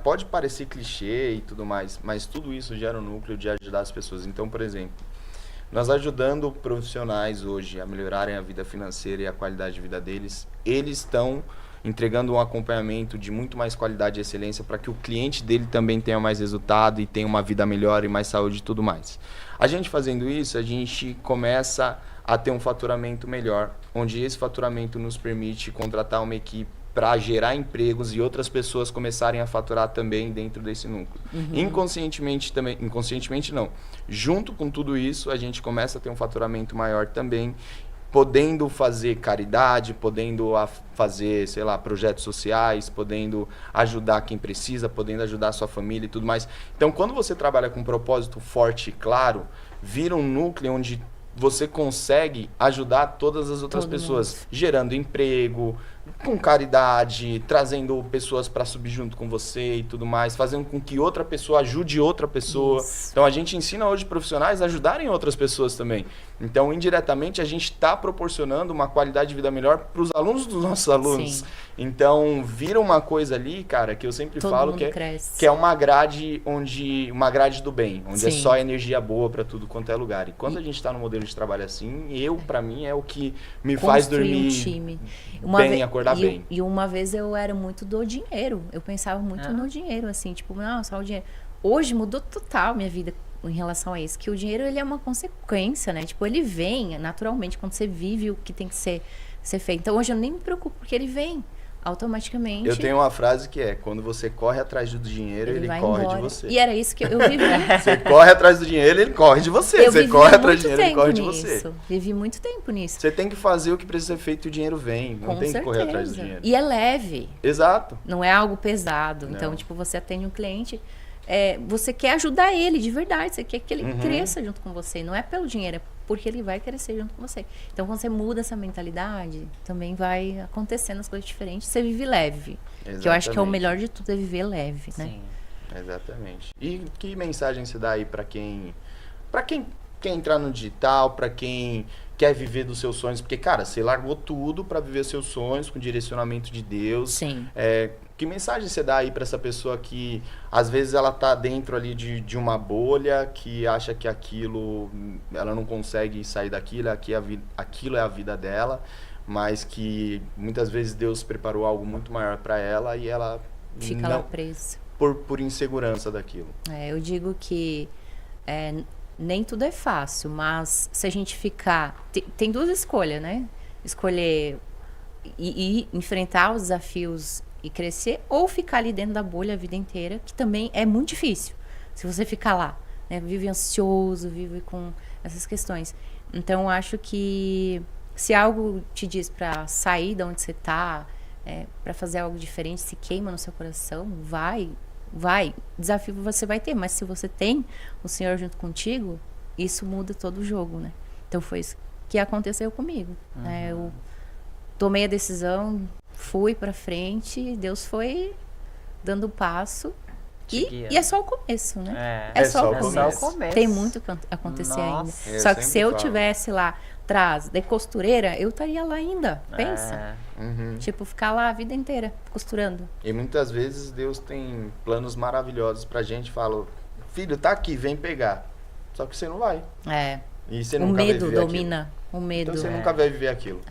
pode parecer clichê e tudo mais, mas tudo isso gera um núcleo de ajudar as pessoas. Então, por exemplo, nós ajudando profissionais hoje a melhorarem a vida financeira e a qualidade de vida deles, eles estão entregando um acompanhamento de muito mais qualidade e excelência para que o cliente dele também tenha mais resultado e tenha uma vida melhor e mais saúde e tudo mais. A gente fazendo isso, a gente começa a ter um faturamento melhor, onde esse faturamento nos permite contratar uma equipe para gerar empregos e outras pessoas começarem a faturar também dentro desse núcleo. Inconscientemente também, inconscientemente não. Junto com tudo isso, a gente começa a ter um faturamento maior também, podendo fazer caridade, podendo fazer, sei lá, projetos sociais, podendo ajudar quem precisa, podendo ajudar a sua família e tudo mais. Então, quando você trabalha com um propósito forte e claro, vira um núcleo onde você consegue ajudar todas as outras pessoas, gerando emprego, com caridade, trazendo pessoas para subir junto com você e tudo mais, fazendo com que outra pessoa ajude outra pessoa. Isso. Então a gente ensina hoje profissionais a ajudarem outras pessoas também. Então, indiretamente, a gente está proporcionando uma qualidade de vida melhor para os alunos dos nossos alunos. Sim. Então, vira uma coisa ali, cara, que eu sempre falo que é uma grade do bem, onde Sim. é só energia boa para tudo quanto é lugar. E quando a gente está no modelo de trabalho assim, para mim, é o que me faz dormir time. Bem, acordar bem. E uma vez eu era muito do dinheiro. Eu pensava muito no dinheiro, assim, tipo, não, só o dinheiro. Hoje mudou total minha vida em relação a isso, que o dinheiro ele é uma consequência, né? Tipo, ele vem naturalmente quando você vive o que tem que ser feito. Então, hoje eu nem me preocupo porque ele vem automaticamente. Eu tenho uma frase que é, quando você corre atrás do dinheiro, ele corre embora. De você. E era isso que eu vivi. Você corre atrás do dinheiro, ele corre de você. Você corre atrás do dinheiro, ele corre de você. Vivi muito tempo nisso. Você tem que fazer o que precisa ser feito e o dinheiro vem. Não tem que correr atrás do dinheiro. E é leve. Exato. Não é algo pesado. Não. Então, tipo, você atende um cliente... você quer ajudar ele de verdade, você quer que ele cresça junto com você, não é pelo dinheiro, é porque ele vai crescer junto com você. Então, quando você muda essa mentalidade, também vai acontecendo as coisas diferentes, você vive leve. Exatamente. Que eu acho que é o melhor de tudo, é viver leve, né? Sim, exatamente. E que mensagem você dá aí para quem quer entrar no digital, para quem quer viver dos seus sonhos? Porque, cara, você largou tudo para viver seus sonhos com direcionamento de Deus. Sim. Que mensagem você dá aí para essa pessoa que, às vezes, ela tá dentro ali de uma bolha, que acha que aquilo, ela não consegue sair daquilo, aquilo é a vida dela, mas que muitas vezes Deus preparou algo muito maior para ela e ela fica lá presa. Por insegurança daquilo. Eu digo que nem tudo é fácil, mas se a gente ficar... Tem duas escolhas, né? Escolher e enfrentar os desafios e crescer, ou ficar ali dentro da bolha a vida inteira, que também é muito difícil. Se você ficar lá, né? Vive ansioso, vive com essas questões. Então, eu acho que se algo te diz para sair de onde você está, para fazer algo diferente, se queima no seu coração, vai. Desafio você vai ter, mas se você tem o Senhor junto contigo, isso muda todo o jogo, né? Então, foi isso que aconteceu comigo. Né? Eu tomei a decisão, fui pra frente, Deus foi dando passo e é só o começo, né? É só o começo. Tem muito a acontecer ainda. Só que se eu tivesse lá atrás de costureira, eu estaria lá ainda. Pensa. Tipo, ficar lá a vida inteira costurando. E muitas vezes Deus tem planos maravilhosos pra gente. Fala, filho, tá aqui, vem pegar. Só que você não vai. E você nunca vai viver aquilo. O medo domina. O medo. Então você nunca vai viver aquilo.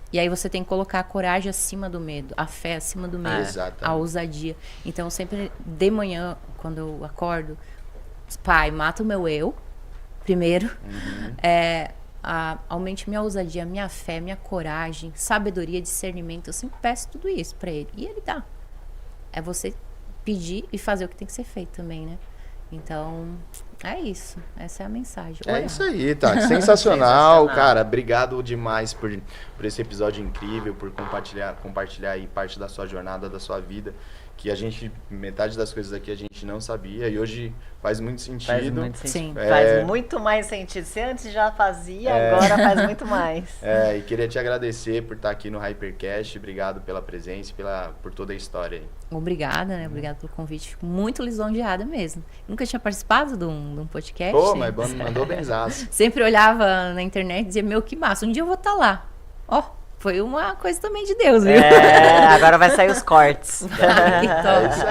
E aí você tem que colocar a coragem acima do medo, a fé acima do medo, a ousadia. Então, sempre de manhã, quando eu acordo, Pai, mata o meu eu, primeiro. Aumente minha ousadia, minha fé, minha coragem, sabedoria, discernimento. Eu sempre peço tudo isso pra Ele. E Ele dá. É você pedir e fazer o que tem que ser feito também, né? Então, é isso. Essa é a mensagem. Isso aí, Tati. Sensacional. Cara, obrigado demais por esse episódio incrível, por compartilhar aí parte da sua jornada, da sua vida, que metade das coisas aqui a gente não sabia e hoje faz muito sentido. Faz muito sentido. Sim. Faz muito mais sentido. Se antes já fazia, agora faz muito mais. E queria te agradecer por estar aqui no Hypercast. Obrigado pela presença e por toda a história aí. Obrigada, né? Obrigada pelo convite. Fico muito lisonjeada mesmo. Nunca tinha participado de um podcast. Pô, mas mandou benzaço. Sempre olhava na internet e dizia, meu, que massa. Um dia eu vou estar lá. foi uma coisa também de Deus, viu? Agora vai sair os cortes.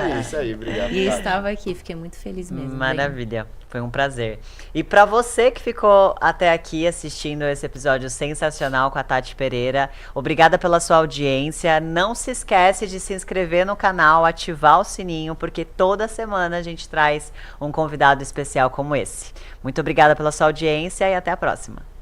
É isso aí, obrigado. E Tati. estava aqui, fiquei muito feliz mesmo. Maravilha, foi um prazer. E pra você que ficou até aqui assistindo esse episódio sensacional com a Tati Pereira, obrigada pela sua audiência. Não se esquece de se inscrever no canal, ativar o sininho, porque toda semana a gente traz um convidado especial como esse. Muito obrigada pela sua audiência e até a próxima.